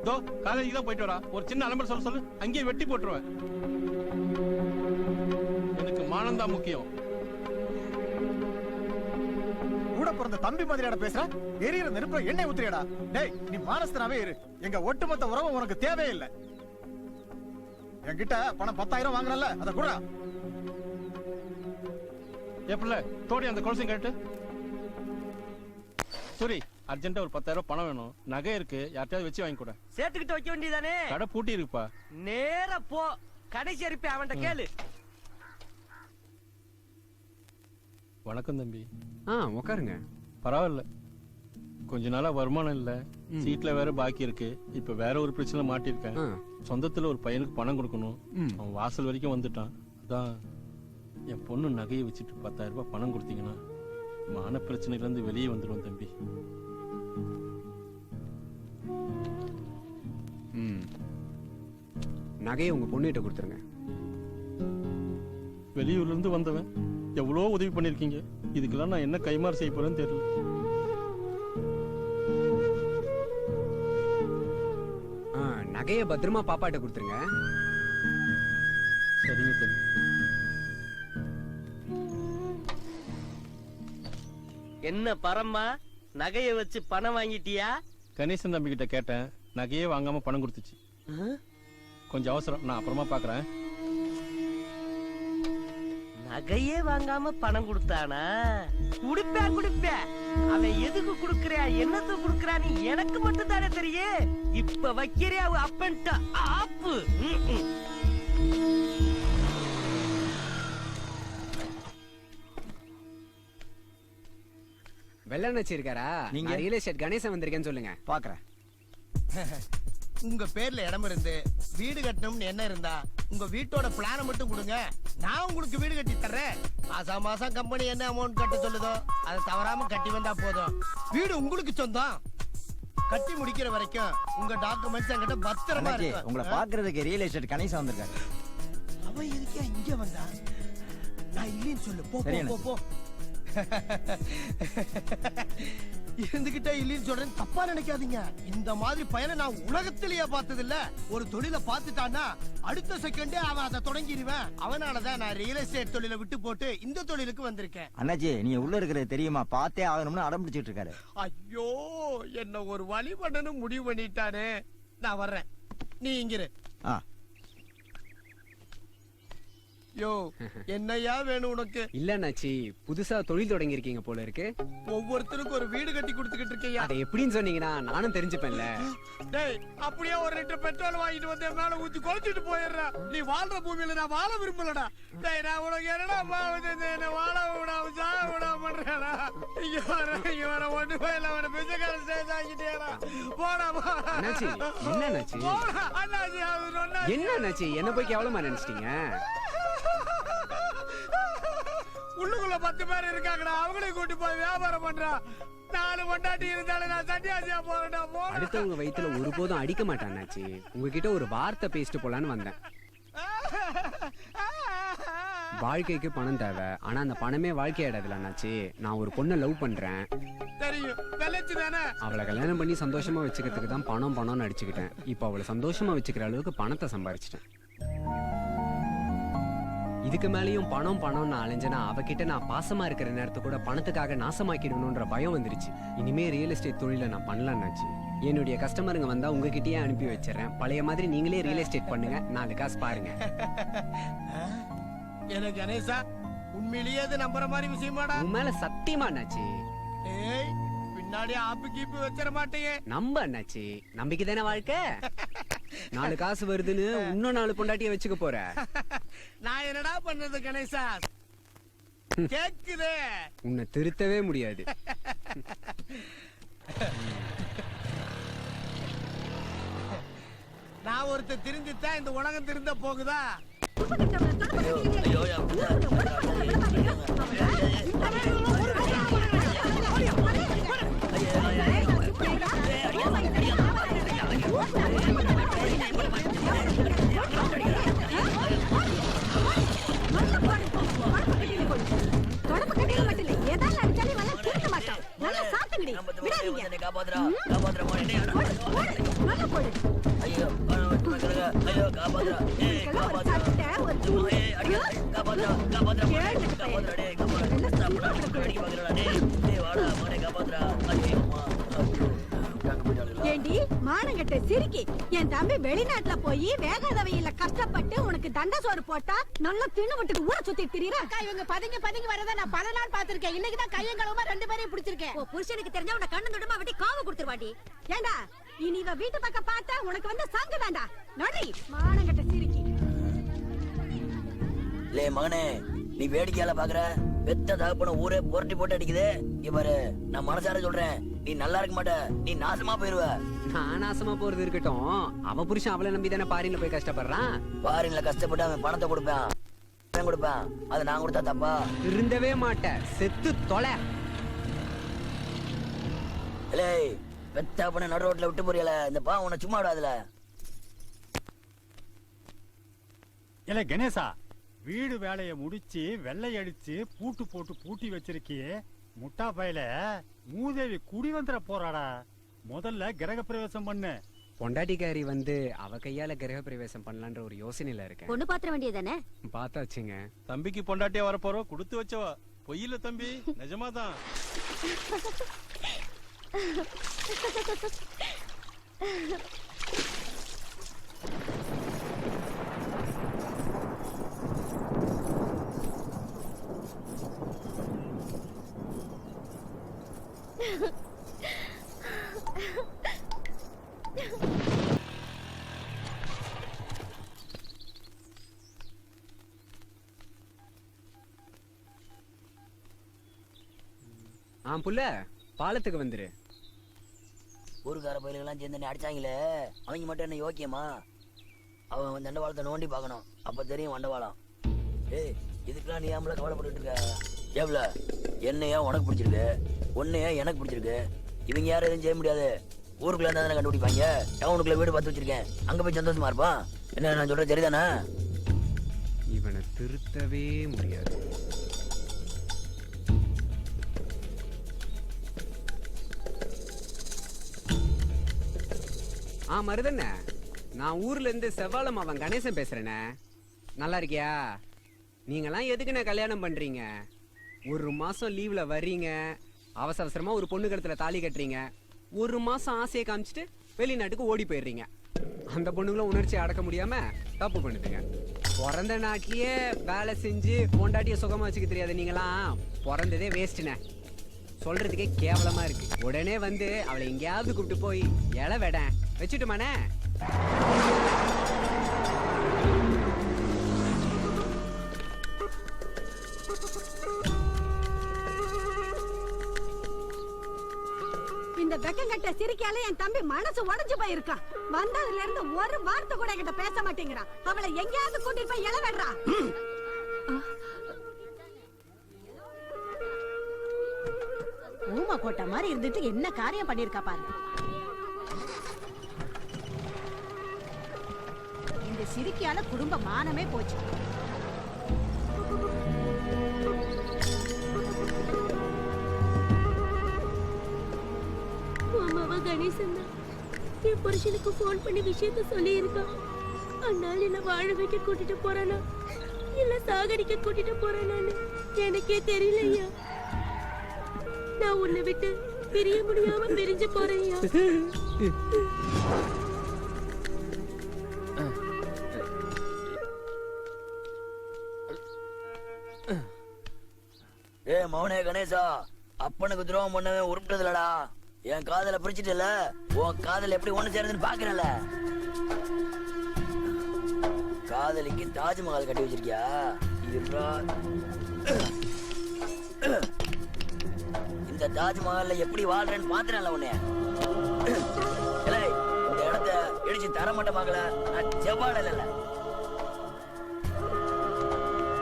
தோ காலேஜ் தான் போயிட்டு வரா. ஒரு சின்ன அலம்பல் சொல்லு, அங்கேயே வெட்டி போட்டுருவேன். எனக்கு மானம்தான் முக்கியம். கூட பிறந்த தம்பி மாதிரியாட பேசுற? எரியிற நெருப்புல எண்ணெய் ஊத்துறியடா. டேய், நீ மானஸ்தனாவே இரு. எங்க ஒட்டுமொத்த உறவு உனக்கு தேவையில்லை. என்கிட்ட பணம் 10,000 வாங்குறல, அத கூட. ஏப்ல தோடி அந்த கொலுசையும் கேட்டு. சரி, அர்ஜென்ட்டா ஒரு 10,000 பணம் வேணும். நகை இருக்கு, யார்ட்டையாவது வச்சு வாங்கி கூட. சேர்த்துக்கிட்டு வைக்க வேண்டியதானே? கடை பூட்டி இருக்குப்பா. நேரா போ, கடைசி அரிப்பி அவன்கிட்ட கேளு. வணக்கம் தம்பி. உட்காருங்க. பரவாயில்ல, கொஞ்ச நாளா வருமானம் இல்ல, சீட்ல வேற பாக்கி இருக்கு. இப்ப வேற ஒரு பிரச்சனை மாட்டிருக்கேன். சொந்தத்துல ஒரு பையனுக்கு பணம் கொடுக்கணும். அவன் வாசல் வரைக்கும் வந்துட்டான். அதான் என் பொண்ணு நகையை வச்சுட்டு 10,000 ரூபாய் பணம் கொடுத்தீங்கன்னா மான பிரச்சனையில இருந்து வெளியே வந்துடும் தம்பி. நகையை உங்க பொண்ணுகிட்ட கொடுத்துருங்க. வெளியூர்ல இருந்து வந்தவன் எவ்வளவு உதவி பண்ணிருக்கீங்க. இதுக்கெல்லாம் நான் என்ன கைமாறு செய்ய போறேன்னு தெரியல. நகையை பத்திரமா பாப்பாட்ட கொடுத்துருங்க. சரிங்க தம்பி. என்ன பரமா, நகையை வச்சு பணம் வாங்கிட்டியா? கணேசன் தம்பி கிட்ட கேட்டேன், நகையே வாங்காம பணம் கொடுத்துச்சு. கொஞ்சம் அவசரம், நான் அப்புறமா பாக்குறேன். நகையே வாங்காம பணம் கொடுத்தானா? குடுப்பேன். அவன் எதுக்கு குடுக்கறியா, என்னத்து குடுக்கறான்னு எனக்கு மட்டும் தானே தெரியும். இப்ப வைக்கிறியா அப்பன்ட்ட ஆப்பு. வெள்ளண்ணாச்சி இருக்காரா? நீங்க ரியல் எஸ்டேட் கணேசன் வந்திருக்கேன்னு சொல்லுங்க. பாக்குறேன். உங்க பேர்ல இடம் இருந்து வீடு கட்டணும்னு என்ன இருந்தா உங்க வீட்டோட பிளான மட்டும் கொடுங்க, நான் உங்களுக்கு வீடு கட்டி தர்றேன். மாசம் கம்பெனி என்ன அமௌண்ட் கட்ட சொல்லுதோ அதை தவறாம கட்டி வந்தா போதும். வீடு உங்களுக்கு சொந்தம். கட்டி முடிக்கிற வரைக்கும் உங்க டாக்குமெண்ட்ஸ் என்கிட்ட பத்திரமா இருக்கு. உங்களை பாக்குறதுக்கு ரியல் எஸ்டேட் கணேசன் வந்திருக்காரு. அவன் எதுக்கே இங்க வந்தா? நான் இல்லைன்னு சொல்லு. போ போ. இருந்துகிட்டே இல்லைன்னு சொல்றேன், தப்பா நினைக்காதீங்க. இந்த மாதிரி பையனை நான் உலகத்திலேயே பார்த்தது இல்ல. ஒரு தொழிலை பார்த்துட்டான்னா அடுத்த செகண்டே அவன் அதை தொடங்கிடுவேன். அவனாலதான் நான் ரியல் எஸ்டேட் தொழிலை விட்டு போட்டு இந்த தொழிலுக்கு வந்திருக்கேன். அண்ணாச்சி, நீங்க உள்ள இருக்கிறது தெரியுமா? பார்த்தே ஆகணும்னு அடம் பிடிச்சிட்டு இருக்காரு. ஐயோ, என்ன ஒரு வழி பண்ணணும் முடிவு பண்ணிட்டானே. நான் வர்றேன், நீ இங்கிரு. யோ, என்னையா வேணும் உனக்கு? இல்ல அண்ணாச்சி, புதுசா தொழில் தொடங்கி இருக்கீங்க போல இருக்கு. ஒவ்வொருத்தருக்கும் ஒரு வீடு கட்டி கொடுத்துக்கிட்டு இருக்கையா? அதை எப்படின்னு சொன்னீங்கன்னா நானும் தெரிஞ்சுப்பேன்ல. டேய், அப்படியே ஒரு லிட்டர் பெட்ரோல் வாங்கிட்டு வந்து மேல ஊத்தி கொளுத்திட்டு போயிடுற. நீ வாழ்ற பூமியில நான் வாழ விரும்பலடா. டேய், நான் உனக்கு என்னடா என்ன வாழ விடாம சாக விடாம பண்றேடா. இங்க வர ஒண்ணு போயில அவனை பிச்சைக்கார ஸ்டேஜ் ஆகிட்டேடா. போடா போ. அண்ணாச்சி, என்ன அண்ணாச்சி? அண்ணாச்சி, அது என்ன அண்ணாச்சி, என்ன போய் கேவலமா நினைச்சிட்டீங்க? உள்ளுக்குள்ள 10 பேர் இருக்காங்கடா, அவங்களே கூட்டி போய் வியாபாரம் பண்றா. 4 பொண்டாட்டி இருந்தாலும் நான் சன்னியாசியா போறேன்டா. அடுத்தவங்க வயித்துல ஒருபோதும் அடிக்க மாட்டேன் அண்ணாச்சி. உங்ககிட்ட ஒரு வார்த்தை பேசிட்டு போலான்னு வந்தேன். வாழ்க்கைக்கு பணம் தேவை, ஆனா அந்த பணமே வாழ்க்கையாடாதுல அண்ணாச்சி. நான் ஒரு பொண்ணை லவ் பண்றேன், அவளை கல்யாணம் பண்ணி சந்தோஷமா வச்சுக்கிறதுக்கு தான் பணம்னு அடிச்சுக்கிட்டேன். இப்போ அவளை சந்தோஷமா வச்சுக்கிற அளவுக்கு பணத்தை சம்பாரிச்சிட்டேன். இதுக்கு மேலேயும் பணம்னு அலைஞ்சனா அவகிட்ட நான் பாசமா இருக்கிற நேரத்தை கூட பணத்துக்காக நாசமாக்கிடணும்ன்ற பயம் வந்துருச்சு. இனிமே ரியல் எஸ்டேட் தொழில நான் பண்ணலான்னாச்சு. என்னுடைய கஸ்டமருங்க வந்தா உங்ககிட்டயே அனுப்பி வச்சிடறேன். பழைய மாதிரி நீங்களே ரியல் எஸ்டேட் பண்ணுங்க, 4 காசு பாருங்க. எனக்கு கணேசா உண்மையிலேயே அது நம்புற மாதிரி விஷயமாடா? உன் மேல சத்தியமா அண்ணாச்சி. ஏய் பின்னாடி ஆப்பு கீப்பு வச்சிட மாட்டேங்க. நம்ப அண்ணாச்சி, நம்பிக்கை தானே வாழ்க்கை. 4 காசு வருதுன்னு இன்னும் 4 பொண்டாட்டிய வச்சுக்க போற. நான் என்னடா பண்றது கணேசா? கேக்குதே, உன்னை திருத்தவே முடியாது. நான் ஒருத்தர் திருந்தித்தான் இந்த உலகம் திருந்த போகுதா? ஏண்டி மானங்கட்ட சிரிக்கி, என் தம்பி வெளிநாட்டுல போய் வேகாத வெயில கஷ்டப்பட்டு உனக்கு தண்ட சோறு போட்டா நல்லா தின்னுவிட்டுக்கு ஊரை சுத்தி திரியற. இவங்க பதுங்கி வரத நான் பல நாள் பாத்திருக்கேன். இன்னைக்குதான் கையங்களவுமா 2 பேரையும் பிடிச்சிருக்கேன். புருஷனுக்கு தெரிஞ்சா உன கண்ணு தொடுமா வெட்டி காவு கொடுத்துருவாடி. ஏண்டா இனி இவ வீட்டு பக்கம் பார்த்தா உனக்கு வந்து சங்கு தாண்டா. நடி மானங்கட்ட சிரிக்கி. லே மகனே, நீ வேடிக்கையால பாக்குற? பெத்த தகப்பன ஊரே புரட்டி போட்டு அடிக்குது. இவரு நான் மனசார சொல்றேன், நீ நல்லா இருக்க மாட்ட, நீ நாசமா போயிருவ. நான் நாசமா போறது இருக்கட்டும், அவ புருஷன் அவளை நம்பி தானே பாரின்ல போய் கஷ்டப்படுறான். பாரின்ல கஷ்டப்பட்டு அவன் பணத்தை கொடுப்பான், அது நான் கொடுத்தா தப்பா? இருந்தவே மாட்டேன், செத்து தொலை. லே பெத்த அப்பன நடு ரோட்ல விட்டு போறியல, இந்த பா உன்னை சும்மா விடாதுல. இல்ல கணேசா, வீடு வேலைய முடிச்சு வெள்ளை அடிச்சு பூட்டு போட்டு பூட்டி வச்சிருக்கியே முட்டா பையில. மூதேவி குடி வந்துட போறாடா. முதல்ல கிரக பிரவேசம் பண்ணு. பொண்டாட்டிக்காரி வந்து அவ கையால கிரக பிரவேசம் பண்ணலான்ற ஒரு யோசனையில இருக்கேன். பொண்ணு பாத்திர வேண்டியதானே? பார்த்தாச்சுங்க. தம்பிக்கு பொண்டாட்டியா வரப்போறோம், கொடுத்து வச்சவா. பொய்யில தம்பி, நிஜமாதான். புள்ள பாலத்துக்கு வந்துரு. ஊருக்கார பயிர்கள்லாம் சேர்ந்து என்ன அடிச்சாங்களே, அவங்க மட்டும் என்ன யோக்கியமா? அவன் தண்டவாளத்தை நோண்டி பார்க்கணும், அப்ப தெரியும் வண்டவாளம். ஏய் இதுக்கெல்லாம் நீ ஏன் கவலைப்பட்டு இருக்க? ஏவ்ல என்னையா உனக்கு பிடிச்சிருக்கு, ஒன்னையா எனக்கு பிடிச்சிருக்கு. இவங்க யாரும் எதுவும் செய்ய முடியாது. ஊருக்குள்ள இருந்தா தானே கண்டுபிடிப்பாங்க. டவுனுக்குள்ள வீடு பார்த்து வச்சிருக்கேன், அங்க போய் சந்தோஷமா இருப்பான். என்ன நான் சொல்றேன் சரிதானே? இவனை திருத்தவே முடியாது. மருதண்ண, நான் ஊர்ல இருந்து செவ்வாழம் அவன் கணேசன் பேசுறேனே. நல்லா இருக்கியா? நீங்கெல்லாம் எதுக்குண்ணே கல்யாணம் பண்றீங்க? 1 மாசம் லீவ்ல வர்றீங்க, அவசர அவசரமா ஒரு பொண்ணு கழுத்துல தாலி கட்டுறீங்க. 1 மாசம் ஆசையை காமிச்சிட்டு வெளிநாட்டுக்கு ஓடி போயிடுறீங்க. அந்த பொண்ணுங்களும் உணர்ச்சி அடக்க முடியாம தப்பு பண்ணுதுங்க. பிறந்த நாட்டிலேயே வேலை செஞ்சு பொண்டாட்டிய சுகமா வச்சுக்க தெரியாது நீங்களாம் பிறந்ததே வேஸ்ட்ண்ணே. சொல்றதுக்கே கேவலமா இருக்கு. உடனே வந்து அவளை எங்கேயாவது கூப்பிட்டு போய் இலை வெட வச்சுட்டுமானே. இந்த வெக்கங்கட்ட சிரிக்கால என் தம்பி மனசு உடைஞ்சு போயிருக்கான். வந்ததுல இருந்து ஒரு வார்த்தை கூட என்கிட்ட பேச மாட்டேங்கிறான். அவளை எங்கேயாவது கூட்டிட்டு போய் இலை வெடுறா. ஊமா கோட்டை மாதிரி இருந்துட்டு என்ன காரியம் பண்ணிருக்கா பாரு. இந்த சிரிக்கால குடும்ப மானமே போச்சு. கணேசன் தான் என் புருஷனுக்கு போன் பண்ணி விஷயத்த சொல்லி இருக்கான். அதனால என்ன வாழ வைக்க கூட்டிட்டு போறானா இல்ல சாகடிக்க கூட்டிட்டு போறானான்னு எனக்கே தெரியலையா. நான் உன்னை விட்டு பிரிய முடியாம பிரிஞ்சு போறேன்யா. ஏ மௌனே கணேசா, அப்பனுக்கு துரோகம் பண்ணவே உருப்பிட்டதுலடா. என் காதல பிரிச்சுட்டல, உன் காதல் எப்படி ஒண்ணு சேருதுன்னு பாக்குறல. காதலிக்கு தாஜ்மஹால் கட்டி வச்சிருக்கியா? இந்த தாஜ்மஹால்ல எப்படி வாழ்றேன்னு பாத்துறல உன்னை. இந்த இடத்த இடிச்சு தரமாட்டமாகல, நான் செவ்வாடல இல்ல.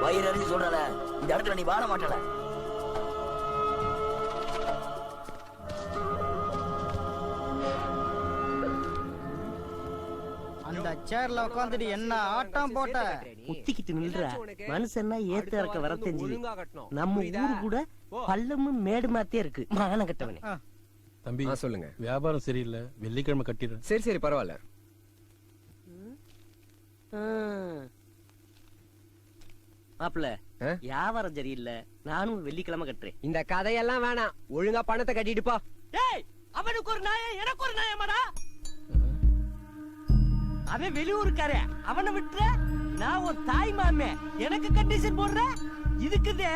வயிறு அறிஞ்சு சொல்றல, இந்த இடத்துல நீ வாழ மாட்டல. அந்த சேர்ல உட்காந்துட்டு என்ன ஆட்டம் போட்ட? குத்திக்கிட்டு நில்றா. மனுஷன்னா ஏத்த இறக்க வர தெரிஞ்சு நம்ம ஊரு கூட பள்ளமும் மேடுமாத்தே இருக்கு. மான கட்டவனே. தம்பி சொல்லுங்க. வியாபாரம் சரியில்லை, வெள்ளிக்கிழமை கட்டிடுறேன். சரி சரி பரவாயில்ல. மாப்பிள்ள வியாபாரம் சரியில்லை, நானும் வெள்ளிக்கிழமை கட்டுறேன். இந்த கதையெல்லாம் வேணாம், ஒழுங்கா பணத்தை கட்டிட்டு போ. அவனுக்கு ஒரு நாயம், எனக்கு ஒரு நாயமாடா. அவன் வெளியூருக்காரே, அவனை விட்டுற. நான் உன் தாய் மாமே, எனக்கு கண்டிஷன் போடுற. இதுக்குதே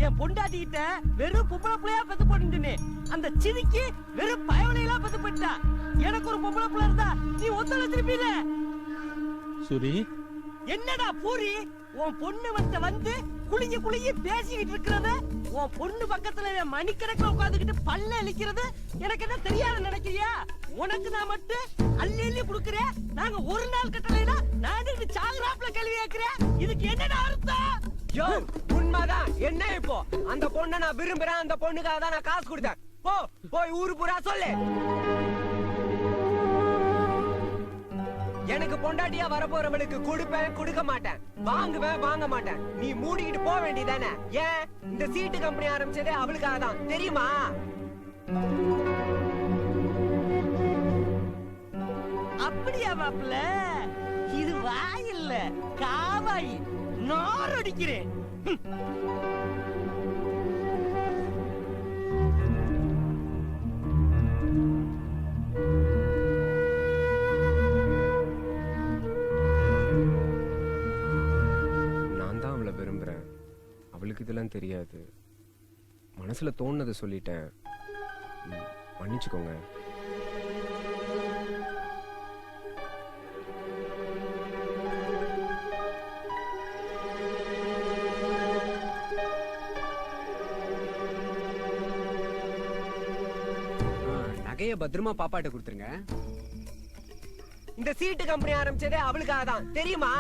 என் பொண்டாட்டிக்கிட்ட வெறும் பொம்பளை பிள்ளையா பத்து போட்டு, அந்த சிரிக்கு வெறும் பயவலையெல்லாம் பத்து போட்டா. எனக்கு ஒரு பொம்பளை பிள்ளை இருந்தா நீ ஒத்துழைச்சிருப்பீல. சரி என்னடா பூரி, உன் பொண்ணு வந்து குளிங்க குளிங்க பேசிக்கிட்டு இருக்கிறது, உன் பொண்ணு பக்கத்துல மணிக்கணக்கில் உட்காந்துக்கிட்டு பல்ல அழிக்கிறது எனக்கு என்ன தெரியாது நினைக்கிறியா? உனக்கு நான் மட்டும் அள்ளி அள்ளி குடுக்கறேன். நாங்க ஒரு நாள் கட்டலைனா நான் சாகுறாப்புல கேள்வி கேட்கிறேன். இதுக்கு என்னடா அர்த்தம்? உண்மைதான். என்ன இப்போ அந்த பொண்ணை நான் விரும்புறேன், அந்த பொண்ணுக்காக தான் நான் காசு கொடுத்தேன். போ போய் ஊரு பூரா சொல்லு. எனக்கு பொண்டாட்டியா வரப்போறவளுக்கு கொடுப்பேன், கொடுக்க மாட்டேன், வாங்குவேன், வாங்க மாட்டேன். நீ மூடிக்கிட்டு போக வேண்டியதானே? ஏன் இந்த சீட்டு கம்பெனி ஆரம்பிச்சதே அவளுக்காக தான், தெரியுமா? அப்படியா மாப்பிள்ள? இது வாய் இல்ல, காவாய். நார் அடிக்கிறேன். அவளுக்கு இதெல்லாம் தெரியாது. மனசுல தோணுனதை சொல்லிட்டேன், மன்னிச்சுக்கோங்க. நகைய பத்திரமா பாப்பாட்ட கொடுத்துருங்க. இந்த சீட்டு கம்பெனி ஆரம்பிச்சதே அவளுக்காக தான், தெரியுமா?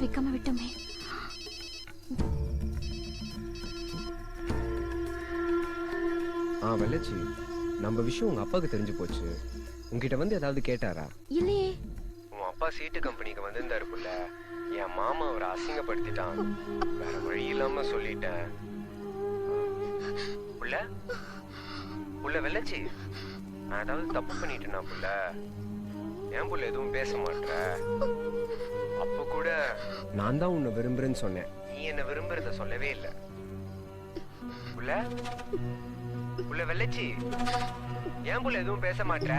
வைக்காம விட்டோமே. வெள்ளச்சி, நம்ம விஷயம் உங்க அப்பாவுக்கு தெரிஞ்சு போச்சு. உங்ககிட்ட வந்து ஏதாவது கேட்டாரா? இல்லையே. உன் அப்பா சீட்டு கம்பெனிக்கு வந்திருந்தாரு புள்ள. என் மாமா அவரை அசிங்கப்படுத்திட்டான். வேற வழி இல்லாம சொல்லிட்டேன். புள்ள புள்ள வெள்ளச்சி, நான் ஏதாவது தப்பு பண்ணிட்டேனா புள்ள? ஏன் புள்ள எதுவும் பேச மாட்டேற? அப்ப கூட நான் தான் உன்னை விரும்புறேன்னு சொன்னேன், நீ என்ன விரும்புறத சொல்லவே இல்லை. புள்ள புள்ள வெள்ளச்சி, ஏன் புள்ள எதுவும் பேச மாட்டேற?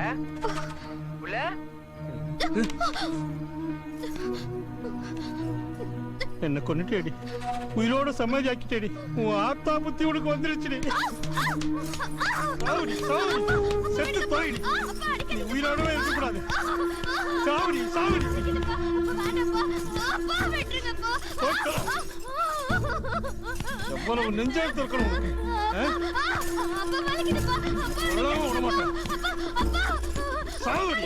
புள்ள என்ன கொன்னுட்டேடி, உயிரோட சமாதி ஆக்கிட்டேடி. உன் ஆத்தா புத்தி உனக்கு வந்துருச்சுடி. சாவுடி சாவுடி, செத்து போயிடி. நீ உயிரோடவே இருக்கக்கூடாது. சாவுடி சாவுடி. எவ்வளவு நெஞ்சாயத்து இருக்கணும் உனக்கு. விடமாட்டேன். சாவுடி.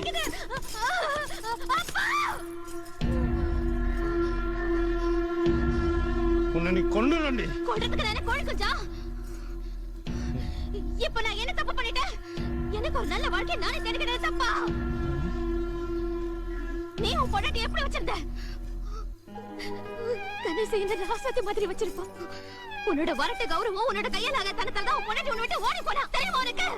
உன்னை நீ கொன்னுறேன்டி. இப்ப நான் என்ன தப்பு பண்ணிட்டேன்? எனக்கு ஒரு நல்ல வாழ்க்கை நானே தேடிக்கிறேன். தப்பா? நீ உன் பொண்டாட்டி எப்படி வச்சிருந்த? கணேசன் இந்த ராசாத்தி மாதிரி வச்சிருப்பான். உன்னோட வரட்டு கௌரவம் உன்னோட கையால ஆக தனத்தால தான் உன் பொண்டாட்டி உன்னை விட்டு ஓடி போனா. தெரியுமா உனக்கு?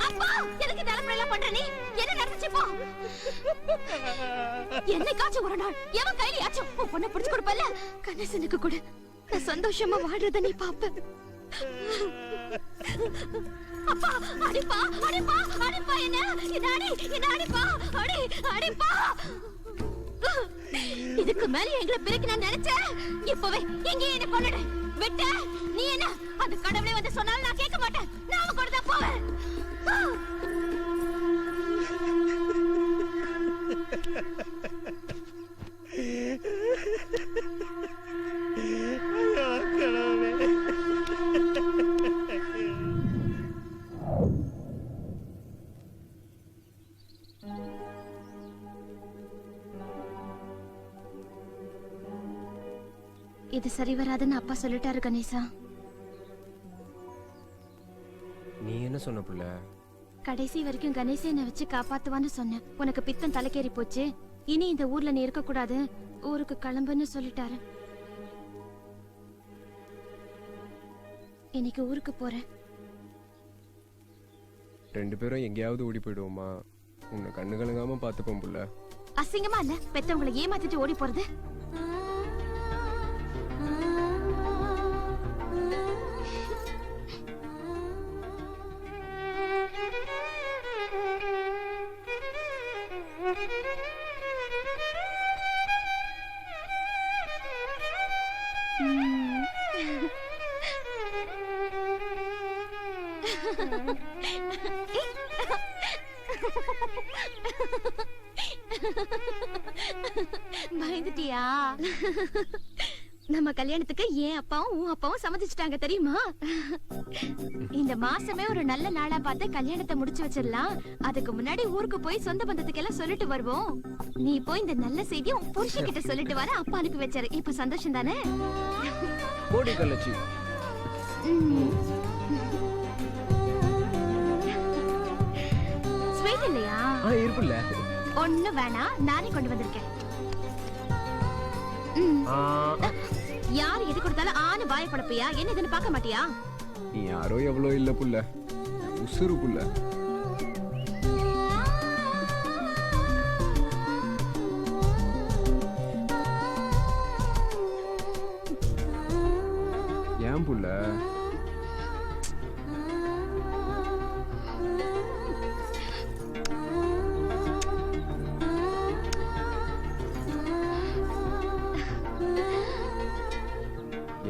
அப்பா, எதுக்கு தலைப்பெல்லாம் பண்ற நீ? என்ன நடந்துச்சு போ? என்னைக்காச்சும் ஒரு நாள் எவன் கையிலயாச்சும் உன் பொண்ணை பிடிச்சு கொடுப்பல்ல? கணேசனுக்கு கூட நான் சந்தோஷமா வாழ்றத நீ பாப்ப. அப்பா, அடிப்பா, அடிப்பா, அடிப்பா, என்ன அடிப்பா, அடிப்பா. இதுக்கு மேல எங்களை பிறகு நான் நினைச்சேன். இப்பவே எங்கே என்ன கொண்டுடு. விட்ட நீ என்ன அந்த கடவுளே வந்து சொன்னாலும் நான் கேட்க மாட்டேன். நான் கூட தான் போவேன். இது சரி வராதுன்னு அப்பா சொல்லிட்டாரு கணேசா. நீ என்ன சொன்ன புள்ள? கடைசி வரைக்கும் கணேசனை வச்சு காப்பாத்துவான்னு சொன்னேன். உனக்கு பித்தம் தலைக்கேறி போச்சு, இனி இந்த ஊர்ல நீ இருக்க கூடாது, ஊருக்கு கிளம்புன்னு சொல்லிட்டாரு. இன்னைக்கு ஊருக்கு போறேன். 2 பேரும் எங்கேயாவது ஓடி போயிடுவோமா? உன்னை கண்ணு கலங்காம பாத்துப்போம் புள்ள. அசிங்கமா இல்ல பெத்தவங்களை ஏமாத்திட்டு ஓடி போறது? பயந்துட்டியா? நம்ம கல்யாணத்துக்கு என் அப்பாவும் உன் அப்பாவும் சம்மதிச்சிட்டாங்க தெரியுமா? இந்த மாசமே ஒரு நல்ல நாளா பார்த்து கல்யாணத்தை முடிச்சு வச்சிடலாம். அதுக்கு முன்னாடி ஊருக்கு போய் சொந்த பந்தத்துக்கு எல்லாம் சொல்லிட்டு வருவோம். நீ போய் இந்த நல்ல செய்தியை உன் புருஷன் கிட்ட சொல்லிட்டு வர அப்பா அனுப்பி வச்சாரு. இப்ப சந்தோஷம் தானே? கோடி கள்ளச்சி. ஸ்வீட் இல்லையா? இருக்குல்ல. ஒண்ணு வேணாம், நானே கொண்டு வந்திருக்கேன். யாரு எது கொடுத்தாலும் ஆணு வாய படப்பியா? என்ன இதுன்னு பார்க்க மாட்டியா? நீ யாரோ எவ்வளோ இல்ல புள்ள, உசுறு புள்ள. ஏன் புள்ள?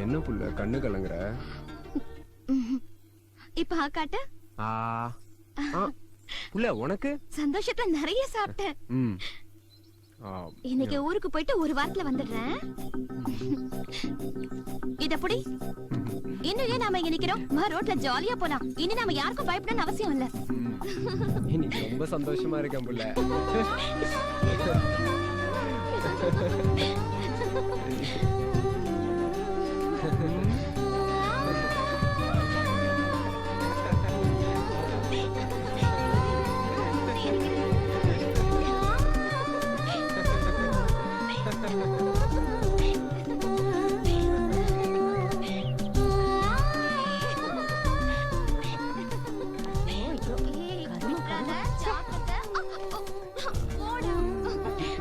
என்ன புள்ள கண்ணு கலங்குற? இப்ப காட்டு. புள்ள உனக்கு சந்தோஷத்துல நிறைய சாப்பிட்டேன். இன்னைக்கு ஊருக்கு போயிட்டு ஒரு வாரத்துல வந்துடுறேன். இத புடி. இன்னும் ஏன் நாம இங்க நிக்கிறோம்? ரோட்ல ஜாலியா போலாம். இனி நாம யாருக்கும் பயப்படணும்னு அவசியம் இல்ல. இன்னைக்கு ரொம்ப சந்தோஷமா இருக்கேன் புள்ள.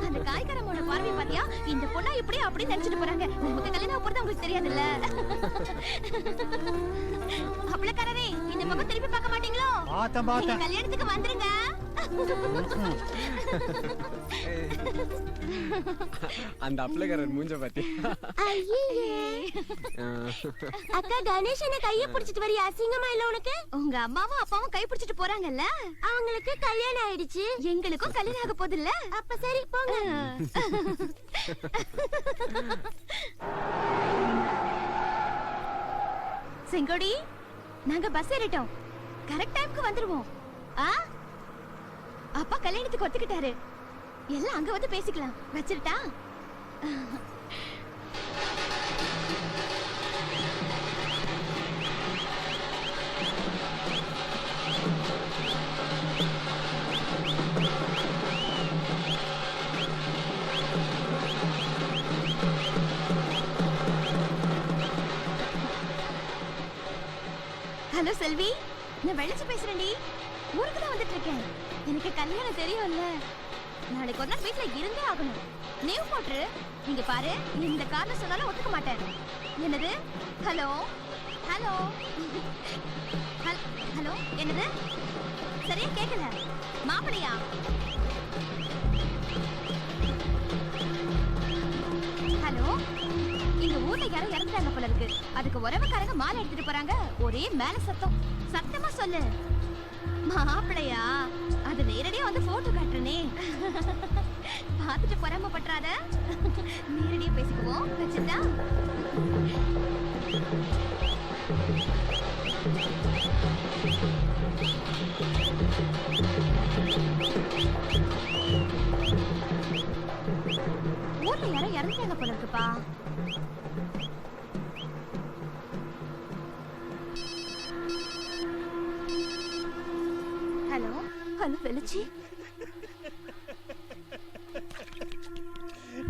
அந்த காய்கறமோட பார்வை பாத்தியா? இந்த பொண்ணா இப்படி அப்படி நினைச்சிட்டு போறாங்க. நமக்கு கல்யாணம் போறது உங்களுக்கு தெரியாதுல்ல. அப்பளக்காரரே, இந்த பக்கம் திருப்பி பார்க்க மாட்டீங்களோ? கல்யாணத்துக்கு வந்துருங்க. அந்த அப்பளக்காரர் மூஞ்ச பாத்தி. அக்கா, கணேசனை கைய பிடிச்சிட்டு வரியா? அசிங்கமா இல்ல உனக்கு? உங்க அம்மாவும் அப்பாவும் கை பிடிச்சிட்டு போறாங்கல்ல, அவங்களுக்கு கல்யாணம் ஆயிடுச்சு. எங்களுக்கும் கல்யாணம் ஆக போகுது இல்ல? அப்ப சரி போங்க. செங்கோடி, நாங்க பஸ் ஏறிட்டோம். கரெக்ட் டைம்க்கு வந்துருவோம். அப்பா கல்யாணத்துக்கு ஒத்துக்கிட்டாரு. எல்லாம் அங்க வந்து பேசிக்கலாம். வச்சிருட்டா? ஹலோ செல்வி, நான் வெள்ளச்சி பேசுறேன்டி. ஊருக்கு தான் வந்துட்டு இருக்கேன். எனக்கு கல்யாணம் தெரியும்ல. நாளைக்கு ஒரு நாள் வீட்டுல இருந்தே ஆகணும். லீவ் போட்டுரு. நீங்க பாரு, இந்த காரணம் சொன்னாலும் ஒத்துக்க மாட்டேன். என்னது? ஹலோ ஹலோ ஹலோ, என்னது? சரியா கேட்கல. மாப்பிளையா? ஹலோ, இந்த ஊர்ல யாரும் இறந்துட்டாங்க போல இருக்கு. அதுக்கு உறவுக்காரங்க மாலை எடுத்துட்டு போறாங்க. ஒரே மேல சத்தம். சத்தமா சொல்லு. மாப்பிளையா? அது நேரடியா வந்து போட்டோ காட்டுறனே. பார்த்துட்டு பொறாம பண்றாத. நேரடியா பேசிக்குவோம். வச்சுட்டா? ஊர்ல யாரும் இறந்துட்டாங்க போல இருக்குப்பா. ஹலோ ஹலோ வெளிச்சி,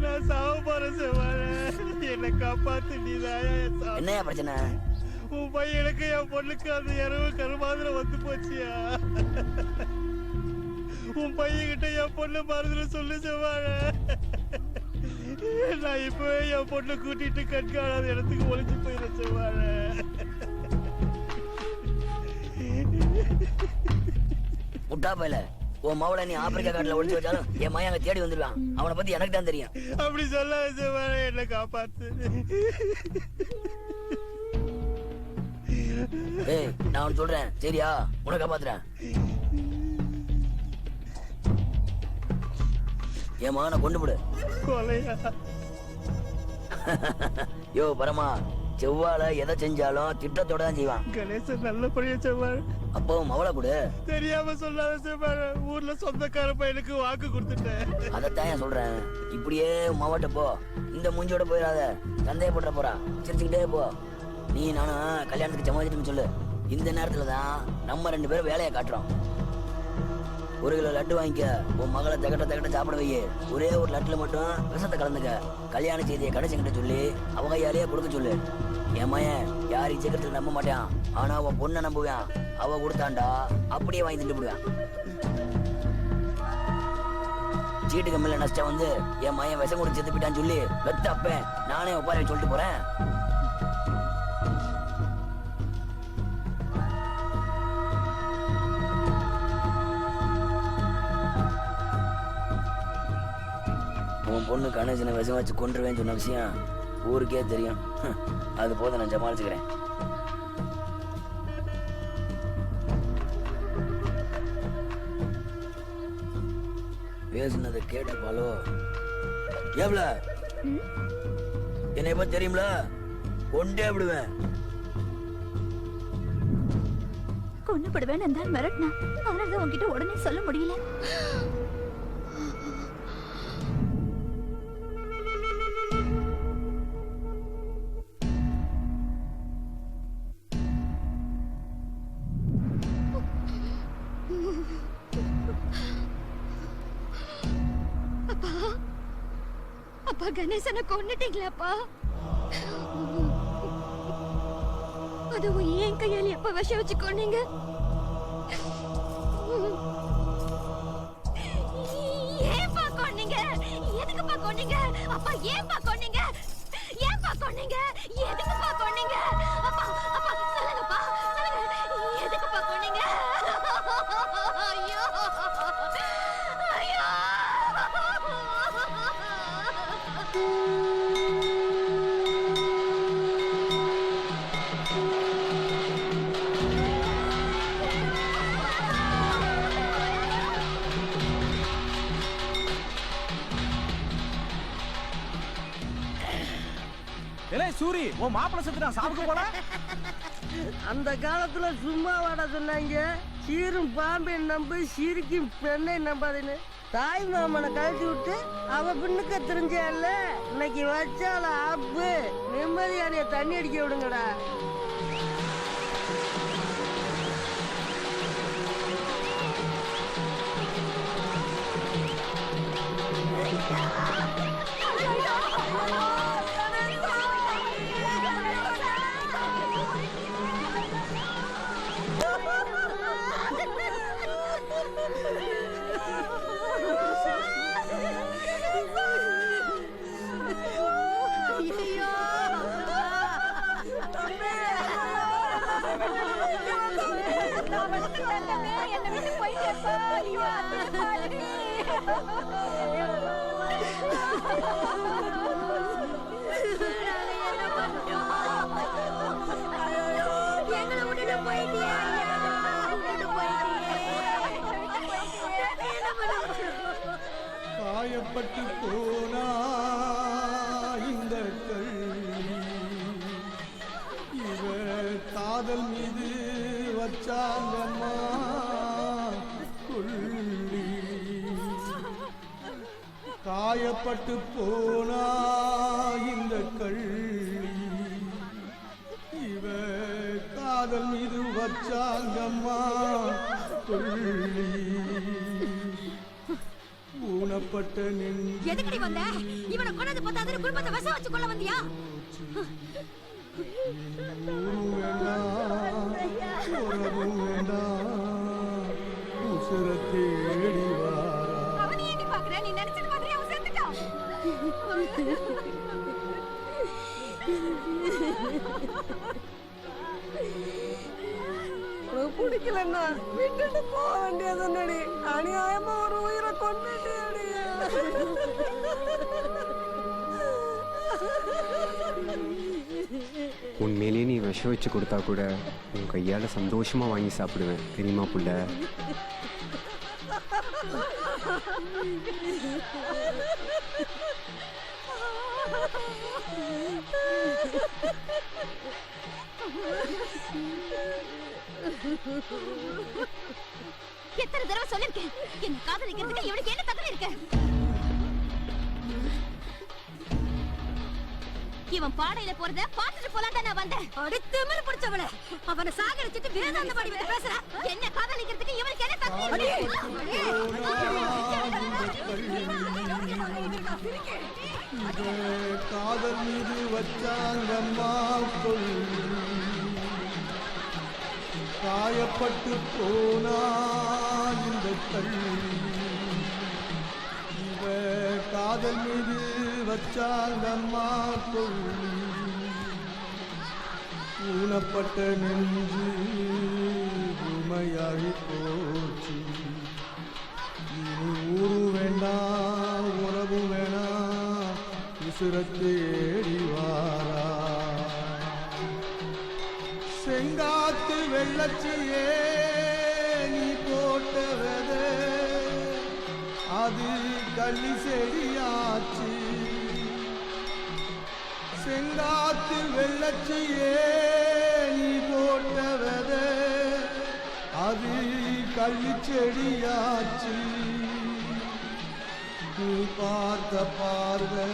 நான் சாவ போறேன் செவ்வாழ. என்னை காப்பாத்து. என்னையா பிரச்சனை? உன் பையனுக்கு என் பொண்ணுக்கு அந்த இரவு கருமாதிர வந்து போச்சியா? உன் பையன்கிட்ட என் பொண்ணு மருதுல சொல்லு செவ்வாழ. நான் இப்பவே என் பொண்ணு கூட்டிட்டு கண்காணாத இடத்துக்கு ஒளிஞ்சு போயிடும் செவ்வாழ. முட்டா பையல, உன் மவளை நீ ஆப்பிரிக்கா காட்டுல ஒளிச்சு வச்சாலும் என் மகன் அங்க தேடி வந்துடுவான். அவனை பத்தி எனக்கு தான் தெரியும். அப்படி சொல்லாத செவ்வாழ, என்ன காப்பாத்து. ஏய், நான் ஒன்னு சொல்றேன் சரியா? உன்னை காப்பாத்துறேன். என் மகனை கொண்டு விடு. யோ பரமா, செவ்வாழ எதை செஞ்சாலும் திட்டத்தோட தான் செய்வான். கணேசன் நல்லபடியா செவ்வாழ. அப்போ மவளை கொடு. தெரியாம சொல்லாத செவ்வாழ. ஊர்ல சொந்தக்கார பையனுக்கு வாக்கு கொடுத்துட்டேன். அதத்தான் ஏன் சொல்றேன். இப்படியே மவட்ட போ. இந்த மூஞ்சோட போயிடாத. சந்தேகப்பட போறா. சிரிச்சுக்கிட்டே போ. நீ நானும் கல்யாணத்துக்கு சமாளிச்சுட்டு சொல்லு. இந்த நேரத்துல தான் நம்ம 2 பேரும் வேலையை காட்டுறோம். 1 கிலோ லட்டு வாங்கிக்க. உன் மகளை தகட்ட சாப்பிட வை. ஒரே ஒரு லட்டுல மட்டும் விஷத்தை கலந்துக்க. கல்யாண செய்தியை கடைசிக்கிட்ட சொல்லி அவ கையாலேயே கொடுக்க சொல்லு. என் மயன் யாரையும் சீக்கிரத்தில் நம்ப மாட்டான். ஆனா அவன் பொண்ணை நம்புவான். அவ கொடுத்தாண்டா அப்படியே வாங்கி திட்டு விடுவான். சீட்டுக்கு மேல நஷ்டம் வந்து என் மயன் விஷம் கொடுத்து செத்து போயிட்டான்னு சொல்லி வெத்த அப்பேன் நானே ஒப்பாரி சொல்லிட்டு போறேன். உன் பொண்ணு கணேசனை விஷம் வச்சு கொண்டுருவேன்னு சொன்ன விஷயம் ஊருக்கே தெரியும். அது போதும், நான் சமாளிச்சுக்கிறேன். பேசுனதை கேட்டுப்பாலோ? ஏவ்ல என்னை பத்தி தெரியும்ல? கொண்டே விடுவேன். கொண்டு விடுவேன் என்றால் மிரட்டினா. அதனால உன்கிட்ட உடனே சொல்ல முடியல. அப்பா கணேசனை கொன்னுட்டீங்களாப்பா? அதுவும் ஏன் கையால எப்ப விஷம் வச்சு கொன்னீங்க? ஏன்பா கொன்னீங்க? எதுக்குப்பா கொன்னீங்க? அப்பா ஏன்பா கொன்னீங்க? ஏன்பா கொன்னீங்க? எதுக்குப்பா கொன்னீங்க? அப்பா அப்பா சொல்லுங்கப்பா, சொல்லுங்க. எதுக்குப்பா கொன்னீங்க? ஐயோ ஐயோ. சூரி, உன் மாப்பிள்ள செத்து நான் சாவுக்கு போல. அந்த காலத்துல சும்மா வாட சொன்னாங்க, சீரும் பாம்பை நம்பு சிரிக்கும் பெண்ணை நம்பாதுன்னு. தாய் மாமனை கழட்டி விட்டு அவ பின்னுக்க தெரிஞ்சல, இன்னைக்கு வச்சால ஆப்பு. நிம்மதியான தண்ணி அடிக்க விடுங்கடா. காயப்பட்டு போனா இந்த இவ காதல் மீது வச்சாங்கம்மா கொள்ளி. காயப்பட்டு போனா இந்த இவ காதல் மீது வச்சாங்கம்மா கொள்ளி. ஊனப்பட்ட நெஞ்சு எதுக்கடி வந்த? இவனை கொண்டது பார்த்தாது குடும்பத்தை வசம் வச்சு கொள்ள வந்தியா? உசுர தேடி அவனை ஏண்டி பாக்குற? நீ நினைச்சது மாதிரி அவன் செத்துட்டான். பிடிக்கலன்னா விட்டுட்டு போக வேண்டியதுன்னடி. அநியாயமா ஒரு உயிரை கொண்டுட்டே. உண்மையிலேயே நீ விஷம் வச்சு கொடுத்தா கூட உன் கையால சந்தோஷமா வாங்கி சாப்பிடுவேன், தெரியுமா புள்ள? எத்தனை தடவை சொல்லிருக்கேன், என்ன காதலிக்கிறதுக்கு இவனுக்கு என்ன தகுதி இருக்கு? இவன் பாடையில போறத பாத்துட்டு போலாம் தான் நான் வந்தேன். அடுத்து மேல பிடிச்சவள அவனை சாகடிச்சிட்டு வேதாந்த பாடி வந்து பேசுற. என்ன காதலிக்கிறதுக்கு இவனுக்கு என்ன தகுதி இருக்கு? காதல் மீது வச்சாங்கம்மா கொள்ளி. காயப்பட்டு போனா இந்த இவ காதல் மீது வச்சாங்கம்மா கொள்ளி. ஊனப்பட்ட நெஞ்சு உமையாகி போச்சு. இனி ஊரு வேண்டாம், உறவு வேணாம், உசுர தேடி வாரா. செங்காத்து வெள்ளச்சியே நீ போட்ட வெத அது கள்ளி செடியாச்சு. செங்காத்து வெள்ளச்சியே நீ போட்ட வெத அது கள்ளி செடியாச்சு. நீ பார்த்த பார்வை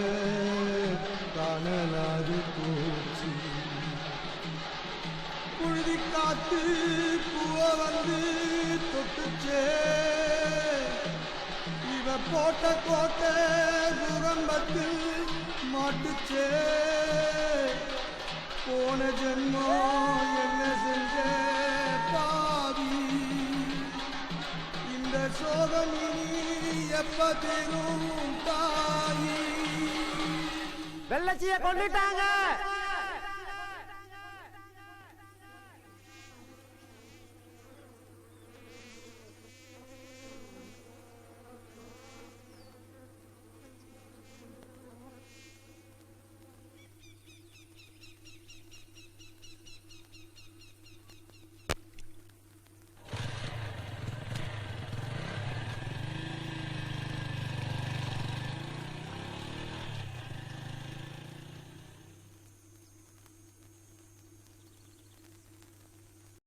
காணலாது போச்சு. புழுதி காத்து பூவ வந்து தொட்டுச்சே. இவ போட்ட கோட்டை துரம்பத்தில் மாட்டுச்சே. போன ஜென்மம் என்ன செஞ்ச பாவி. இந்த சோகம் இனி எப்ப தீரும் தாயி. வெள்ளச்சிய கொண்டுட்டாங்க.